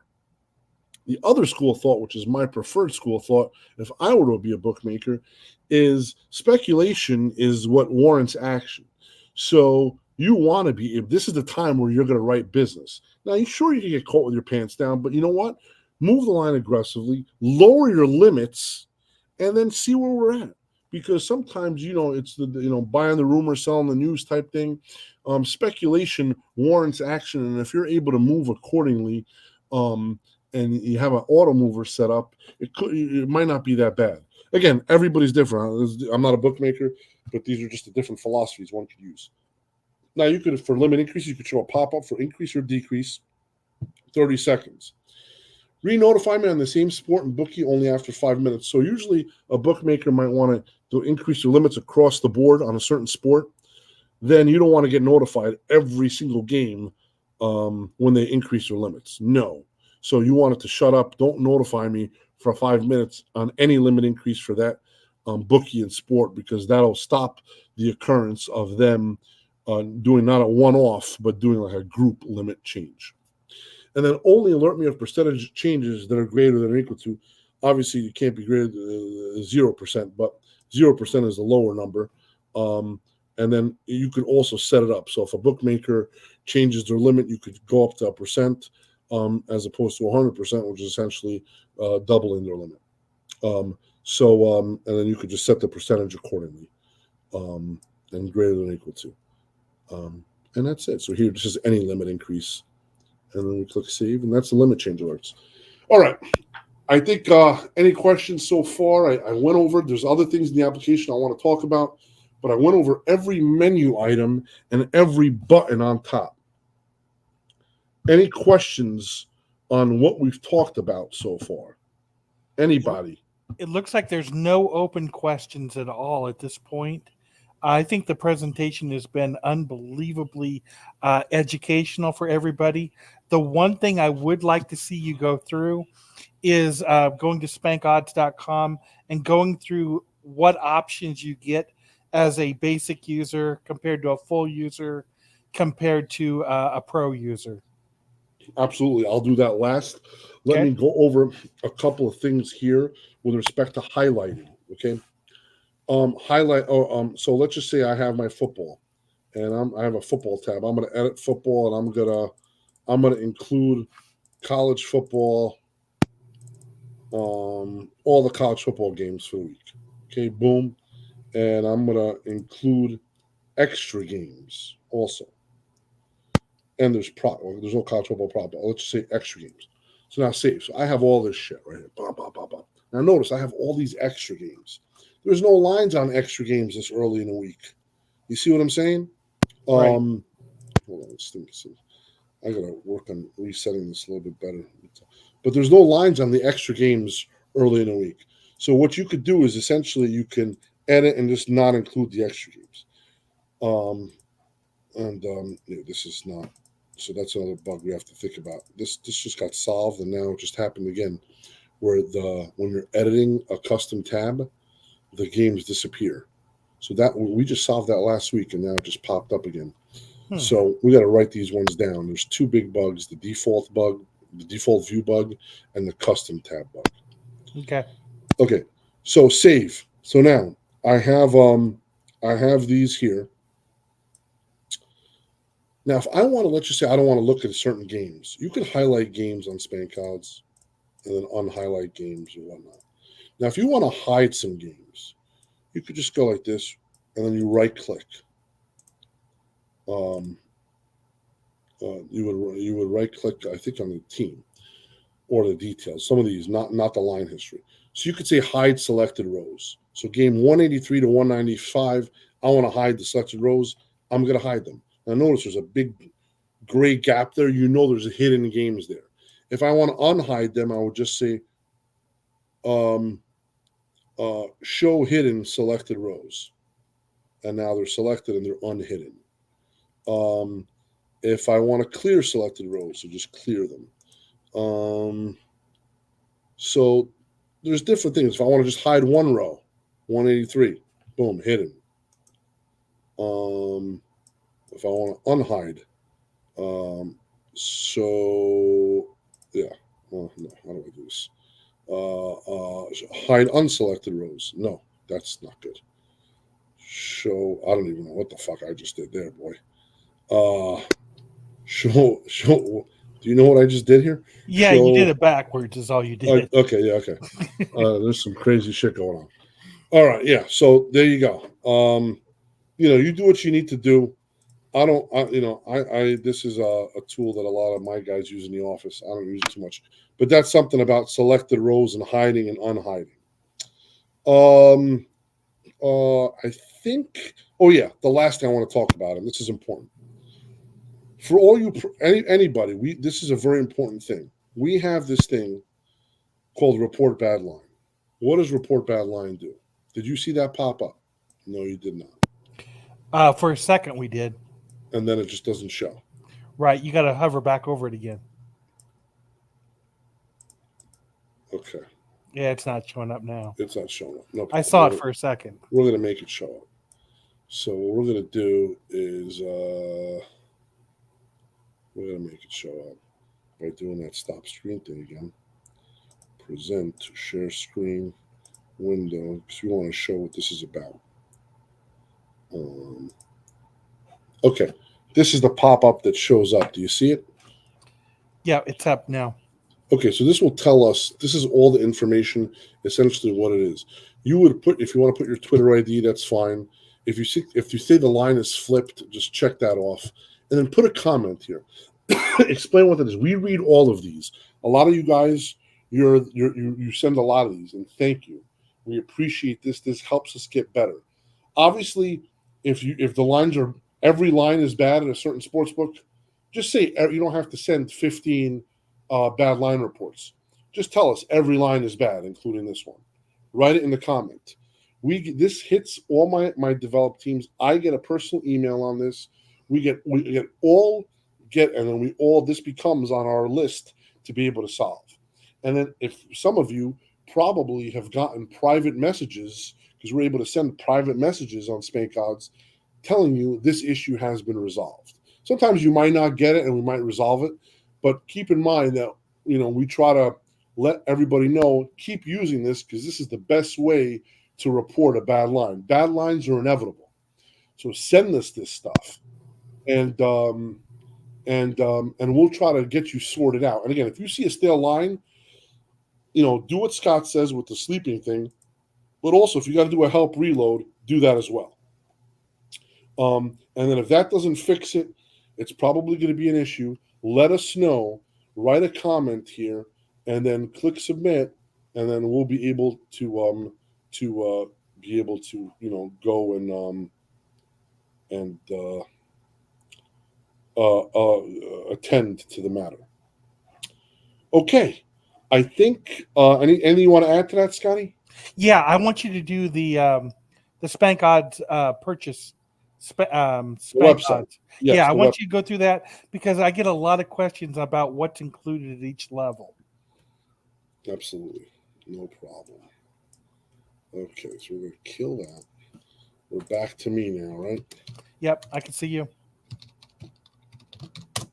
The other school of thought, which is my preferred school of thought, if I were to be a bookmaker, is speculation is what warrants action. So you want to be, if this is the time where you're going to write business. Now, you sure you can get caught with your pants down, but you know what? Move the line aggressively, lower your limits, and then see where we're at. Because sometimes, it's the buying the rumor, selling the news type thing. Speculation warrants action, and if you're able to move accordingly, and you have an auto mover set up, it might not be that bad. Again, everybody's different. I'm not a bookmaker, but these are just the different philosophies one could use. Now, you could, for limit increase, you could show a pop-up for increase or decrease, 30 seconds. Re-notify me on the same sport and bookie only after 5 minutes. So usually a bookmaker might want to increase their limits across the board on a certain sport. Then you don't want to get notified every single game when they increase their limits. No. So you want it to shut up. Don't notify me for 5 minutes on any limit increase for that bookie and sport, because that'll stop the occurrence of them doing not a one-off, but doing like a group limit change. And then only alert me of percentage changes that are greater than or equal to. Obviously, you can't be greater than 0%, but 0% is the lower number. And then you could also set it up. So if a bookmaker changes their limit, you could go up to 1%, as opposed to 100%, which is essentially doubling their limit. And then you could just set the percentage accordingly, and greater than or equal to. And that's it. So here, this is any limit increase. And then we click save, and that's the limit change alerts. All right. I think any questions so far? I went over. There's other things in the application I want to talk about, but I went over every menu item and every button on top. Any questions on what we've talked about so far? Anybody? It looks like there's no open questions at all at this point. I think the presentation has been unbelievably educational for everybody. The one thing I would like to see you go through is going to SpankOdds.com and going through what options you get as a basic user compared to a full user compared to a pro user. Absolutely. I'll do that last. Let Okay. me go over a couple of things here with respect to highlighting. Okay. So let's just say I have my football, and I have a football tab. I'm going to edit football, and I'm gonna include college football, all the college football games for the week. Okay, boom, and I'm gonna include extra games also. And there's no college football prop. Let's just say extra games. So now save. So I have all this shit right here. Blah, blah, blah, blah. Now notice I have all these extra games. There's no lines on extra games this early in the week. You see what I'm saying? Right. Hold on, let's think. I gotta work on resetting this a little bit better. But there's no lines on the extra games early in the week. So what you could do is essentially you can edit and just not include the extra games. This is not. So that's another bug we have to think about. This just got solved, and now it just happened again, where when you're editing a custom tab, the games disappear. So that we just solved that last week, and now it just popped up again. So we got to write these ones down. There's two big bugs: the default bug, the default view bug, and the custom tab bug. Okay. So save. So now I have these here. Now, if I want to, let's just say I don't want to look at certain games, you can highlight games on SpankOdds and then unhighlight games or whatnot. Now, if you want to hide some games, you could just go like this, and then you right-click. You would right-click, I think, on the team or the details. Some of these, not the line history. So you could say hide selected rows. So game 183 to 195, I want to hide the selected rows. I'm going to hide them. Now notice there's a big gray gap there. You know there's hidden games there. If I want to unhide them, I would just say show hidden selected rows. And now they're selected and they're unhidden. If I want to clear selected rows, so just clear them. So there's different things. If I want to just hide one row, 183, boom, hidden. If I want to unhide, no, how do I do this? Hide unselected rows. No, that's not good. Show, I don't even know what the fuck I just did there, boy. Show. Do you know what I just did here? Yeah, you did it backwards is all you did. Okay. There's some crazy shit going on. All right, yeah. So there you go. You do what you need to do. I don't, I this is a tool that a lot of my guys use in the office. I don't use it too much, but that's something about selected rows and hiding and unhiding. Um, I think. Oh yeah, the last thing I want to talk about, and this is important for all you anybody. We this is a very important thing. We have this thing called report bad line. What does report bad line do? Did you see that pop up? No, you did not. For a second, we did. And then it just doesn't show. Right. You got to hover back over it again. Okay, Yeah, it's not showing up now. it's not showing up. No I problem. saw it for a second. We're gonna make it show up. So what we're gonna do is we're gonna make it show up by doing that stop screen thing again. Present, share screen, window, because we want to show what this is about. Um, okay, this is the pop up that shows up. Do you see it? Yeah, it's up now. Okay, so this will tell us, this is all the information, essentially what it is. You would put, if you want to put your Twitter ID, that's fine. If you say the line is flipped, just check that off, and then put a comment here. Explain what that is. We read all of these. A lot of you guys, you send a lot of these, and thank you. We appreciate this. This helps us get better. Obviously, if the lines are every line is bad in a certain sports book, just say you don't have to send 15 bad line reports. Just tell us every line is bad, including this one. Write it in the comment. This hits all my developed teams. I get a personal email on this. And then we all this becomes on our list to be able to solve. And then if some of you probably have gotten private messages because we're able to send private messages on SpankOdds telling you this issue has been resolved. Sometimes you might not get it and we might resolve it, but keep in mind that we try to let everybody know, keep using this because this is the best way to report a bad line. Bad lines are inevitable. So send us this stuff. And we'll try to get you sorted out. And again, if you see a stale line, do what Scott says with the sleeping thing, but also if you got to do a help reload, do that as well. And then if that doesn't fix it, it's probably going to be an issue. Let us know. Write a comment here, and then click submit, and then we'll be able to go and attend to the matter. Okay, I think anything you want to add to that, Scotty? Yeah, I want you to do the SpankOdds purchase. The website. SpankOdds. Yes, Yeah, I the want you to go through that because I get a lot of questions about what's included at each level. Absolutely, no problem. Okay, so we're gonna kill that. We're back to me now, right? Yep, I can see you.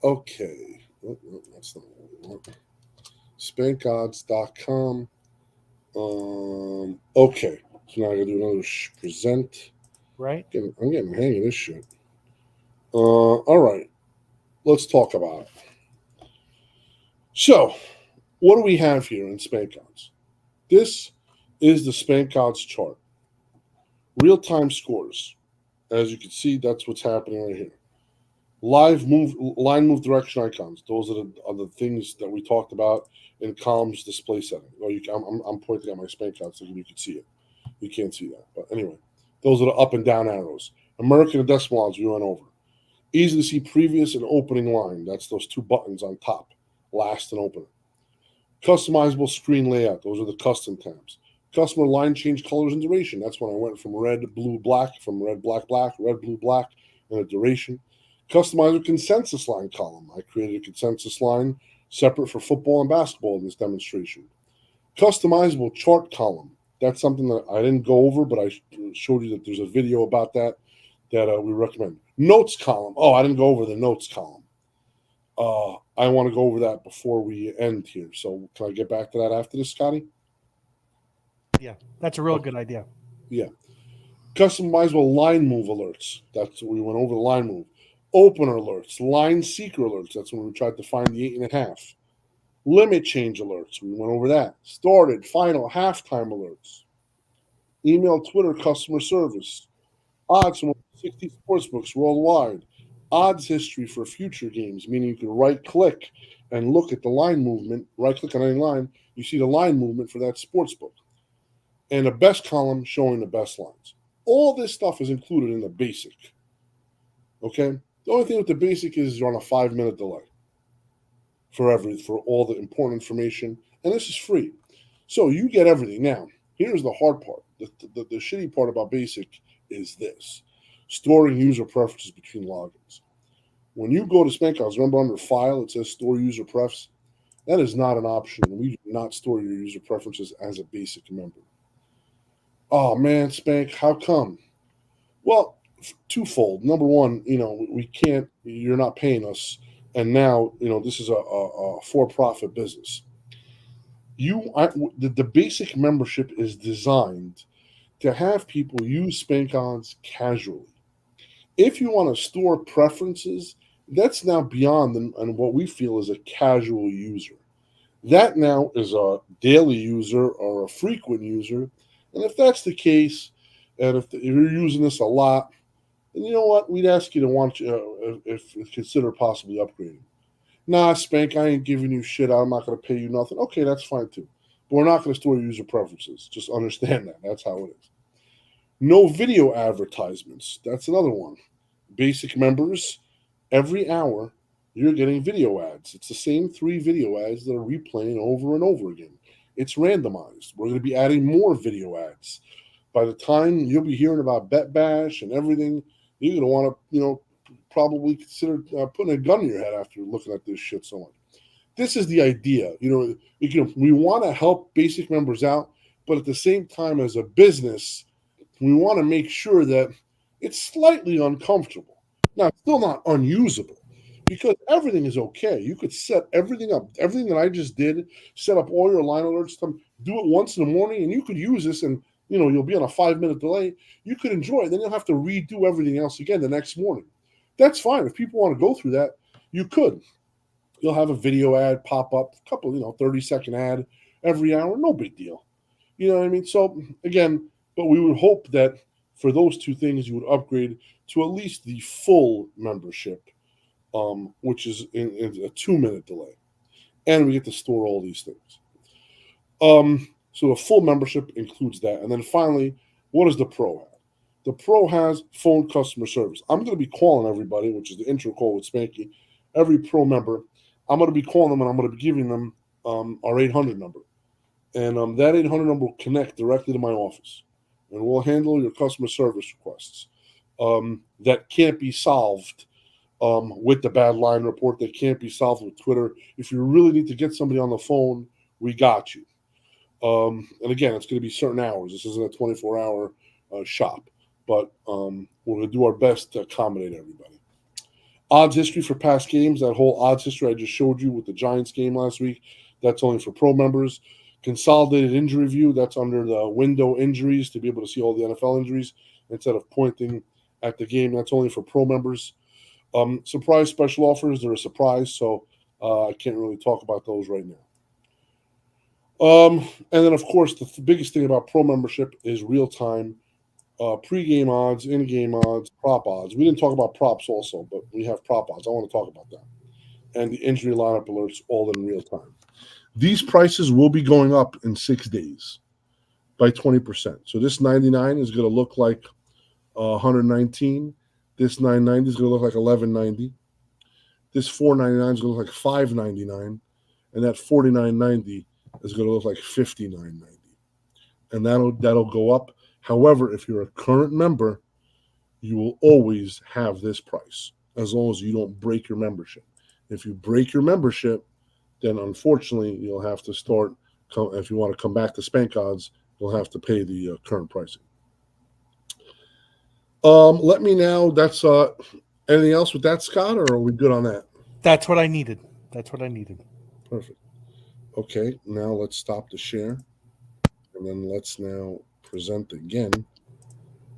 Okay. Oh, no, that's not what we want. SpankOdds.com. Okay. So now I gotta do another present. Right? I'm getting the hang of this shit. All right. Let's talk about it. So, what do we have here in SpankOdds? This is the SpankOdds chart. Real-time scores. As you can see, that's what's happening right here. Line move direction icons. Those are the things that we talked about in columns display setting. Oh, I'm pointing at my SpankOdds so you can see it. You can't see that, but anyway, those are the up and down arrows. American and decimal odds we went over. Easy to see previous and opening line. That's those two buttons on top, last and opener. Customizable screen layout. Those are the custom tabs. Customer line change colors and duration. That's when I went from red, blue, black, from red, black, black, red, blue, black, and a duration. Customizer consensus line column. I created a consensus line separate for football and basketball in this demonstration. Customizable chart column. That's something that I didn't go over, but I showed you that there's a video about that we recommend. Notes column. Oh, I didn't go over the notes column. I want to go over that before we end here. So can I get back to that after this, Scotty? Yeah, that's a real good idea. Yeah. Customizable line move alerts. That's what we went over the line move. Opener alerts. Line seeker alerts. That's when we tried to find the 8.5. Limit change alerts. We went over that. Started, final, halftime alerts. Email, Twitter, customer service. Odds from 60 sportsbooks worldwide. odds history for future games, meaning you can right click and look at the line movement, right click on any line, you see the line movement for that sports book, and a best column showing the best lines. All this stuff is included in the basic. Okay? The only thing with the basic is you're on a 5-minute delay for all the important information, and this is free. So you get everything. Now, here's the hard part. The shitty part about basic is this: storing user preferences between logins. When you go to SpankOdds, remember under File it says Store User Prefs? That is not an option. We do not store your user preferences as a basic member. Oh man, Spank, how come? Well, twofold. Number one, we can't. You're not paying us, and now this is a for-profit business. The basic membership is designed to have people use SpankOdds casually. If you want to store preferences, that's now beyond and what we feel is a casual user. That now is a daily user or a frequent user. And if that's the case, and if you're using this a lot, then you know what? We'd ask you to if consider possibly upgrading. Nah, Spank, I ain't giving you shit. I'm not going to pay you nothing. Okay, that's fine too. But we're not going to store user preferences. Just understand that. That's how it is. No video advertisements. That's another one. Basic members, every hour, you're getting video ads. It's the same 3 video ads that are replaying over and over again. It's randomized. We're going to be adding more video ads. By the time you'll be hearing about Bet Bash and everything, you're going to want to, probably consider putting a gun in your head after looking at this shit so much. This is the idea. We want to help basic members out, but at the same time, as a business, we want to make sure that it's slightly uncomfortable. Now, it's still not unusable because everything is okay. You could set everything up. Everything that I just did, set up all your line alerts, do it once in the morning, and you could use this and you'll be on a 5-minute delay. You could enjoy it. Then you'll have to redo everything else again the next morning. That's fine. If people want to go through that, you could. You'll have a video ad pop up, a couple, 30-second ad every hour. No big deal. You know what I mean? So, again, but we would hope that for those 2 things, you would upgrade to at least the full membership, which is in a 2-minute delay. And we get to store all these things. So the full membership includes that. And then finally, what does the Pro have? The Pro has phone customer service. I'm going to be calling everybody, which is the intro call with Spanky, every Pro member. I'm going to be calling them and I'm going to be giving them our 800 number. And that 800 number will connect directly to my office. And we'll handle your customer service requests that can't be solved with the bad line report, that can't be solved with Twitter. If you really need to get somebody on the phone, we got you. And again, it's going to be certain hours. This isn't a 24-hour shop. But we're going to do our best to accommodate everybody. Odds history for past games. That whole odds history I just showed you with the Giants game last week, that's only for Pro members. Consolidated injury view, that's under the window injuries to be able to see all the NFL injuries instead of pointing at the game. That's only for Pro members. Surprise special offers, they're a surprise, so I can't really talk about those right now. And then, of course, the biggest thing about Pro membership is real-time pre-game odds, in-game odds, prop odds. We didn't talk about props also, but we have prop odds. I want to talk about that. And the injury lineup alerts all in real time. These prices will be going up in 6 days by 20%. So this 99 is going to look like 119. This 990 is going to look like 1190. This 499 is going to look like 599. And that 4990 is going to look like 5990. And that'll go up. However, if you're a current member, you will always have this price as long as you don't break your membership. If you break your membership, then unfortunately you'll have to start. If you want to come back to SpankOdds, you'll have to pay the current pricing. Let me now. That's anything else with that, Scott, or are we good on that? That's what I needed. Perfect. Okay, now let's stop the share, and then let's now present again.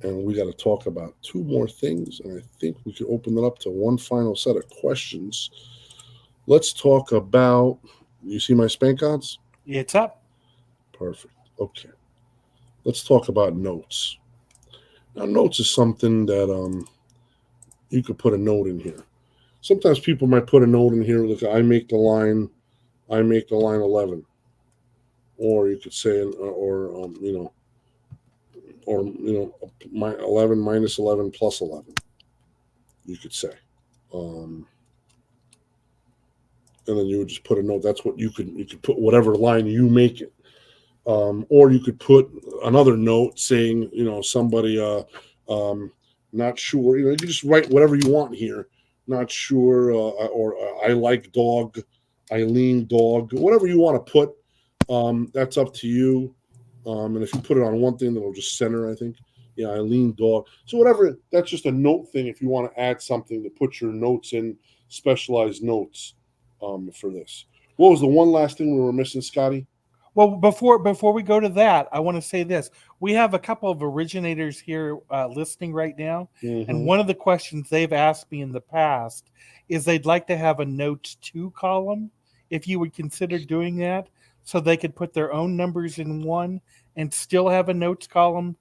And we got to talk about 2 more things, and I think we could open it up to one final set of questions. Let's talk about. You see my SpankOdds? It's up. Perfect. Okay. Let's talk about notes. Now, notes is something that you could put a note in here. Sometimes people might put a note in here. Look, I make the line 11, or you could say, or my 11 minus 11 plus 11. You could say, um, and then you would just put a note. That's what you could put whatever line you make it. Or you could put another note saying, somebody not sure. You can just write whatever you want here. Not sure, or I like dog, Eileen dog, whatever you want to put. That's up to you. And if you put it on one thing, that'll just center, I think. Yeah, Eileen dog. So whatever. That's just a note thing. If you want to add something to put your notes in, specialized notes for this. What was the one last thing we were missing, Scotty? Well, before we go to that, I want to say this: we have a couple of originators here listening right now, and Mm-hmm. one of the questions they've asked me in the past is they'd like to have a notes to column. If you would consider doing that, so they could put their own numbers in one and still have a notes column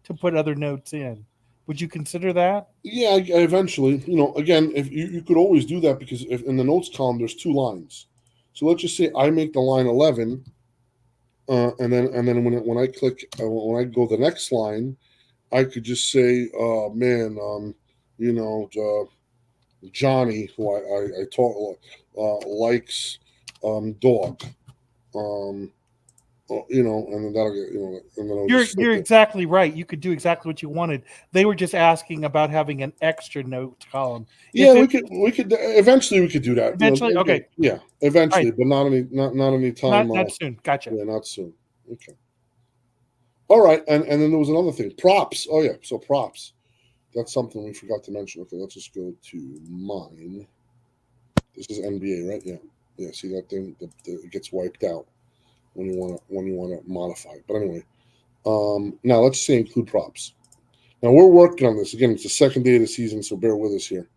to put other notes in. Would you consider that? Yeah, eventually, again, if you could always do that because if in the notes column there's two lines, so let's just say I make the line 11, and then when I click when I go the next line, I could just say, man, Johnny, who I talk likes dog, um, and then that'll get and then I'll just You're flip it. exactly right. You could do exactly what you wanted. They were just asking about having an extra note column. Yeah, If it we could eventually we could do that. eventually, okay, Yeah, all right, eventually, but not any time. not soon. Gotcha. Yeah, not soon. Okay. All right, and then there was another thing, props. Oh yeah, so props. That's something we forgot to mention. Okay, let's just go to mine. This is NBA, right? Yeah, yeah. See that thing? It gets wiped out when you want to modify it. But anyway, now let's say include props. Now we're working on this again. It's the second day of the season, so bear with us here.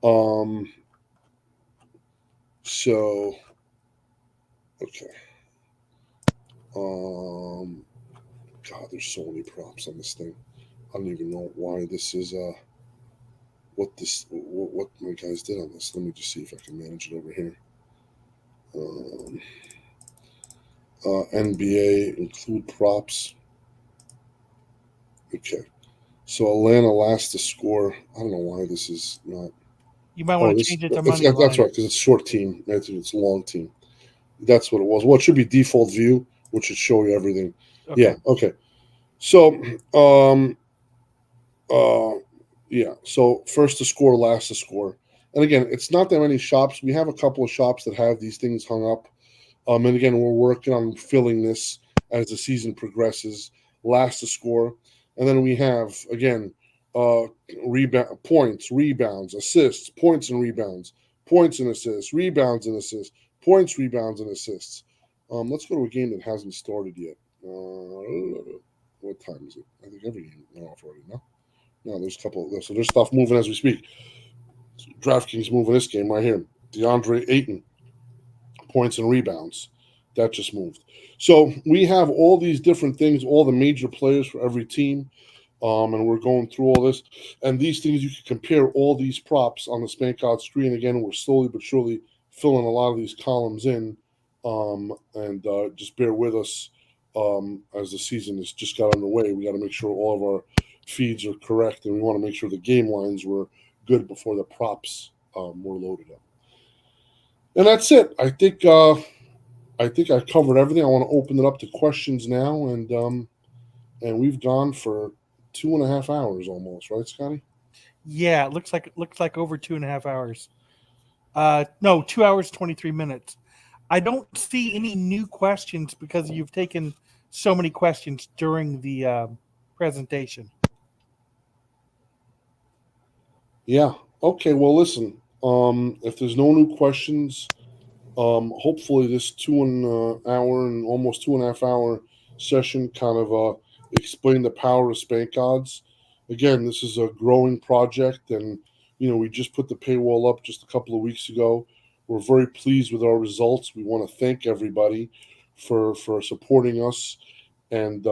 Um, so okay. Um, God, there's so many props on this thing. I don't even know why this is. What my guys did on this. Let me just see if I can manage it over here. Um, NBA include props. Okay. So Atlanta last to score. I don't know why this is not. You might Oh, want to this change it to money that's line. right because it's short team. It's a long team. That's what it was. Well, it should be default view, which should show you everything. Yeah. Okay. Okay. So uh yeah. So first to score, last to score. And again, it's not that many shops. We have a couple of shops that have these things hung up. And again, we're working on filling this as the season progresses. Last to score, and then we have again rebound points, rebounds, assists, points and rebounds, points and assists, rebounds and assists, points, rebounds and assists. Let's go to a game that hasn't started yet. What time is it? I think every game went off already. No, no, there's a couple. So there's stuff moving as we speak. DraftKings moving this game right here. DeAndre Ayton points and rebounds. That just moved. So we have all these different things, all the major players for every team, and we're going through all this. And these things you can compare all these props on the SpankOdds screen. Again, we're slowly but surely filling a lot of these columns in, and just bear with us as the season has just got underway. We got to make sure all of our feeds are correct, and we want to make sure the game lines were good before the props were loaded up. And that's it. I think I covered everything. I want to open it up to questions now, and we've gone for 2.5 hours almost, right, Scotty? Yeah, it looks like over 2.5 hours. No, 2 hours 23 minutes. I don't see any new questions because you've taken so many questions during the presentation. Yeah. Okay. Well, listen. If there's no new questions, hopefully this 2 hour and almost 2.5 hour session kind of explained the power of spank odds. Again, this is a growing project, and we just put the paywall up just a couple of weeks ago. We're very pleased with our results. We want to thank everybody for supporting us and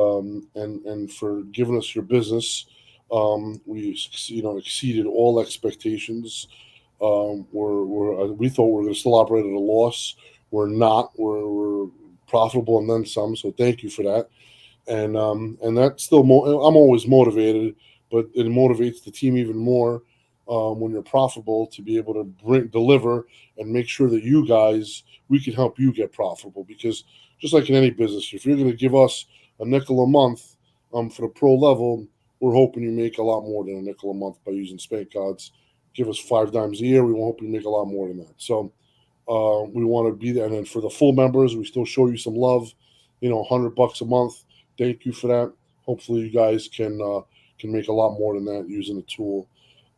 for giving us your business. We exceeded all expectations. We thought we were going to still operate at a loss. We're not. We're profitable and then some. So thank you for that. And that's still I'm always motivated, but it motivates the team even more when you're profitable to be able to deliver and make sure that you guys we can help you get profitable. Because just like in any business, if you're going to give us a nickel a month for the pro level, we're hoping you make a lot more than a nickel a month by using SpankOdds. Give us 5 times a year, we won't hope you make a lot more than that. So we want to be there. And then for the full members, we still show you some love. $100 a month. Thank you for that. Hopefully, you guys can make a lot more than that using the tool.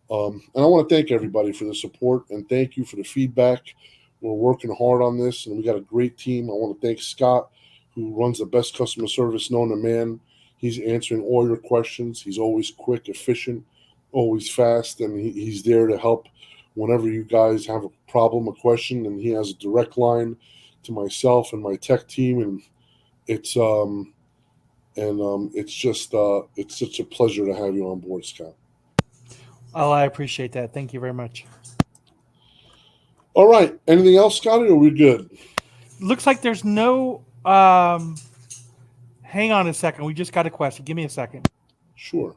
And I want to thank everybody for the support and thank you for the feedback. We're working hard on this, and we got a great team. I want to thank Scott, who runs the best customer service known to man. He's answering all your questions. He's always quick, efficient, always fast, and he's there to help whenever you guys have a problem, a question, and he has a direct line to myself and my tech team, and it's it's just it's such a pleasure to have you on board, Scott. Oh, I appreciate that. Thank you very much. All right, anything else, Scotty? Or are we good? Looks like there's no. Hang on a second. We just got a question. Give me a second. Sure.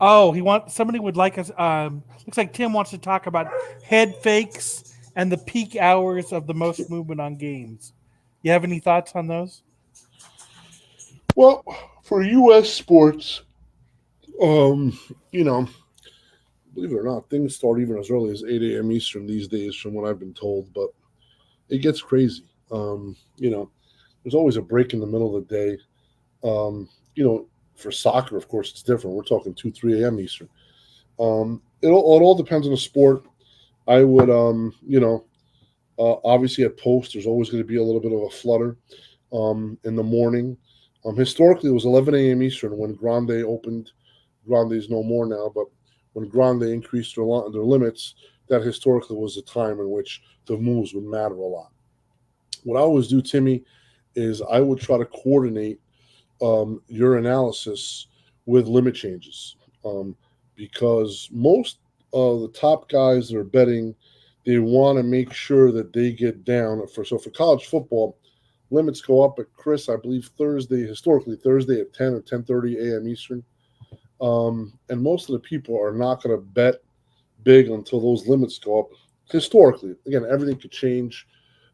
Oh, somebody would like us. Looks like Tim wants to talk about head fakes and the peak hours of the most movement on games. You have any thoughts on those? Well, for U.S. sports, um, you know, believe it or not, things start even as early as 8 a.m. Eastern these days, from what I've been told. But it gets crazy. There's always a break in the middle of the day. Um, you know, for soccer, of course, it's different. We're talking 2, 3 a.m. Eastern. It all depends on the sport. I would, obviously at post, there's always going to be a little bit of a flutter in the morning. Historically, it was 11 a.m. Eastern when Grande opened. Grande's no more now, but when Grande increased their limits, that historically was the time in which the moves would matter a lot. What I always do, Timmy, is I would try to coordinate your analysis with limit changes um, because most of the top guys that are betting, they want to make sure that they get down. For college football, limits go up at Chris, I believe historically Thursday at 10 or 10:30 a.m. Eastern. And most of the people are not going to bet big until those limits go up. Historically, again, everything could change,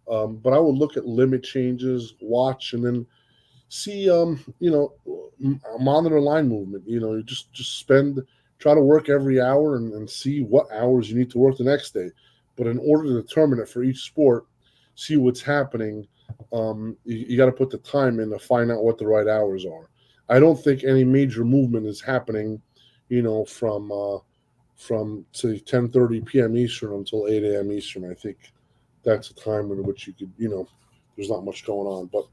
but I would look at limit changes, watch, and then see, monitor line movement. You just try to work every hour and see what hours you need to work the next day. But in order to determine it for each sport, see what's happening, you got to put the time in to find out what the right hours are. I don't think any major movement is happening, from say 10:30 p.m. Eastern until 8 a.m. Eastern. I think that's a time in which you could, there's not much going on, but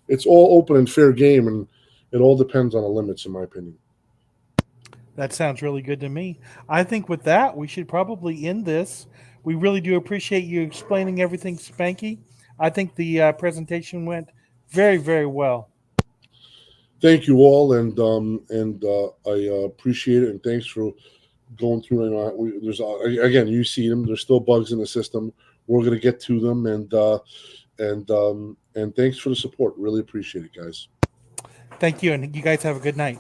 it's all open and fair game, and it all depends on the limits, in my opinion. That sounds really good to me. I think with that, we should probably end this. We really do appreciate you explaining everything, Spanky. I think the presentation went very, very well. Thank you all, and I appreciate it, and thanks for going through. There's again, you see them. There's still bugs in the system. We're going to get to them, and thanks for the support. Really appreciate it, guys. Thank you, and you guys have a good night.